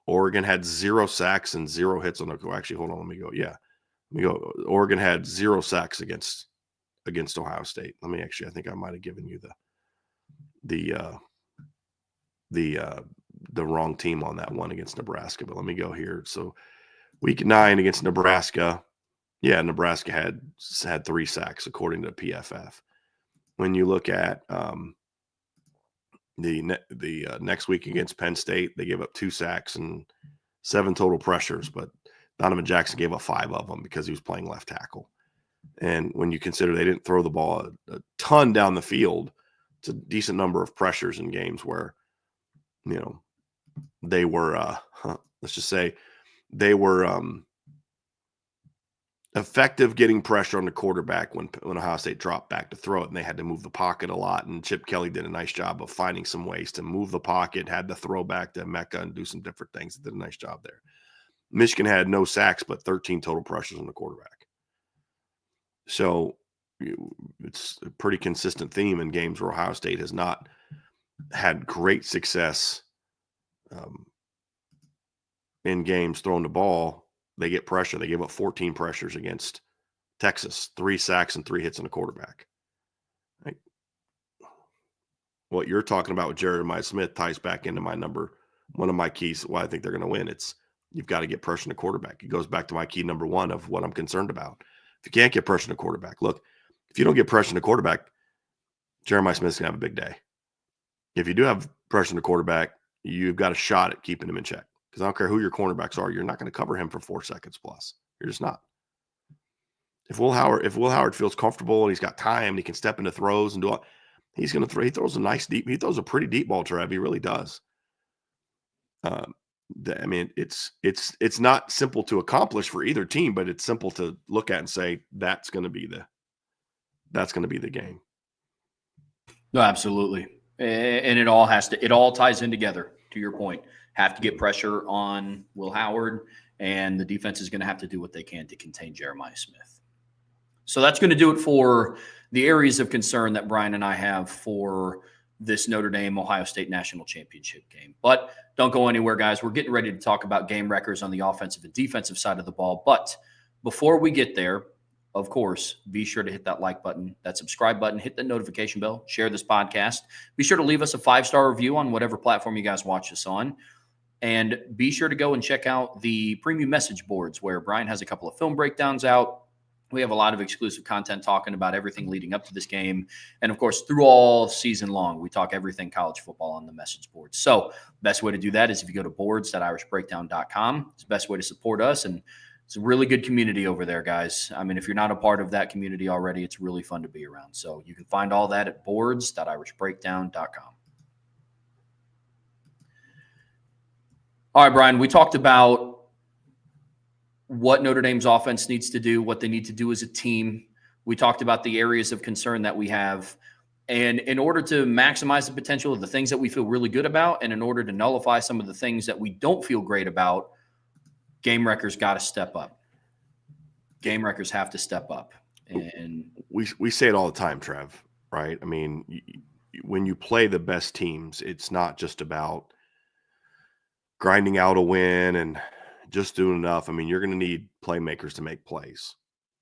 Oregon had 0 sacks and 0 hits on the. Actually, hold on. Let me go. Oregon had 0 sacks against Ohio State. I think I might have given you the wrong team on that one against Nebraska. But let me go here. So week 9 against Nebraska. Yeah, Nebraska had 3 sacks according to PFF. When you look at the next week against Penn State, they gave up 2 sacks and 7 total pressures, but Donovan Jackson gave up 5 of them because he was playing left tackle. And when you consider they didn't throw the ball a ton down the field, it's a decent number of pressures in games where, they were, let's just say they were effective getting pressure on the quarterback when Ohio State dropped back to throw it, and they had to move the pocket a lot. And Chip Kelly did a nice job of finding some ways to move the pocket, had to throw back to Mecca and do some different things. Did a nice job there. Michigan had no sacks, but 13 total pressures on the quarterback. So it's a pretty consistent theme in games where Ohio State has not had great success in games throwing the ball. They get pressure. They gave up 14 pressures against Texas, 3 sacks and 3 hits on the quarterback. Like, what you're talking about with Jeremiah Smith ties back into one of my keys why I think they're going to win. It's you've got to get pressure on the quarterback. It goes back to my key number 1 of what I'm concerned about. If you can't get pressure on the quarterback, look, if you don't get pressure on the quarterback, Jeremiah Smith's going to have a big day. If you do have pressure on the quarterback, you've got a shot at keeping him in check. Because I don't care who your cornerbacks are, you're not going to cover him for 4 seconds plus. You're just not. If Will Howard feels comfortable and he's got time and he can step into throws and do all, he's going to throw. He throws a pretty deep ball, Trev. He really does. It's not simple to accomplish for either team, but it's simple to look at and say that's going to be the game. No, absolutely, and it all ties in together. To your point, have to get pressure on Will Howard, and the defense is going to have to do what they can to contain Jeremiah Smith. So that's going to do it for the areas of concern that Brian and I have for this Notre Dame Ohio State National Championship game. But don't go anywhere, guys. We're getting ready to talk about game wreckers on the offensive and defensive side of the ball. But before we get there, of course, be sure to hit that like button, that subscribe button, hit the notification bell, share this podcast. Be sure to leave us a 5-star review on whatever platform you guys watch us on. And be sure to go and check out the premium message boards where Brian has a couple of film breakdowns out. We have a lot of exclusive content talking about everything leading up to this game. And, of course, through all season long, we talk everything college football on the message board. So best way to do that is if you go to boards.irishbreakdown.com. It's the best way to support us. And it's a really good community over there, guys. I mean, if you're not a part of that community already, it's really fun to be around. So you can find all that at boards.irishbreakdown.com. All right, Brian, we talked about what Notre Dame's offense needs to do, what they need to do as a team. We talked about the areas of concern that we have. And in order to maximize the potential of the things that we feel really good about, and in order to nullify some of the things that we don't feel great about, game wreckers got to step up. Game wreckers have to step up. And we say it all the time, Trev, right? I mean, when you play the best teams, it's not just about grinding out a win and just doing enough. I mean, you're going to need playmakers to make plays.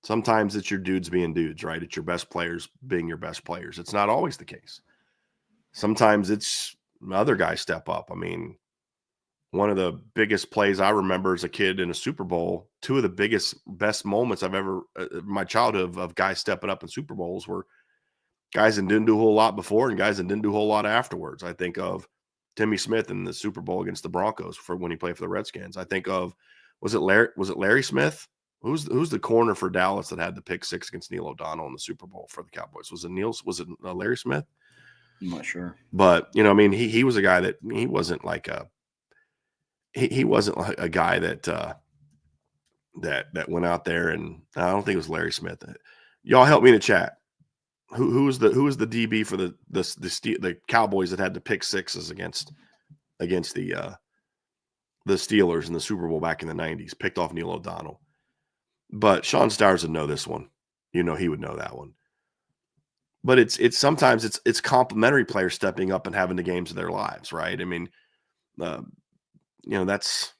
Sometimes it's your dudes being dudes, right? It's your best players being your best players. It's not always the case. Sometimes it's other guys step up. I mean, one of the biggest plays I remember as a kid in a Super Bowl, two of the best moments I've ever, my childhood of guys stepping up in Super Bowls were guys that didn't do a whole lot before and guys that didn't do a whole lot afterwards. I think of Timmy Smith in the Super Bowl against the Broncos for when he played for the Redskins. I think of, was it Larry Smith? Who's the corner for Dallas that had the pick six against Neil O'Donnell in the Super Bowl for the Cowboys? Was it Larry Smith? I'm not sure. But, I mean, he was a guy that he wasn't like he wasn't like a guy that went out there, and I don't think it was Larry Smith. Y'all help me in the chat. Who was the DB for the Cowboys that had the pick sixes against the Steelers in the Super Bowl back in the 90s? Picked off Neil O'Donnell. But Sean Stars would know this one. He would know that one. But it's sometimes it's complimentary players stepping up and having the games of their lives, right? I mean, that's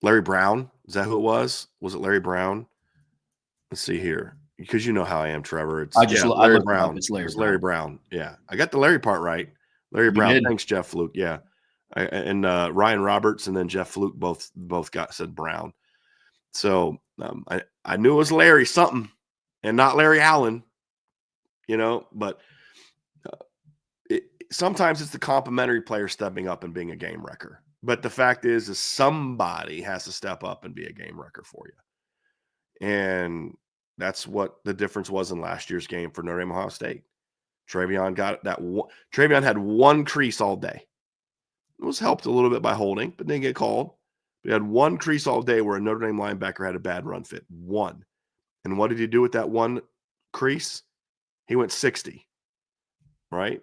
Larry Brown. Is that who it was? Was it Larry Brown? Let's see here. Because you know how I am, Trevor. Larry Brown. It's Larry Brown. Yeah. I got the Larry part right. Larry Brown. Thanks, Jeff Fluke. Yeah. And Ryan Roberts and then Jeff Fluke both said Brown. So I knew it was Larry something and not Larry Allen, but sometimes it's the complimentary player stepping up and being a game wrecker. But the fact is somebody has to step up and be a game wrecker for you. And that's what the difference was in last year's game for Notre Dame Ohio State. Travion had one crease all day. It was helped a little bit by holding, but didn't get called. We had one crease all day where a Notre Dame linebacker had a bad run fit. One. And what did he do with that one crease? He went 60. Right?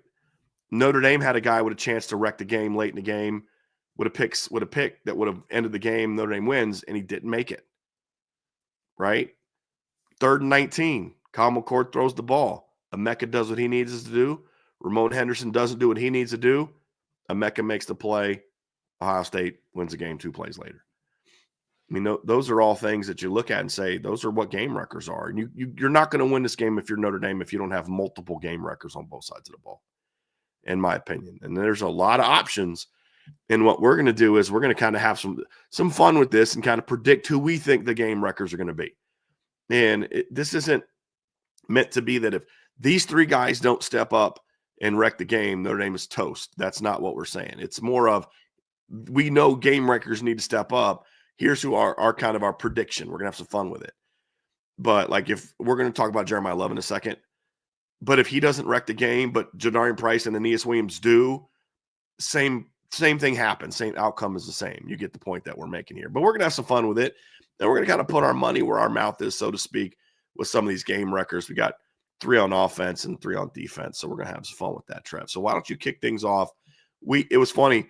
Notre Dame had a guy with a chance to wreck the game late in the game with a pick that would have ended the game. Notre Dame wins, and he didn't make it. Right? 3rd and 19. Kyle McCord throws the ball. Emeka does what he needs to do. Ramon Henderson doesn't do what he needs to do. Emeka makes the play. Ohio State wins the game 2 plays later. I mean, those are all things that you look at and say, those are what game wreckers are. And you're not going to win this game if you're Notre Dame if you don't have multiple game wreckers on both sides of the ball, in my opinion. And there's a lot of options. And what we're going to do is we're going to kind of have some fun with this and kind of predict who we think the game wreckers are going to be. And this isn't meant to be that if these 3 guys don't step up and wreck the game, Notre Dame is toast. That's not what we're saying. It's more of, we know game wreckers need to step up. Here's who our kind of our prediction. We're going to have some fun with it. But like, if we're going to talk about Jeremiah Love in a second, but if he doesn't wreck the game, but Jadarian Price and Aeneas Williams do, same thing happens. Same outcome is the same. You get the point that we're making here. But we're going to have some fun with it. And we're going to kind of put our money where our mouth is, so to speak, with some of these game wreckers. We got 3 on offense and 3 on defense. So we're going to have some fun with that, Trev. So why don't you kick things off? It was funny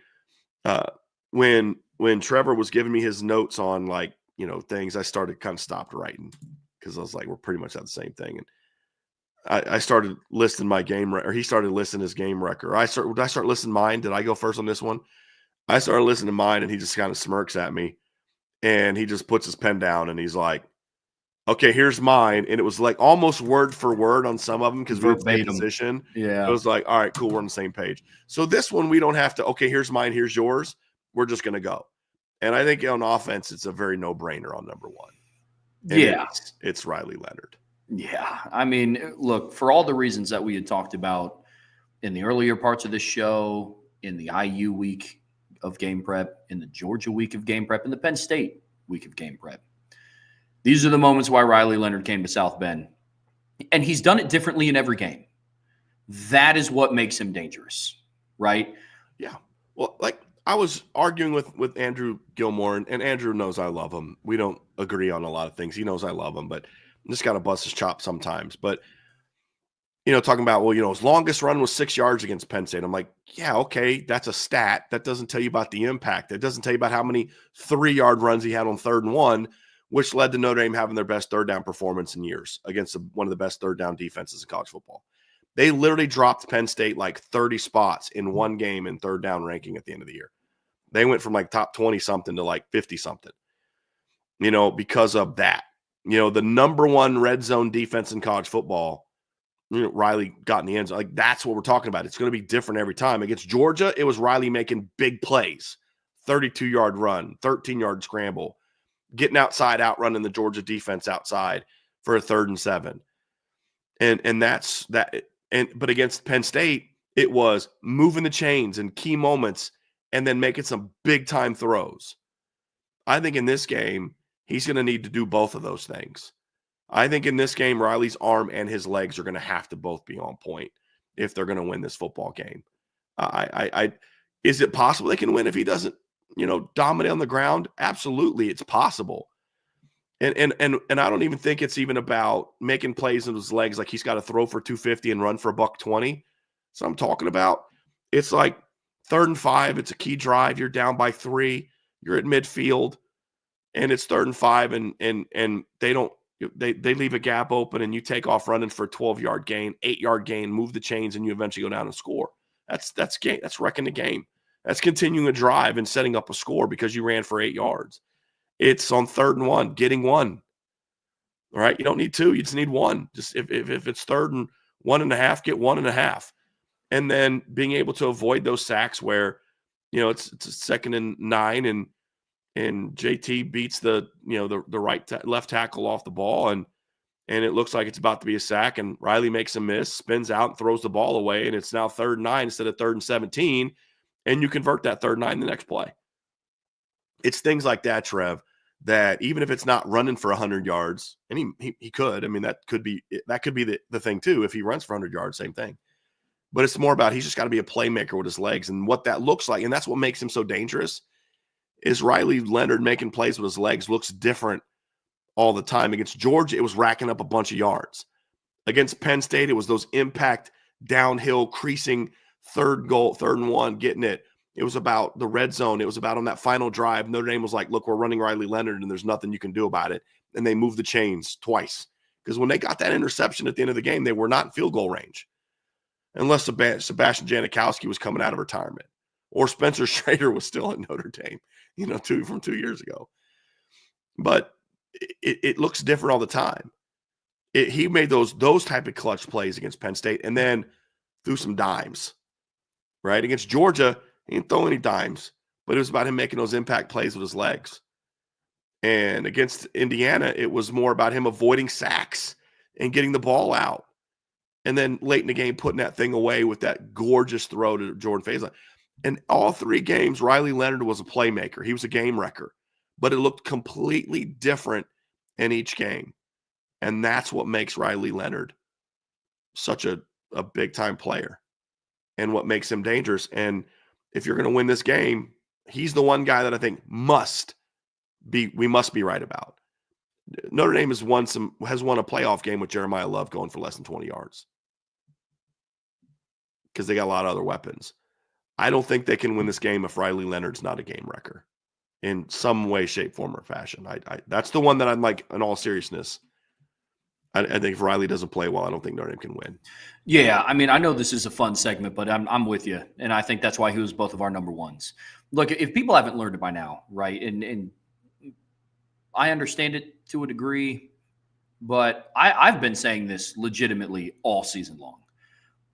when Trevor was giving me his notes on things, I started kind of stopped writing. because I was like, we're pretty much at the same thing. And I started listing my game, or he started listing his game record. Did I start listing mine? Did I go first on this one? I started listening to mine, and he just kind of smirks at me, and he just puts his pen down, and he's like, okay, here's mine. And it was like almost word for word on some of them because we were in the same position. Yeah. It was like, all right, cool, we're on the same page. So this one, we don't have to, okay, here's mine, here's yours. We're just going to go. And I think on offense, it's a very no-brainer on number one. And yeah. It's Riley Leonard. Yeah. I mean, look, for all the reasons that we had talked about in the earlier parts of this show, in the IU week of game prep, in the Georgia week of game prep, in the Penn State week of game prep, these are the moments why Riley Leonard came to South Bend. And he's done it differently in every game. That is what makes him dangerous, right? Yeah. Well, like I was arguing with Andrew Gilmore, and Andrew knows I love him. We don't agree on a lot of things. He knows I love him, but I'm just got to bust his chops sometimes. But, talking about, well, his longest run was 6 yards against Penn State. I'm like, yeah, okay, that's a stat. That doesn't tell you about the impact. It doesn't tell you about how many 3-yard runs he had on 3rd and 1, which led to Notre Dame having their best third down performance in years against one of the best third down defenses in college football. They literally dropped Penn State like 30 spots in one game in third down ranking at the end of the year. They went from like top 20-something to like 50-something, because of that. The number one red zone defense in college football, Riley got in the end zone. Like, that's what we're talking about. It's going to be different every time. Against Georgia, it was Riley making big plays, 32-yard run, 13-yard scramble, getting outside, outrunning the Georgia defense outside for a 3rd and 7. And that's that. But against Penn State, it was moving the chains in key moments and then making some big time throws. I think in this game, he's going to need to do both of those things. I think in this game, Riley's arm and his legs are going to have to both be on point if they're going to win this football game. Is it possible they can win if he doesn't, dominate on the ground? Absolutely, it's possible. And I don't even think it's even about making plays in his legs, like he's got to throw for 250 and run for $120. So I'm talking about, it's like 3rd and 5. It's a key drive. You're down by 3. You're at midfield, and it's 3rd and 5, and they leave a gap open, and you take off running for a 12-yard gain, 8-yard gain, move the chains, and you eventually go down and score. That's wrecking the game. That's continuing a drive and setting up a score because you ran for 8 yards. It's on 3rd and 1, getting 1. All right, you don't need 2, you just need 1. Just if it's 3rd and 1.5, get 1.5, and then being able to avoid those sacks where it's a 2nd and 9, and JT beats the left tackle off the ball, and it looks like it's about to be a sack, and Riley makes a miss, spins out, and throws the ball away, and it's now 3rd and 9 instead of 3rd and 17, and you convert that 3rd and 9 the next play. It's things like that, Trev, that even if it's not running for 100 yards, and he could, I mean, that could be the thing too. If he runs for 100 yards, same thing. But it's more about he's just got to be a playmaker with his legs, and what that looks like, and that's what makes him so dangerous, is Riley Leonard making plays with his legs looks different all the time. Against Georgia, it was racking up a bunch of yards. Against Penn State, it was those impact downhill creasing 3rd and 1, getting it. It was about the red zone. It was about on that final drive. Notre Dame was like, look, we're running Riley Leonard, and there's nothing you can do about it. And they moved the chains twice. Because when they got that interception at the end of the game, they were not in field goal range. Unless Sebastian Janikowski was coming out of retirement. Or Spencer Schrader was still at Notre Dame, from 2 years ago. But it looks different all the time. He made those type of clutch plays against Penn State and then threw some dimes. Right? Against Georgia, he didn't throw any dimes, but it was about him making those impact plays with his legs. And against Indiana, it was more about him avoiding sacks and getting the ball out. And then late in the game, putting that thing away with that gorgeous throw to Jordan Faison. In all 3 games, Riley Leonard was a playmaker. He was a game wrecker. But it looked completely different in each game. And that's what makes Riley Leonard such a big-time player and what makes him dangerous. And if you're going to win this game, he's the one guy that I think we must be right about. Notre Dame has won a playoff game with Jeremiah Love going for less than 20 yards because they got a lot of other weapons. I don't think they can win this game if Riley Leonard's not a game wrecker in some way, shape, form, or fashion. That's the one that I'm like, in all seriousness, I think if Riley doesn't play well, I don't think Notre Dame can win. Yeah, I mean, I know this is a fun segment, but I'm with you, and I think that's why he was both of our number ones. Look, if people haven't learned it by now, right, and I understand it to a degree, but I've been saying this legitimately all season long.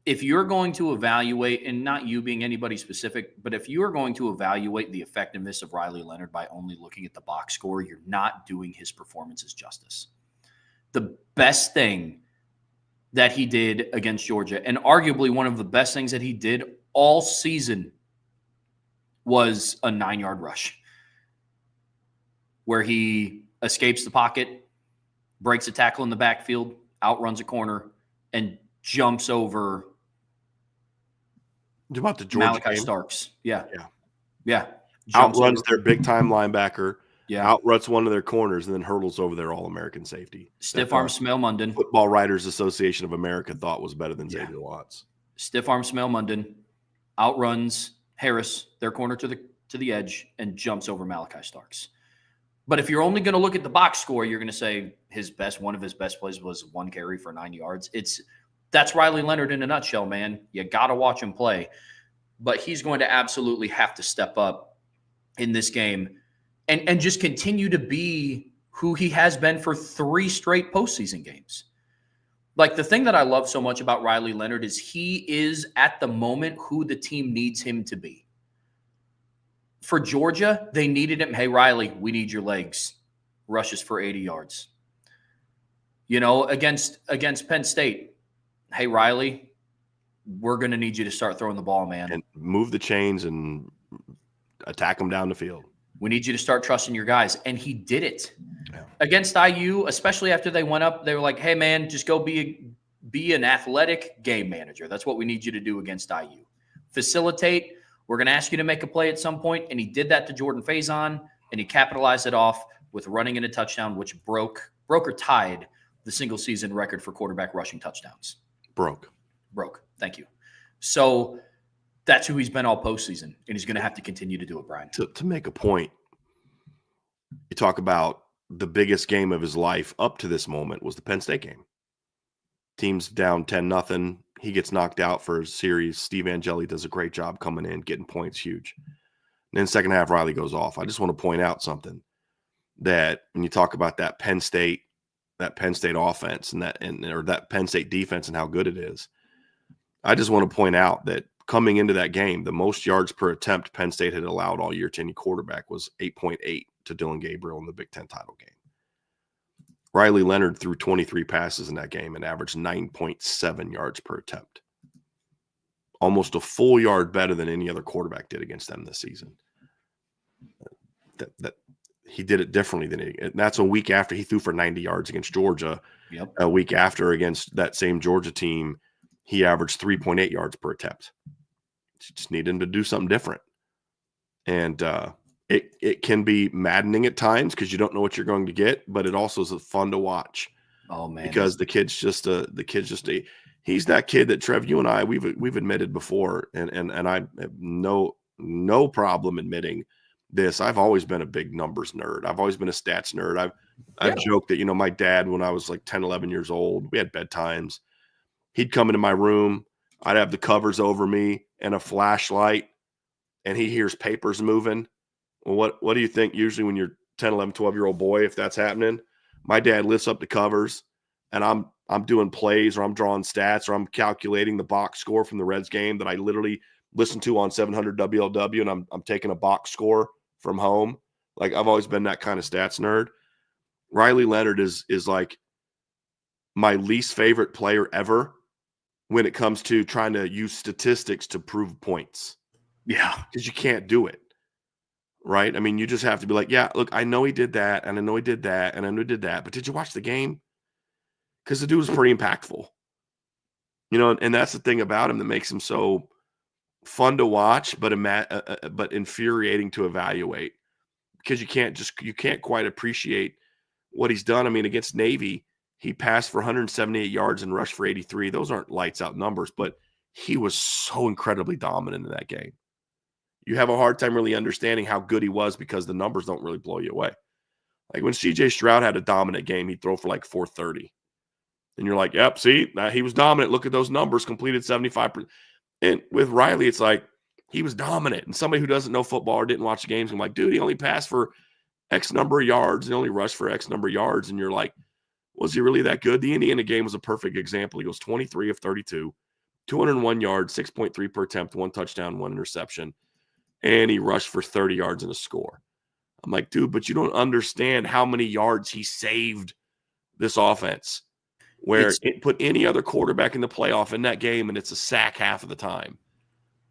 If you're going to evaluate, and not you being anybody specific, but if you are going to evaluate the effectiveness of Riley Leonard by only looking at the box score, you're not doing his performances justice. The best thing that he did against Georgia, and arguably one of the best things that he did all season, was a 9-yard rush where he escapes the pocket, breaks a tackle in the backfield, outruns a corner, and jumps over about the Georgia Malachi game? Starks. Yeah. Outruns their big-time linebacker. Yeah. Outruns one of their corners and then hurdles over their All-American safety. Stiff arm Smail Munden. Football Writers Association of America thought was better than Xavier Watts. Stiff arm Smail Munden outruns Harris, their corner, to the edge, and jumps over Malachi Starks. But if you're only going to look at the box score, you're going to say one of his best plays was 1 carry for 9 yards. That's Riley Leonard in a nutshell, man. You got to watch him play. But he's going to absolutely have to step up in this game and just continue to be who he has been for 3 straight postseason games. Like, the thing that I love so much about Riley Leonard is he is, at the moment, who the team needs him to be. For Georgia, they needed him. Hey, Riley, we need your legs. Rushes for 80 yards. Against Penn State, hey, Riley, we're going to need you to start throwing the ball, man. And move the chains and attack them down the field. We need you to start trusting your guys. And he did it. Yeah. Against IU, especially after they went up, they were like, hey, man, just go be an athletic game manager. That's what we need you to do against IU. Facilitate. We're going to ask you to make a play at some point. And he did that to Jordan Faison, and he capitalized it off with running in a touchdown, which broke or tied the single season record for quarterback rushing touchdowns. Broke. Thank you. So that's who he's been all postseason, and he's going to have to continue to do it, Brian. To make a point, you talk about the biggest game of his life up to this moment was the Penn State game. Team's down 10-0. He gets knocked out for a series. Steve Angeli does a great job coming in, getting points, huge. And then second half, Riley goes off. I just want to point out something, that when you talk about that Penn State offense or that Penn State defense and how good it is, I just want to point out that coming into that game, the most yards per attempt Penn State had allowed all year to any quarterback was 8.8 to Dylan Gabriel in the Big Ten title game. Riley Leonard threw 23 passes in that game and averaged 9.7 yards per attempt. Almost a full yard better than any other quarterback did against them this season. That he did it differently and that's a week after he threw for 90 yards against Georgia. Yep. A week after, against that same Georgia team, he averaged 3.8 yards per attempt. Just need him to do something different. And it can be maddening at times because you don't know what you're going to get, but it also is fun to watch. Oh, man. Because he's that kid that, Trev, you and I, we've admitted before, and I have no problem admitting this. I've always been a big numbers nerd. I've always been a stats nerd. I've joked that, my dad, when I was like 10, 11 years old, we had bedtimes. He'd come into my room. I'd have the covers over me and a flashlight, and he hears papers moving. Well, what do you think usually when you're 10, 11, 12-year-old boy, if that's happening? My dad lifts up the covers, and I'm doing plays, or I'm drawing stats, or I'm calculating the box score from the Reds game that I literally listened to on 700 WLW, and I'm taking a box score from home. Like, I've always been that kind of stats nerd. Riley Leonard is like my least favorite player ever when it comes to trying to use statistics to prove points. Yeah. Because you can't do it. Right? I mean, you just have to be like, yeah, look, I know he did that, and I know he did that, and I know he did that, but did you watch the game? Because the dude was pretty impactful. And that's the thing about him that makes him so fun to watch, but infuriating to evaluate. Because you can't quite appreciate what he's done. I mean, against Navy, he passed for 178 yards and rushed for 83. Those aren't lights out numbers, but he was so incredibly dominant in that game. You have a hard time really understanding how good he was because the numbers don't really blow you away. Like when CJ Stroud had a dominant game, he'd throw for like 430. And you're like, yep, see, he was dominant. Look at those numbers, completed 75%. And with Riley, it's like he was dominant. And somebody who doesn't know football or didn't watch the games, I'm like, dude, he only passed for X number of yards and only rushed for X number of yards. And you're like, was he really that good? The Indiana game was a perfect example. He goes 23 of 32, 201 yards, 6.3 per attempt, 1 touchdown, 1 interception. And he rushed for 30 yards and a score. I'm like, dude, but you don't understand how many yards he saved this offense, where it put any other quarterback in the playoff in that game, and it's a sack half of the time.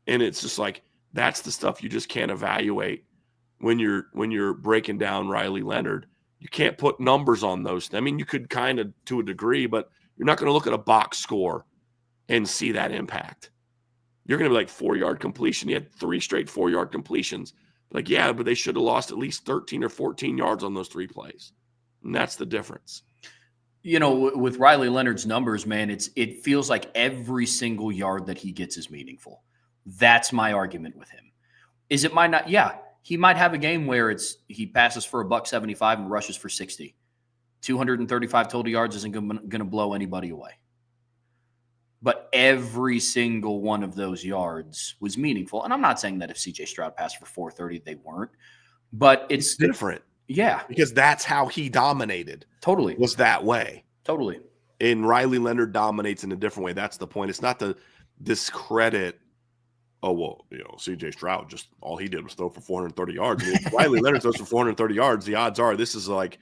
And it's just like, that's the stuff you just can't evaluate when you're breaking down Riley Leonard. You can't put numbers on those. I mean, you could kind of to a degree, but you're not going to look at a box score and see that impact. You're going to be like 4-yard completion. He had 3 straight 4-yard completions. Like, yeah, but they should have lost at least 13 or 14 yards on those 3 plays. And that's the difference. You know, with Riley Leonard's numbers, man, it feels like every single yard that he gets is meaningful. That's my argument with him. It might not? Yeah, he might have a game where he passes for $175 and rushes for 60. 235 total yards isn't going to blow anybody away. But every single one of those yards was meaningful. And I'm not saying that if CJ Stroud passed for 430, they weren't. But it's different. Yeah. Because that's how he dominated. Totally. Was that way. Totally. And Riley Leonard dominates in a different way. That's the point. It's not to discredit, CJ Stroud, just all he did was throw for 430 yards. I mean, if Riley Leonard throws for 430 yards, the odds are this is like,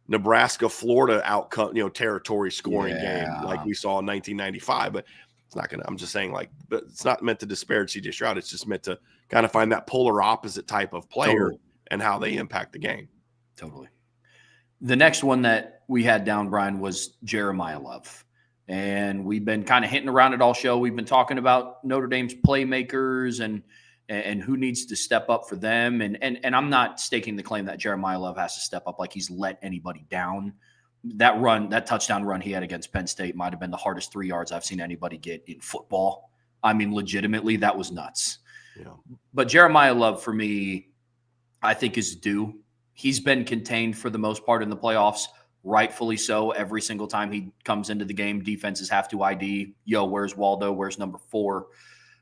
Nebraska, Florida outcome, territory scoring game like we saw in 1995. But it's not going to, I'm just saying, like, it's not meant to disparage CJ Stroud. It's just meant to kind of find that polar opposite type of player and how they impact the game. Totally. The next one that we had down, Brian, was Jeremiah Love. And we've been kind of hitting around it all show. We've been talking about Notre Dame's playmakers and who needs to step up for them. And I'm not staking the claim that Jeremiah Love has to step up like he's let anybody down. That touchdown run he had against Penn State might have been the hardest 3 yards I've seen anybody get in football. I mean, legitimately, that was nuts. Yeah. But Jeremiah Love, for me, I think is due. He's been contained for the most part in the playoffs, rightfully so. Every single time he comes into the game, defenses have to ID, where's Waldo? Where's number 4?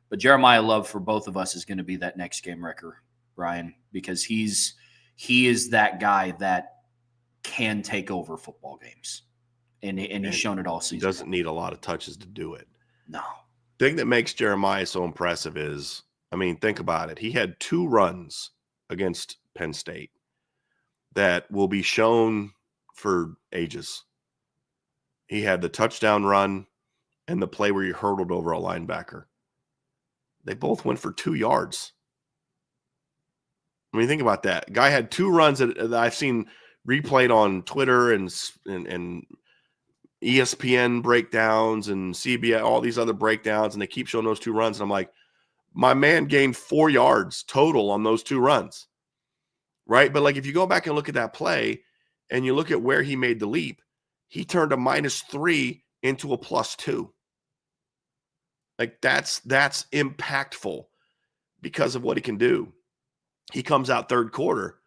But Jeremiah Love for both of us is going to be that next game wrecker, Brian, because he is that guy that can take over football games. And he's shown it all season. He doesn't need a lot of touches to do it. No. The thing that makes Jeremiah so impressive is, I mean, think about it. He had 2 runs against Penn State that will be shown for ages. He had the touchdown run and the play where he hurdled over a linebacker. They both went for 2 yards. I mean, think about that. Guy had 2 runs that I've seen replayed on Twitter and ESPN breakdowns and CBS, all these other breakdowns, and they keep showing those 2 runs. And I'm like, my man gained 4 yards total on those 2 runs, right? But like, if you go back and look at that play and you look at where he made the leap, he turned a -3 into a +2. Like that's impactful because of what he can do. He comes out third quarter,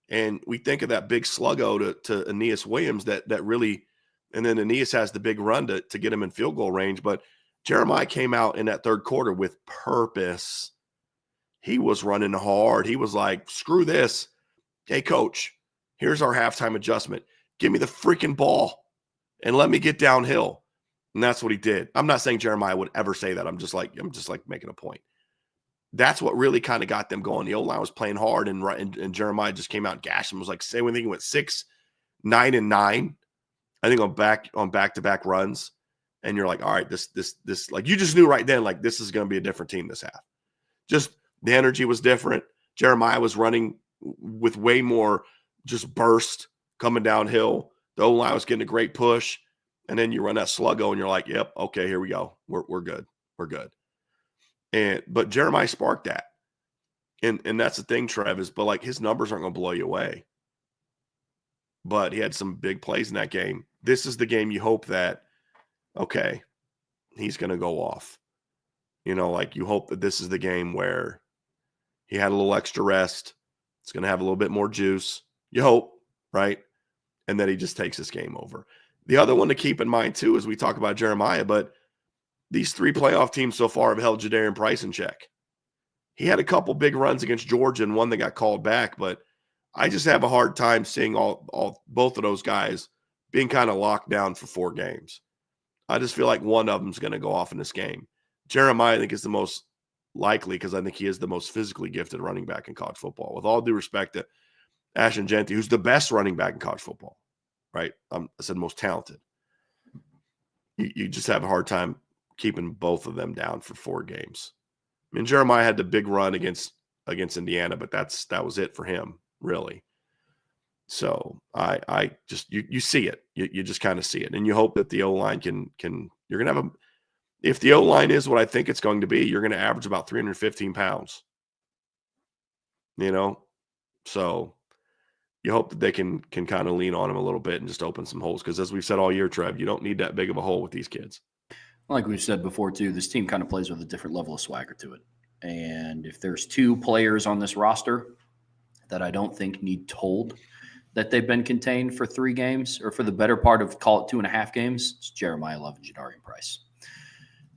and we think of that big sluggo to Aeneas Williams that really, and then Aeneas has the big run to get him in field goal range. But Jeremiah came out in that third quarter with purpose. He was running hard. He was like, screw this. Hey, coach, here's our halftime adjustment. Give me the freaking ball and let me get downhill. And that's what he did. I'm not saying Jeremiah would ever say that. I'm just like making a point. That's what really kind of got them going. The O-line was playing hard, and Jeremiah just came out and gashed him. It was like, say when he went 6, 9, and 9, I think on back-to-back runs. And you're like, all right, this, like, you just knew right then, like, this is going to be a different team this half. Just the energy was different. Jeremiah was running with way more just burst coming downhill. The O-line was getting a great push. And then you run that sluggo and you're like, yep, okay, here we go. We're good. We're good. But Jeremiah sparked that. And that's the thing, Trev, but like his numbers aren't going to blow you away. But he had some big plays in that game. This is the game you hope that, okay, he's going to go off. Like you hope that this is the game where he had a little extra rest. It's going to have a little bit more juice. You hope, right? And that he just takes this game over. The other one to keep in mind, too, as we talk about Jeremiah, but these 3 playoff teams so far have held Jadarian Price in check. He had a couple big runs against Georgia and one that got called back, but I just have a hard time seeing both of those guys being kind of locked down for 4 games. I just feel like one of them is going to go off in this game. Jeremiah, I think, is the most likely because I think he is the most physically gifted running back in college football. With all due respect to Ashton Jeanty, who's the best running back in college football, right? I said most talented. You just have a hard time keeping both of them down for 4 games. I mean, Jeremiah had the big run against Indiana, but that was it for him, really. So I just you see it. You just kind of see it. And you hope that the O-line can you're gonna have if the O-line is what I think it's going to be, you're gonna average about 315 pounds. So you hope that they can kind of lean on him a little bit and just open some holes. Because as we've said all year, Trev, you don't need that big of a hole with these kids. Like we've said before, too, this team kind of plays with a different level of swagger to it. And if there's 2 players on this roster that I don't think need told that they've been contained for 3 games or for the better part of, call it 2.5 games, it's Jeremiah Love and Jadarian Price.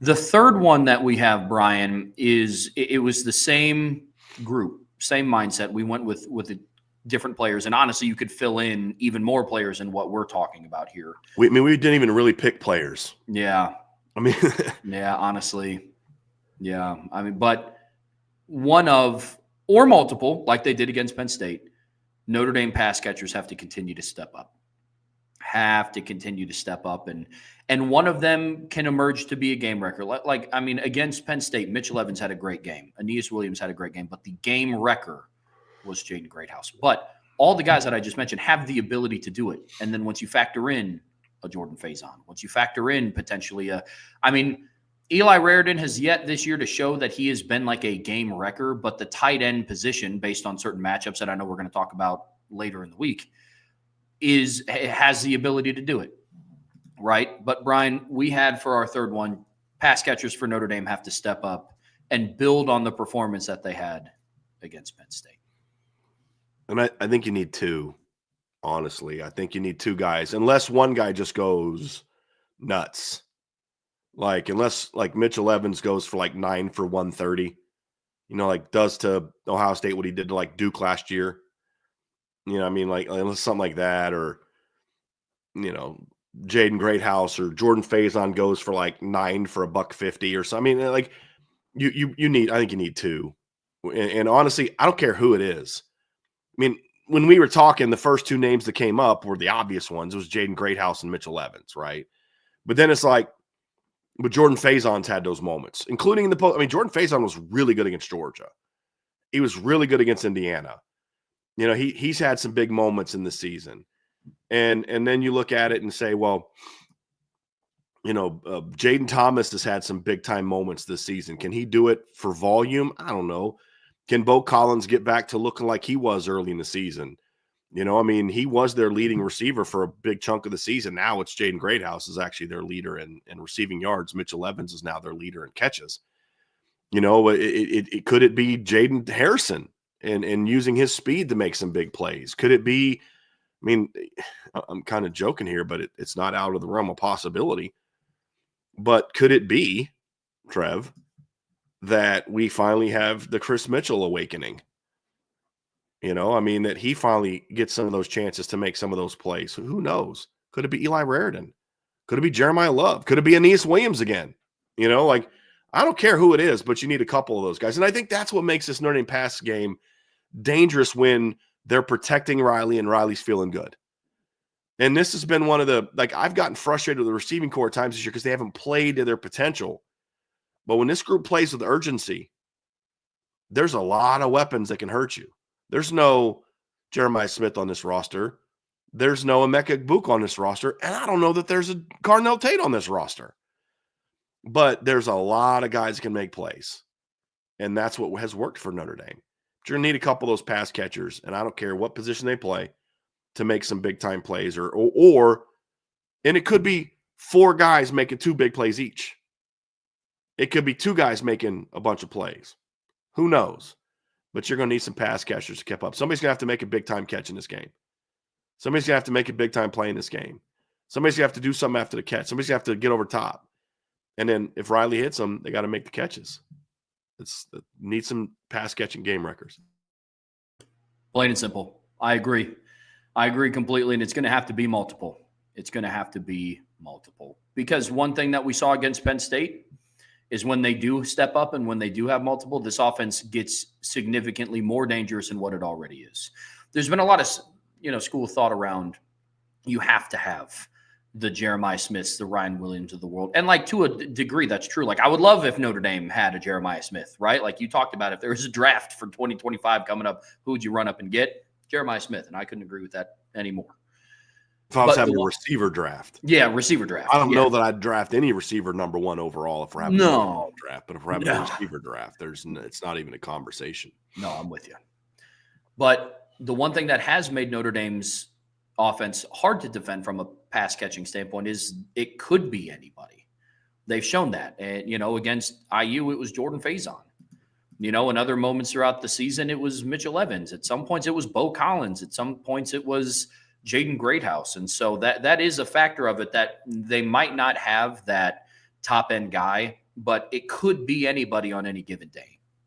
The third one that we have, Brian, is it was the same group, same mindset. We went with the different players. And honestly, you could fill in even more players in what we're talking about here. We didn't even really pick players. Yeah. I mean, yeah, honestly. Yeah. I mean, but one of, or multiple, like they did against Penn State, Notre Dame pass catchers have to continue to step up. And one of them can emerge to be a game wrecker. Like, I mean, against Penn State, Mitchell Evans had a great game. Aeneas Williams had a great game, but the game wrecker was Jaden Greathouse. But all the guys that I just mentioned have the ability to do it. And then once you factor in a Jordan Faison, once you factor in potentially Eli Raridan has yet this year to show that he has been like a game wrecker, but the tight end position, based on certain matchups that I know we're going to talk about later in the week, has the ability to do it, right? But, Brian, we had for our third one, pass catchers for Notre Dame have to step up and build on the performance that they had against Penn State. And I think you need 2, honestly. I think you need 2 guys, unless one guy just goes nuts. Unless Mitchell Evans goes for 9 for 130, does to Ohio State what he did to Duke last year. Unless something like that, or Jaden Greathouse or Jordan Faison goes for 9 for $150 or something. I think you need 2. And honestly, I don't care who it is. I mean, when we were talking, the first 2 names that came up were the obvious ones. It was Jaden Greathouse and Mitchell Evans, right? But then it's but Jordan Faison's had those moments, including in the post. I mean, Jordan Faison was really good against Georgia. He was really good against Indiana. He's had some big moments in the season. And then you look at it and say, well, Jaden Thomas has had some big time moments this season. Can he do it for volume? I don't know. Can Bo Collins get back to looking like he was early in the season? He was their leading receiver for a big chunk of the season. Now it's Jaden Greathouse is actually their leader in receiving yards. Mitchell Evans is now their leader in catches. Could it be Jaden Harrison and using his speed to make some big plays? Could it be, I'm kind of joking here, but it's not out of the realm of possibility. But could it be, Trev, that we finally have the Chris Mitchell awakening? That he finally gets some of those chances to make some of those plays. Who knows? Could it be Eli Raridan? Could it be Jeremiah Love? Could it be Aeneas Williams again? I don't care who it is, but you need a couple of those guys. And I think that's what makes this Notre Dame pass game dangerous when they're protecting Riley and Riley's feeling good. And this has been one of the, I've gotten frustrated with the receiving corps at times this year because they haven't played to their potential. But when this group plays with urgency, there's a lot of weapons that can hurt you. There's no Jeremiah Smith on this roster. There's no Emeka Egbuka on this roster. And I don't know that there's a Carnell Tate on this roster. But there's a lot of guys that can make plays. And that's what has worked for Notre Dame. But you're going to need a couple of those pass catchers, and I don't care what position they play, to make some big-time plays. Or and it could be 4 guys making 2 big plays each. It could be 2 guys making a bunch of plays. Who knows? But you're going to need some pass catchers to keep up. Somebody's going to have to make a big-time catch in this game. Somebody's going to have to make a big-time play in this game. Somebody's going to have to do something after the catch. Somebody's going to have to get over top. And then if Riley hits them, they got to make the catches. It needs some pass catching game records. Plain and simple. I agree. I agree completely. And it's going to have to be multiple. It's going to have to be multiple. Because one thing that we saw against Penn State is when they do step up and when they do have multiple, this offense gets significantly more dangerous than what it already is. There's been a lot of, school of thought around you have to have the Jeremiah Smiths, the Ryan Williams of the world. And like to a degree, that's true. Like I would love if Notre Dame had a Jeremiah Smith, right? Like you talked about, if there was a draft for 2025 coming up, who would you run up and get? Jeremiah Smith. And I couldn't agree with that anymore. If I was having a receiver draft. Yeah, receiver draft. I don't know that I'd draft any receiver number one overall if we're having a overall draft. But if we're having a receiver draft, it's not even a conversation. No, I'm with you. But the one thing that has made Notre Dame's offense hard to defend from a pass catching standpoint is it could be anybody. They've shown that. And, against IU, it was Jordan Faison. In other moments throughout the season, it was Mitchell Evans. At some points, it was Bo Collins. At some points, it was Jaden Greathouse. And so that is a factor of it, that they might not have that top end guy, but it could be anybody on any given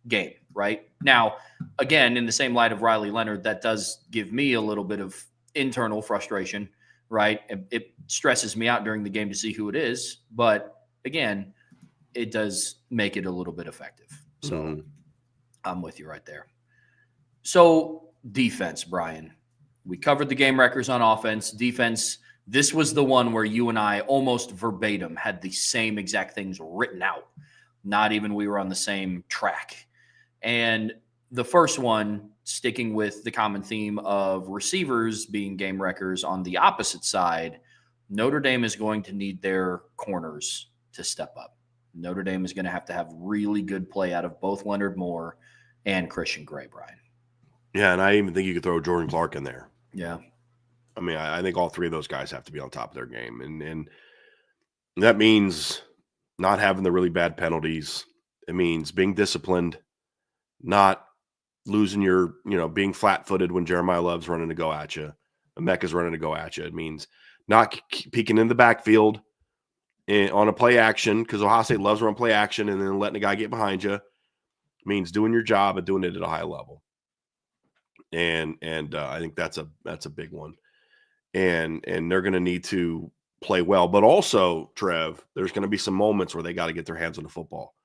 game, right? Now, again, in the same light of Riley Leonard, that does give me a little bit of internal frustration, right? It stresses me out during the game to see who it is. But again, it does make it a little bit effective. So I'm with you right there. So defense, Brian. We covered the game records on offense. Defense, this was the one where you and I almost verbatim had the same exact things written out. Not even we were on the same track. And the first one, sticking with the common theme of receivers being game wreckers on the opposite side, Notre Dame is going to need their corners to step up. Notre Dame is going to have really good play out of both Leonard Moore and Christian Gray, Brian. Yeah, and I even think you could throw Jordan Clark in there. Yeah. I mean, I think all three of those guys have to be on top of their game. And that means not having the really bad penalties. It means being disciplined, not losing your, being flat-footed when Jeremiah Love's running to go at you, Emeka's running to go at you. It means not peeking in the backfield on a play action, because Ohio State loves run play action and then letting a guy get behind you. It means doing your job and doing it at a high level. And I think that's a big one. And they're going to need to play well. But also, Trev, there's going to be some moments where they got to get their hands on the football.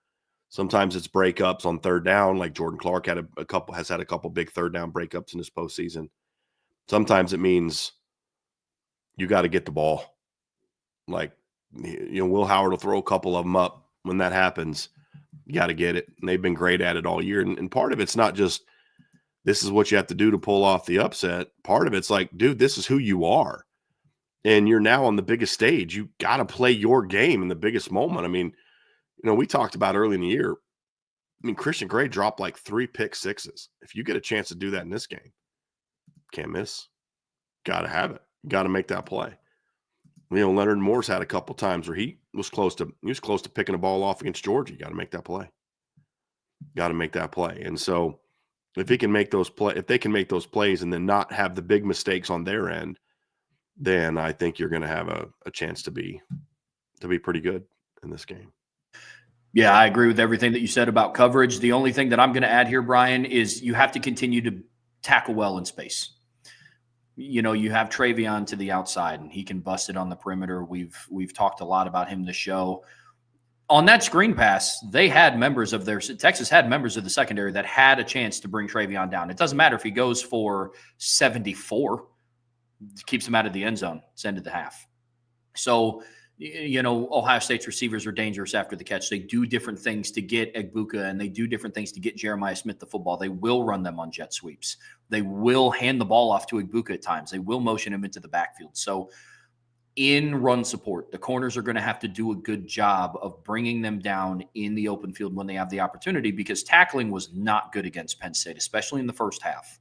Sometimes it's breakups on third down, like Jordan Clark has had a couple big third down breakups in this postseason. Sometimes it means you got to get the ball. Like, Will Howard will throw a couple of them up. When that happens, you got to get it. And they've been great at it all year. And part of it's not just this is what you have to do to pull off the upset. Part of it's like, dude, this is who you are. And you're now on the biggest stage. You got to play your game in the biggest moment. I mean, we talked about early in the year. I mean, Christian Gray dropped like 3 pick sixes. If you get a chance to do that in this game, can't miss. Got to have it. Got to make that play. Leonard Moore's had a couple times where he was close to picking a ball off against Georgia. You got to make that play. Got to make that play. And so if they can make those plays and then not have the big mistakes on their end, then I think you're going to have a chance to be pretty good in this game. Yeah, I agree with everything that you said about coverage. The only thing that I'm going to add here, Brian, is you have to continue to tackle well in space. You have Travion to the outside, and he can bust it on the perimeter. We've talked a lot about him this show. On that screen pass, Texas had members of the secondary that had a chance to bring Travion down. It doesn't matter if he goes for 74, keeps him out of the end zone. It's end of the half. So, Ohio State's receivers are dangerous after the catch. They do different things to get Egbuka, and they do different things to get Jeremiah Smith the football. They will run them on jet sweeps. They will hand the ball off to Egbuka at times. They will motion him into the backfield. So in run support, the corners are going to have to do a good job of bringing them down in the open field when they have the opportunity, because tackling was not good against Penn State, especially in the first half.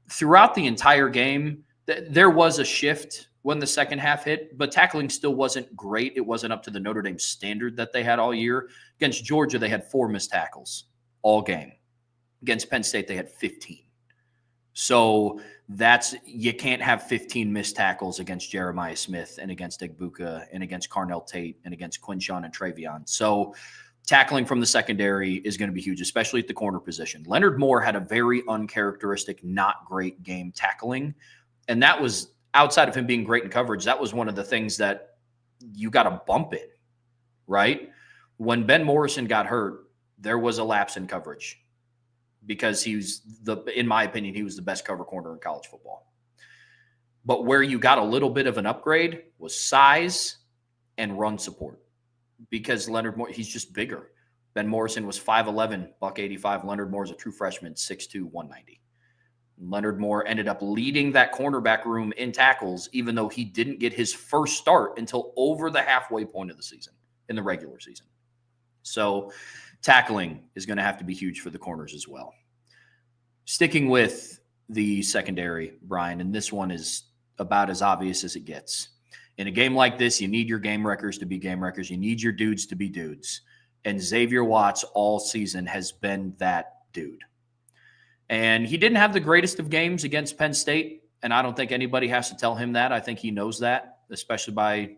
Throughout the entire game, there was a shift when the second half hit, but tackling still wasn't great. It wasn't up to the Notre Dame standard that they had all year. Against Georgia, they had 4 missed tackles all game. Against Penn State, they had 15. So you can't have 15 missed tackles against Jeremiah Smith and against Egbuka and against Carnell Tate and against Quinshawn and Travion. So tackling from the secondary is going to be huge, especially at the corner position. Leonard Moore had a very uncharacteristic, not great game tackling. And that was outside of him being great in coverage. That was one of the things that you got to bump it, right? When Ben Morrison got hurt, there was a lapse in coverage because in my opinion, he was the best cover corner in college football. But where you got a little bit of an upgrade was size and run support, because Leonard Moore, he's just bigger. Ben Morrison was 5'11", $185. Leonard Moore is a true freshman, 6'2", 190. Leonard Moore ended up leading that cornerback room in tackles, even though he didn't get his first start until over the halfway point of the season, in the regular season. So tackling is going to have to be huge for the corners as well. Sticking with the secondary, Brian, and this one is about as obvious as it gets. In a game like this, you need your game wreckers to be game wreckers. You need your dudes to be dudes. And Xavier Watts all season has been that dude. And he didn't have the greatest of games against Penn State, and I don't think anybody has to tell him that. I think he knows that, especially by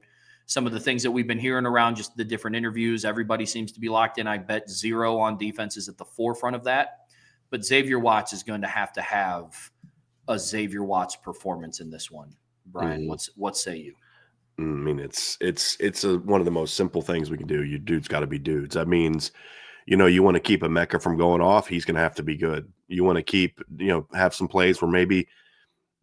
some of the things that we've been hearing around just the different interviews. Everybody seems to be locked in. I bet zero on defense is at the forefront of that. But Xavier Watts is going to have a Xavier Watts performance in this one. Brian, what say you? I mean, it's one of the most simple things we can do. You dudes got to be dudes. That means, you want to keep a Mecca from going off, he's going to have to be good. You want to keep, have some plays where maybe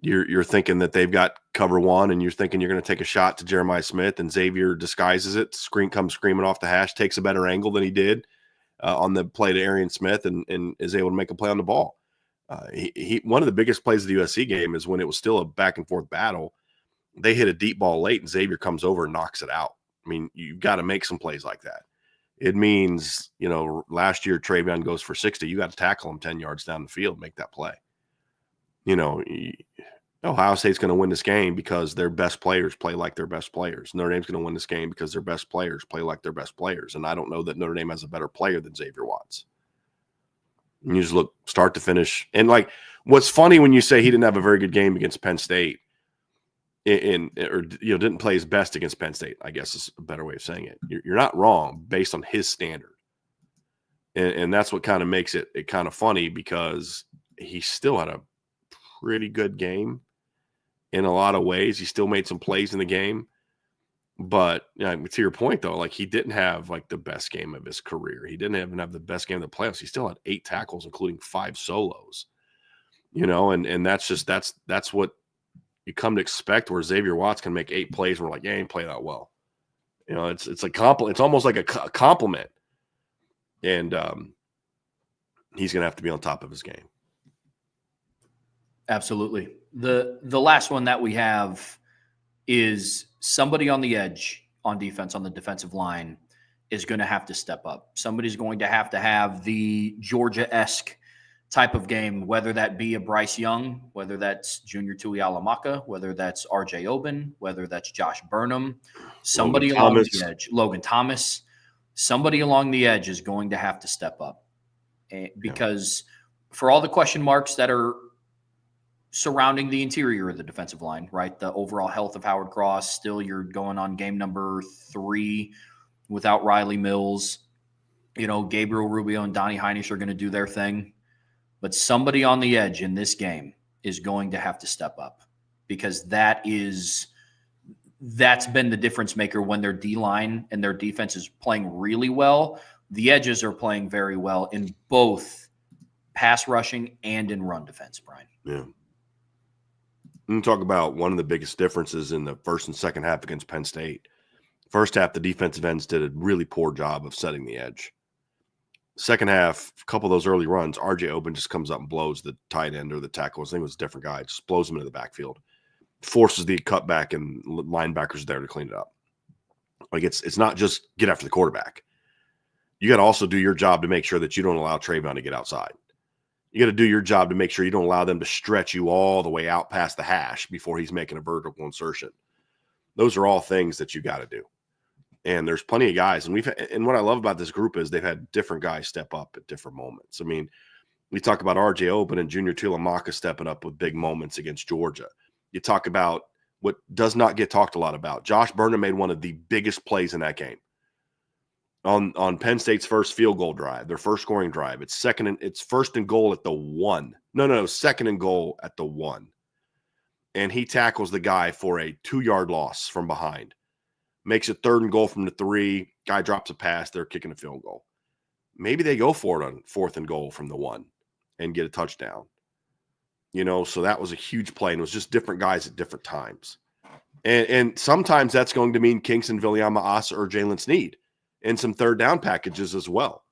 you're thinking that they've got cover one and you're thinking you're going to take a shot to Jeremiah Smith, and Xavier disguises it, comes screaming off the hash, takes a better angle than he did on the play to Arian Smith, and is able to make a play on the ball. One of the biggest plays of the USC game is when it was still a back and forth battle. They hit a deep ball late and Xavier comes over and knocks it out. I mean, you've got to make some plays like that. It means, last year Travion goes for 60. You got to tackle him 10 yards down the field, make that play. Ohio State's going to win this game because their best players play like their best players. Notre Dame's going to win this game because their best players play like their best players. And I don't know that Notre Dame has a better player than Xavier Watts. And you just look start to finish. And what's funny when you say he didn't have a very good game against Penn State, didn't play his best against Penn State, I guess is a better way of saying it. You're not wrong based on his standard. And that's what kind of makes it kind of funny, because he still had a pretty good game in a lot of ways. He still made some plays in the game. But to your point, though, he didn't have the best game of his career. He didn't even have the best game of the playoffs. He still had 8 tackles, including 5 solos. And that's what you come to expect, where Xavier Watts can make 8 plays and we're like, yeah, he didn't play that well. It's a compliment. It's almost like a compliment. And he's going to have to be on top of his game. Absolutely. The last one that we have is somebody on the edge on defense, on the defensive line, is going to have to step up. Somebody's going to have the Georgia-esque type of game, whether that be a Bryce Young, whether that's Junior Tui Alamaka, whether that's RJ Oben, whether that's Josh Burnham, somebody along the edge, Logan Thomas, somebody along the edge is going to have to step up. Because for all the question marks that are surrounding the interior of the defensive line, right? The overall health of Howard Cross, still you're going on game number 3 without Riley Mills. Gabriel Rubio and Donnie Heinisch are going to do their thing. But somebody on the edge in this game is going to have to step up, because that's been the difference maker when their D-line and their defense is playing really well. The edges are playing very well in both pass rushing and in run defense, Brian. Yeah. I'm talk about one of the biggest differences in the first and second half against Penn State. First half, the defensive ends did a really poor job of setting the edge. Second half, a couple of those early runs, RJ Oben just comes up and blows the tight end or the tackle. I think it was a different guy. Just blows him into the backfield. Forces the cutback, and linebackers are there to clean it up. It's not just get after the quarterback. You got to also do your job to make sure that you don't allow Travion to get outside. You got to do your job to make sure you don't allow them to stretch you all the way out past the hash before he's making a vertical insertion. Those are all things that you got to do. And there's plenty of guys. And what I love about this group is they've had different guys step up at different moments. I mean, We talk about R.J. Oben and Junior Tuilamaka stepping up with big moments against Georgia. You talk about what does not get talked a lot about. Josh Burnham made one of the biggest plays in that game. On Penn State's first field goal drive, their first scoring drive. It's first and goal at the 1. No, second and goal at the 1. And he tackles the guy for a 2-yard loss from behind. Makes it 3rd and goal from the 3. Guy drops a pass. They're kicking a field goal. Maybe they go for it on 4th and goal from the 1 and get a touchdown. So that was a huge play. And it was just different guys at different times. And sometimes that's going to mean Kingston, Viliama Asa, or Jalen Sneed in some 3rd down packages as well.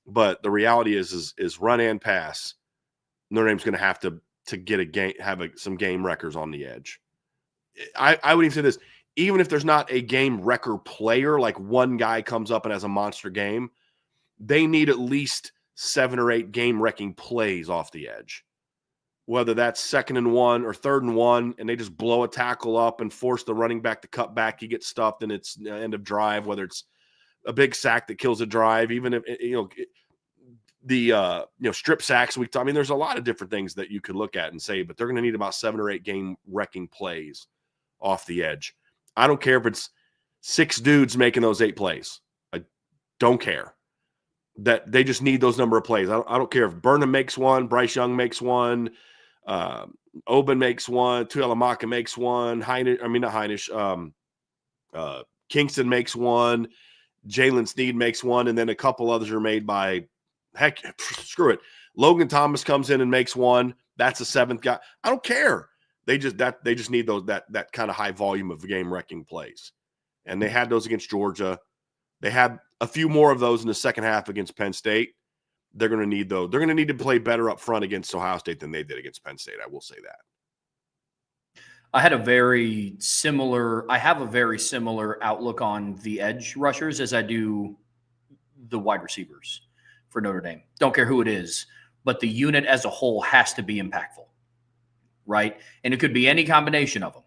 But the reality is run and pass. Notre Dame's going to have to get a game, some game wreckers on the edge. I would even say this, even if there's not a game wrecker player, like one guy comes up and has a monster game, they need at least 7 or 8 game wrecking plays off the edge. Whether that's 2nd and 1 or 3rd and 1, and they just blow a tackle up and force the running back to cut back, he gets stuffed and it's end of drive, whether it's a big sack that kills a drive, even if the strip sacks. There's a lot of different things that you could look at and say, but they're going to need about 7 or 8 game wrecking plays off the edge. I don't care if it's 6 dudes making those 8 plays. I don't care. That they just need those number of plays. I don't care if Burnham makes one, Bryce Young makes one, Oben makes one, Tuilamaka makes one, Kingston makes one, Jalen Sneed makes one, and then a couple others are made by, screw it. Logan Thomas comes in and makes one. That's a 7th guy. I don't care. They just need those that kind of high volume of game wrecking plays. And they had those against Georgia. They had a few more of those in the second half against Penn State. They're going to need those. They're going to need to play better up front against Ohio State than they did against Penn State. I will say that. I have a very similar outlook on the edge rushers as I do the wide receivers for Notre Dame. Don't care who it is, but the unit as a whole has to be impactful, right? And it could be any combination of them.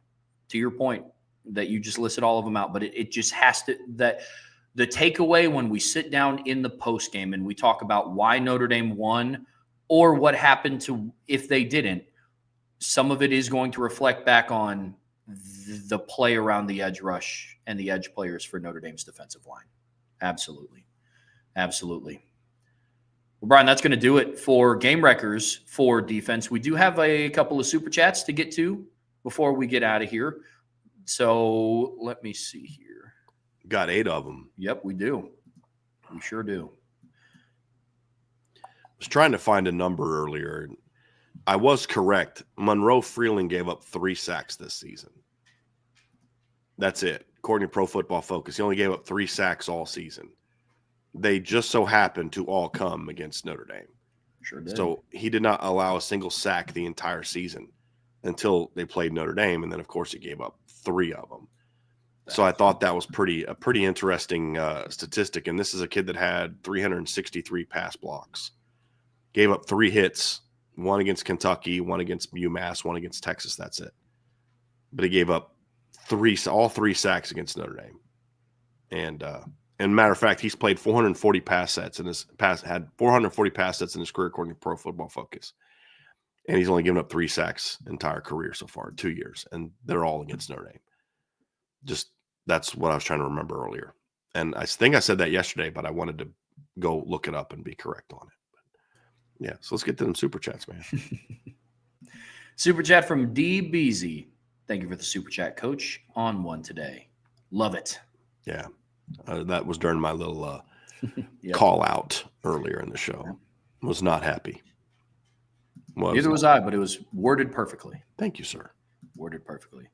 To your point that you just listed all of them out, but it just has to, that the takeaway when we sit down in the post game and we talk about why Notre Dame won or what happened to if they didn't, some of it is going to reflect back on the play around the edge rush and the edge players for Notre Dame's defensive line. Absolutely. Absolutely. Well, Brian, that's going to do it for Game Wreckers for defense. We do have a couple of super chats to get to before we get out of here. So let me see here. Got 8 of them. Yep, we do. We sure do. I was trying to find a number earlier. I was correct. Monroe Freeling gave up 3 sacks this season. That's it. According to Pro Football Focus, he only gave up 3 sacks all season. They just so happened to all come against Notre Dame. Sure did. So he did not allow a single sack the entire season until they played Notre Dame. And then, of course, he gave up 3 of them. So I thought that was a pretty interesting statistic. And this is a kid that had 363 pass blocks. Gave up 3 hits. 1 against Kentucky, 1 against UMass, 1 against Texas. That's it. But he gave up all 3 sacks against Notre Dame. And matter of fact, he's played 440 pass sets had 440 pass sets in his career, according to Pro Football Focus. And he's only given up 3 sacks entire career so far, 2 years, and they're all against Notre Dame. Just that's what I was trying to remember earlier. And I think I said that yesterday, but I wanted to go look it up and be correct on it. Yeah, so let's get to them super chats, man. Super chat from D. Beasy. Thank you for the super chat, Coach. On one today. Love it. Yeah, that was during my little call out earlier in the show. Was not happy. Neither was I, but it was worded perfectly. Thank you, sir. Worded perfectly.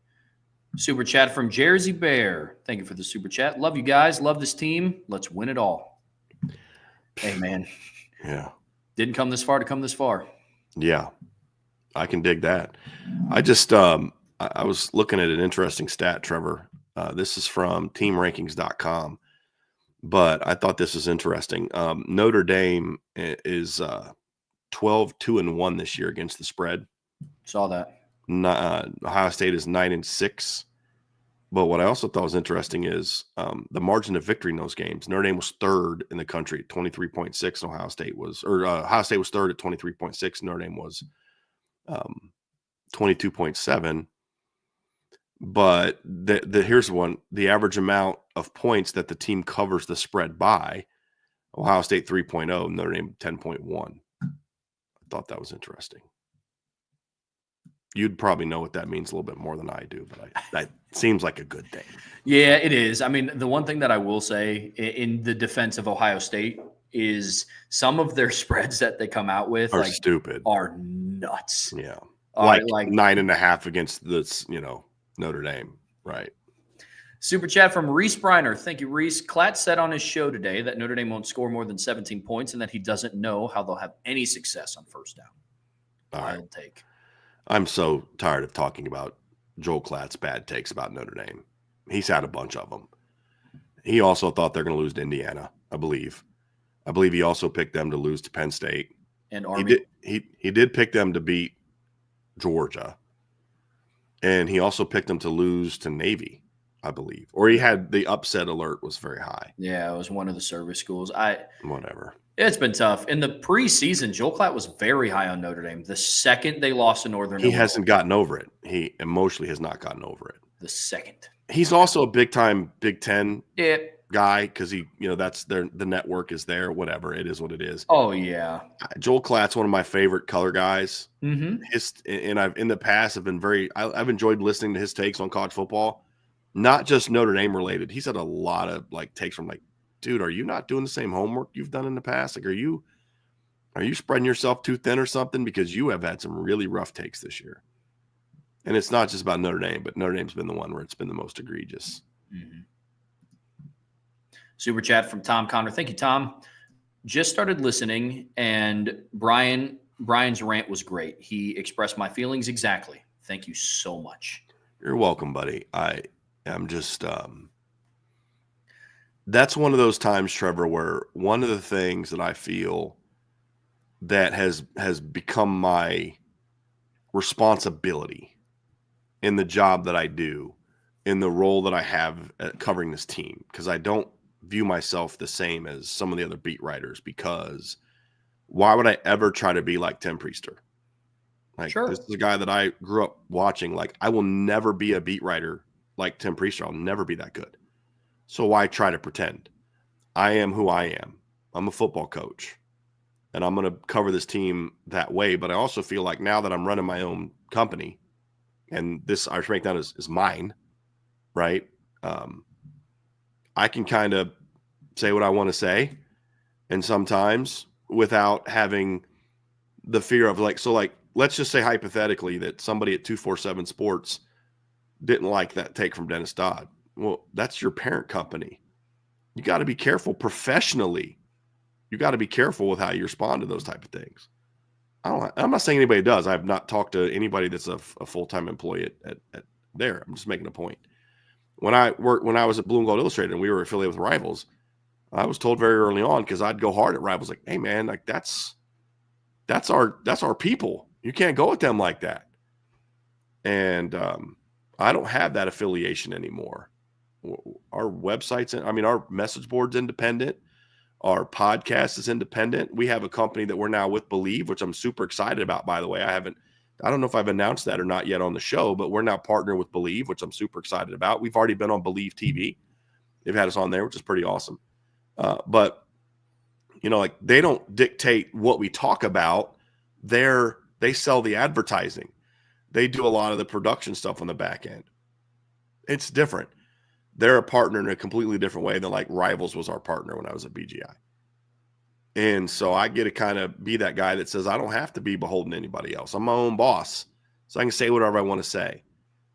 Super chat from Jersey Bear. Thank you for the super chat. Love you guys. Love this team. Let's win it all. Hey, man. Yeah. Didn't come this far to come this far. Yeah, I can dig that. I just I was looking at an interesting stat, Trevor. This is from teamrankings.com, but I thought this was interesting. Notre Dame is 12-2-1 this year against the spread. Saw that. Ohio State is 9-6. But what I also thought was interesting is the margin of victory in those games. Notre Dame was third in the country at 23.6. Ohio State was third at 23.6. Notre Dame was 22.7. But here's one: the average amount of points that the team covers the spread by. Ohio State 3.0, Notre Dame 10.1. I thought that was interesting. You'd probably know what that means a little bit more than I do, but that seems like a good thing. Yeah, it is. I mean, the one thing that I will say in the defense of Ohio State is some of their spreads that they come out with Are stupid. Are nuts. Yeah. Like 9.5 against this, Notre Dame. Right. Super chat from Reese Briner. Thank you, Reese. Klatt said on his show today that Notre Dame won't score more than 17 points and that he doesn't know how they'll have any success on first down. Wild take. I'm so tired of talking about Joel Klatt's bad takes about Notre Dame. He's had a bunch of them. He also thought they're going to lose to Indiana, I believe. I believe he also picked them to lose to Penn State. And Army. He did pick them to beat Georgia. And he also picked them to lose to Navy, I believe. Or he had the upset alert was very high. Yeah, it was one of the service schools. Whatever. It's been tough. In the preseason, Joel Klatt was very high on Notre Dame. The second they lost to Northern Illinois, hasn't gotten over it. He emotionally has not gotten over it. The second. He's also a big-time Big Ten guy because that's the network is there. Whatever, it is what it is. Oh, yeah. Joel Klatt's one of my favorite color guys. Mm-hmm. I've in the past have been I've enjoyed listening to his takes on college football, not just Notre Dame related. He's had a lot of takes from dude, are you not doing the same homework you've done in the past? Are you spreading yourself too thin or something? Because you have had some really rough takes this year. And it's not just about Notre Dame, but Notre Dame's been the one where it's been the most egregious. Mm-hmm. Super chat from Tom Connor. Thank you, Tom. Just started listening, and Brian's rant was great. He expressed my feelings exactly. Thank you so much. You're welcome, buddy. I am just that's one of those times, Trevor, where one of the things that I feel that has become my responsibility in the job that I do, in the role that I have at covering this team, because I don't view myself the same as some of the other beat writers, because why would I ever try to be like Tim Priester? Sure. This is a guy that I grew up watching. I will never be a beat writer like Tim Priester. I'll never be that good. So why try to pretend? I am who I am. I'm a football coach, and I'm going to cover this team that way. But I also feel like now that I'm running my own company, and this Irish Breakdown is mine, right? I can kind of say what I want to say, and sometimes without having the fear of let's just say hypothetically that somebody at 247 Sports didn't like that take from Dennis Dodd. Well, that's your parent company. You got to be careful professionally. You got to be careful with how you respond to those type of things. I'm not saying anybody does. I have not talked to anybody that's a full-time employee at there. I'm just making a point. When I was at Blue and Gold Illustrated and we were affiliated with Rivals, I was told very early on, because I'd go hard at Rivals, hey man, that's our people. You can't go at them like that. And I don't have that affiliation anymore. Our website's our message board's independent. Our podcast is independent. We have a company that we're now with, Believe, which I'm super excited about, by the way. I don't know if I've announced that or not yet on the show, but we're now partnered with Believe, which I'm super excited about. We've already been on Believe TV. They've had us on there, which is pretty awesome. But they don't dictate what we talk about. They sell the advertising. They do a lot of the production stuff on the back end. It's different. They're a partner in a completely different way than Rivals was our partner when I was at BGI. And so I get to kind of be that guy that says, I don't have to be beholden to anybody else. I'm my own boss. So I can say whatever I want to say.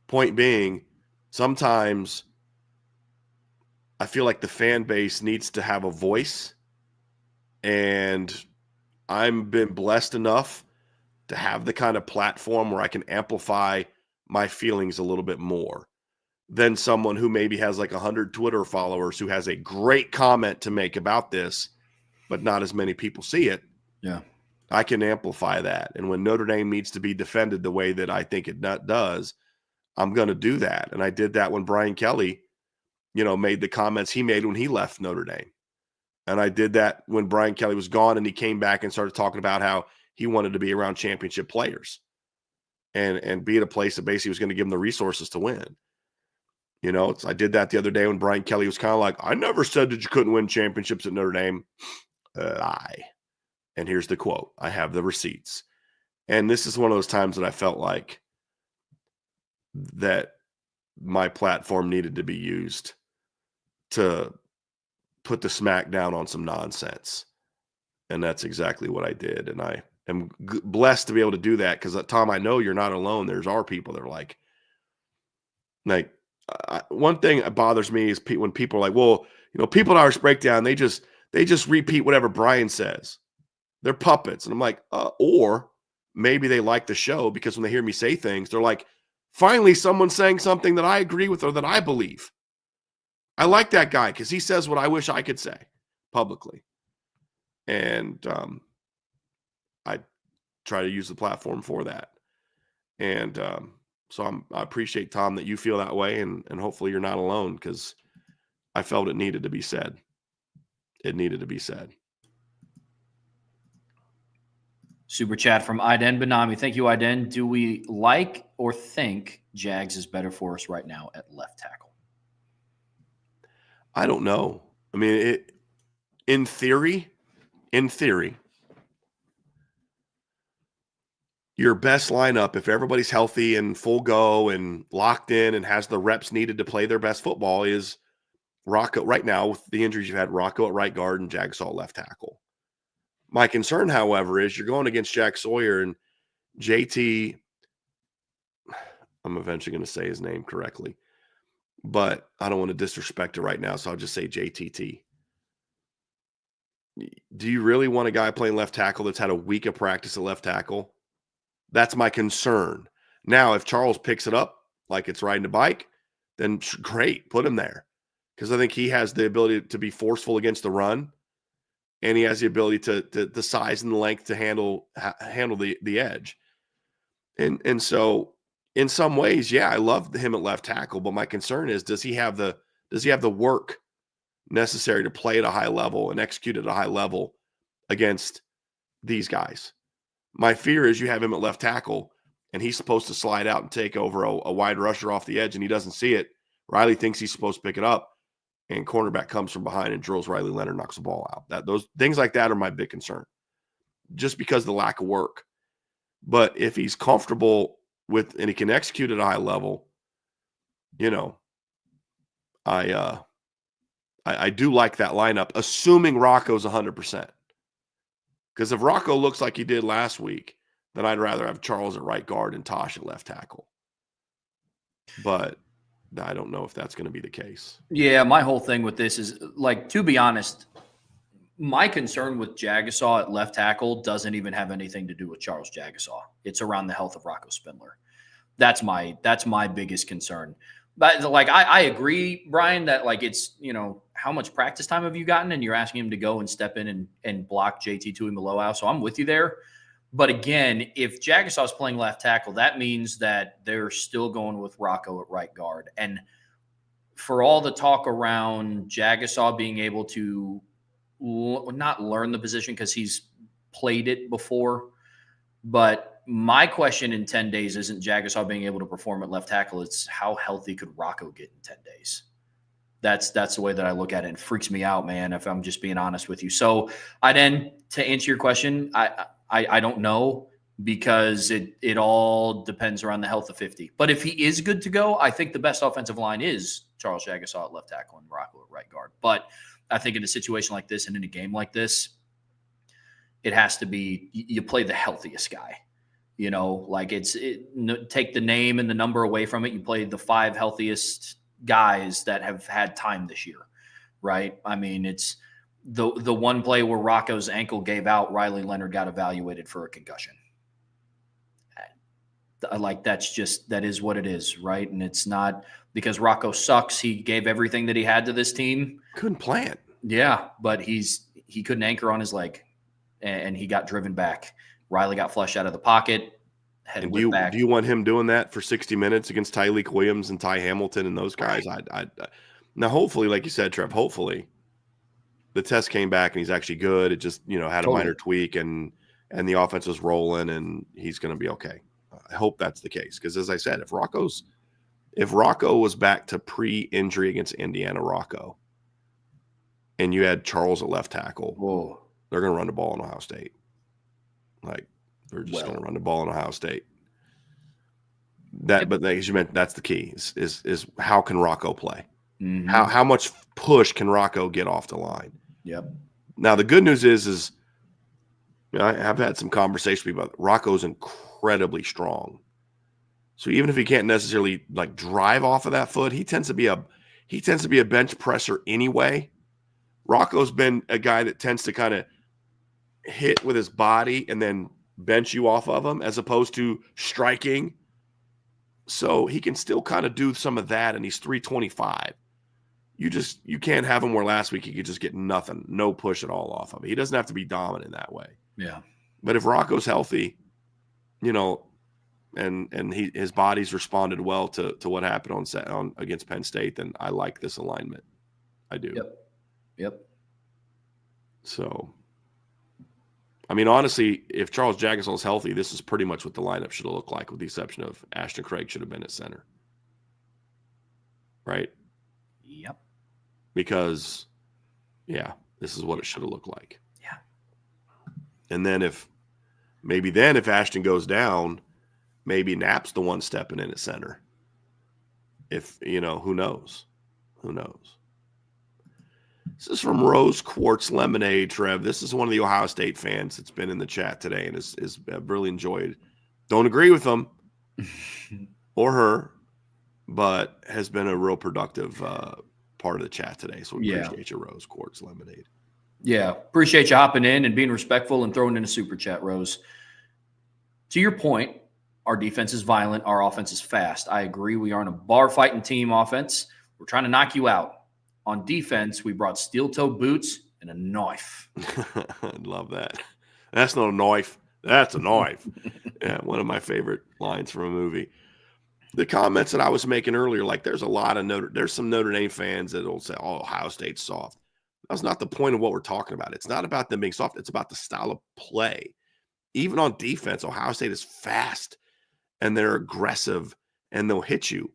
Point being, sometimes I feel like the fan base needs to have a voice. And I've been blessed enough to have the kind of platform where I can amplify my feelings a little bit more than someone who maybe has 100 Twitter followers who has a great comment to make about this, but not as many people see it. Yeah. I can amplify that. And when Notre Dame needs to be defended the way that I think it does, I'm going to do that. And I did that when Brian Kelly, made the comments he made when he left Notre Dame. And I did that when Brian Kelly was gone and he came back and started talking about how he wanted to be around championship players and be at a place that basically was going to give him the resources to win. I did that the other day when Brian Kelly was kind of like, I never said that you couldn't win championships at Notre Dame. And here's the quote. I have the receipts. And this is one of those times that I felt like that my platform needed to be used to put the smack down on some nonsense. And that's exactly what I did. And I am blessed to be able to do that because, Tom, I know you're not alone. There's our people that are like one thing that bothers me is when people are like, well, people at Irish Breakdown, they just repeat whatever Brian says. They're puppets. And I'm like, or maybe they like the show because when they hear me say things, they're like, finally, someone's saying something that I agree with or that I believe. I like that guy because he says what I wish I could say publicly. And I try to use the platform for that. And so I appreciate, Tom, that you feel that way. And hopefully you're not alone because I felt it needed to be said. It needed to be said. Super chat from Iden Benami. Thank you, Iden. Do we like or think Jags is better for us right now at left tackle? I don't know. I mean, in theory, your best lineup, if everybody's healthy and full go and locked in and has the reps needed to play their best football, is Rocco right now with the injuries you've had, Rocco at right guard and Jagsaw at left tackle. My concern, however, is you're going against Jack Sawyer and JT. I'm eventually going to say his name correctly, but I don't want to disrespect it right now, so I'll just say JTT. Do you really want a guy playing left tackle that's had a week of practice at left tackle? That's my concern. Now, if Charles picks it up like it's riding a bike, then great, put him there. Because I think he has the ability to be forceful against the run, and he has the ability to the size and the length to handle the edge. And so in some ways, yeah, I love him at left tackle, but my concern is, does he have the work necessary to play at a high level and execute at a high level against these guys? My fear is you have him at left tackle and he's supposed to slide out and take over a wide rusher off the edge and he doesn't see it. Riley thinks he's supposed to pick it up and cornerback comes from behind and drills Riley Leonard, knocks the ball out. Those things like that are my big concern just because of the lack of work. But if he's comfortable with and he can execute at a high level, I do like that lineup, assuming Rocco's 100%. Because if Rocco looks like he did last week, then I'd rather have Charles at right guard and Tosh at left tackle. But I don't know if that's going to be the case. Yeah, my whole thing with this is, to be honest, my concern with Jagasaw at left tackle doesn't even have anything to do with Charles Jagasaw. It's around the health of Rocco Spindler. That's my biggest concern. But I agree, Brian, that it's, how much practice time have you gotten? And you're asking him to go and step in and block JT Tuimoloau. So I'm with you there. But again, if Jagasaw is playing left tackle, that means that they're still going with Rocco at right guard. And for all the talk around Jagasaw being able to not learn the position because he's played it before, but my question in 10 days isn't Jagasaw being able to perform at left tackle. It's how healthy could Rocco get in 10 days? That's the way that I look at it. It freaks me out, man, if I'm just being honest with you. So to answer your question, I don't know because it all depends around the health of 50. But if he is good to go, I think the best offensive line is Charles Jagasaw at left tackle and Rocco at right guard. But I think in a situation like this and in a game like this, it has to be you play the healthiest guy. Take the name and the number away from it. You play the 5 healthiest guys that have had time this year, right? I mean, it's the one play where Rocco's ankle gave out, Riley Leonard got evaluated for a concussion. That is what it is, right? And it's not because Rocco sucks. He gave everything that he had to this team. Couldn't play it. Yeah, but he couldn't anchor on his leg, and he got driven back. Riley got flushed out of the pocket. head And whip back. do you want him doing that for 60 minutes against Tyreek Williams and Ty Hamilton and those guys? Right. Now, hopefully, like you said, Trev, hopefully the test came back and he's actually good. It just, had a minor tweak and the offense was rolling and he's going to be okay. I hope that's the case. Because as I said, if Rocco was back to pre-injury against Indiana Rocco and you had Charles at left tackle, they're going to run the ball in Ohio State. Like, they're just going to run the ball in Ohio State. But as you mentioned, that's the key is how can Rocco play? Mm-hmm. How much push can Rocco get off the line? Yep. Now, the good news is I have had some conversation about it. Rocco's incredibly strong. So even if he can't necessarily like drive off of that foot, he tends to be a bench presser anyway. Rocco's been a guy that tends to kind of hit with his body and then bench you off of him as opposed to striking. So he can still kind of do some of that, and he's 325. You can't have him where last week he could just get nothing, no push at all off of it. He doesn't have to be dominant that way. Yeah. But if Rocco's healthy, and his body's responded well to what happened on against Penn State, then I like this alignment. I do. Yep. So, I mean, honestly, if Charles Jagusah is healthy, this is pretty much what the lineup should have looked like, with the exception of Ashton Craig should have been at center. Right? Yep. Because, this is what it should have looked like. Yeah. And then if Ashton goes down, maybe Knapp's the one stepping in at center. If, who knows? Who knows? This is from Rose Quartz Lemonade, Trev. This is one of the Ohio State fans that's been in the chat today and is really enjoyed. Don't agree with them or her, but has been a real productive part of the chat today. So we appreciate you, Rose Quartz Lemonade. Yeah, appreciate you hopping in and being respectful and throwing in a super chat, Rose. To your point, our defense is violent. Our offense is fast. I agree. We aren't a bar-fighting team offense. We're trying to knock you out. On defense, we brought steel-toe boots and a knife. I love that. That's not a knife. That's a knife. Yeah, one of my favorite lines from a movie. The comments that I was making earlier, like there's some Notre Dame fans that will say, "Oh, Ohio State's soft." That's not the point of what we're talking about. It's not about them being soft. It's about the style of play. Even on defense, Ohio State is fast and they're aggressive and they'll hit you,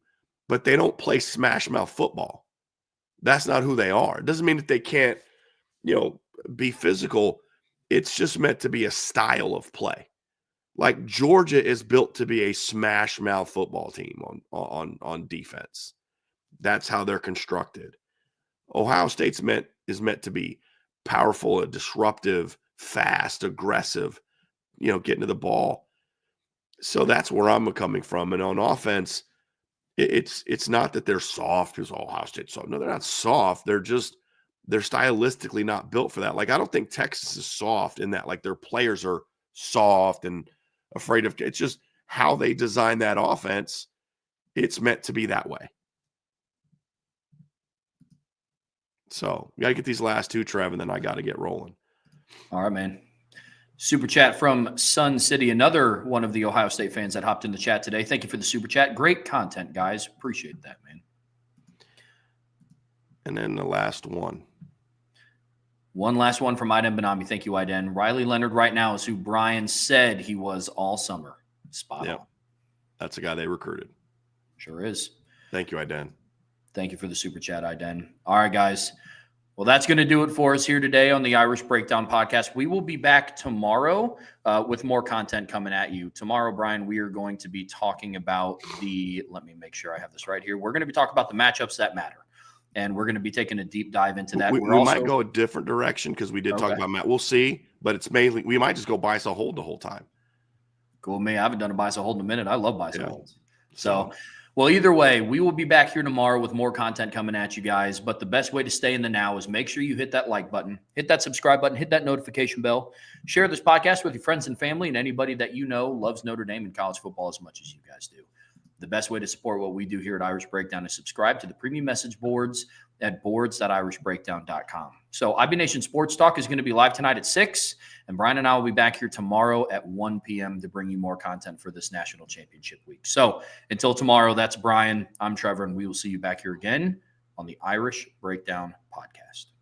but they don't play smash mouth football. That's not who they are. It doesn't mean that they can't, be physical. It's just meant to be a style of play. Like Georgia is built to be a smash mouth football team on defense. That's how they're constructed. Ohio State's is meant to be powerful, disruptive, fast, aggressive, getting to the ball. So that's where I'm coming from. And on offense, it's not that they're soft because Ohio State's soft. No, they're not soft. They're stylistically not built for that. Like, I don't think Texas is soft in that, like, their players are soft and afraid of. It's just how they design that offense. It's meant to be that way. So you got to get these last two, Trev, and then I got to get rolling. All right, man. Super chat from Sun City, another one of the Ohio State fans that hopped in the chat today. Thank you for the super chat. Great content, guys. Appreciate that, man. And then the last one. One last one from Iden Benami. Thank you, Iden. Riley Leonard right now is who Brian said he was all summer. Spot on. That's the guy they recruited. Sure is. Thank you, Iden. Thank you for the super chat, Iden. All right, guys. Well, that's going to do it for us here today on the Irish Breakdown podcast. We will be back tomorrow with more content coming at you. Tomorrow, Brian, we are going to be talking about let me make sure I have this right here. We're going to be talking about the matchups that matter. And we're going to be taking a deep dive into that. We might go a different direction because we did talk about Matt. We'll see, but it's mainly we might just go buy sell hold the whole time. Cool, me. I haven't done a buy sell hold in a minute. I love buy sell holds. So, well, either way, we will be back here tomorrow with more content coming at you guys. But the best way to stay in the now is make sure you hit that like button, hit that subscribe button, hit that notification bell, share this podcast with your friends and family and anybody that loves Notre Dame and college football as much as you guys do. The best way to support what we do here at Irish Breakdown is subscribe to the premium message boards at boards.irishbreakdown.com. So IB Nation Sports Talk is going to be live tonight at 6, and Brian and I will be back here tomorrow at 1 p.m. to bring you more content for this national championship week. So until tomorrow, that's Brian. I'm Trevor, and we will see you back here again on the Irish Breakdown podcast.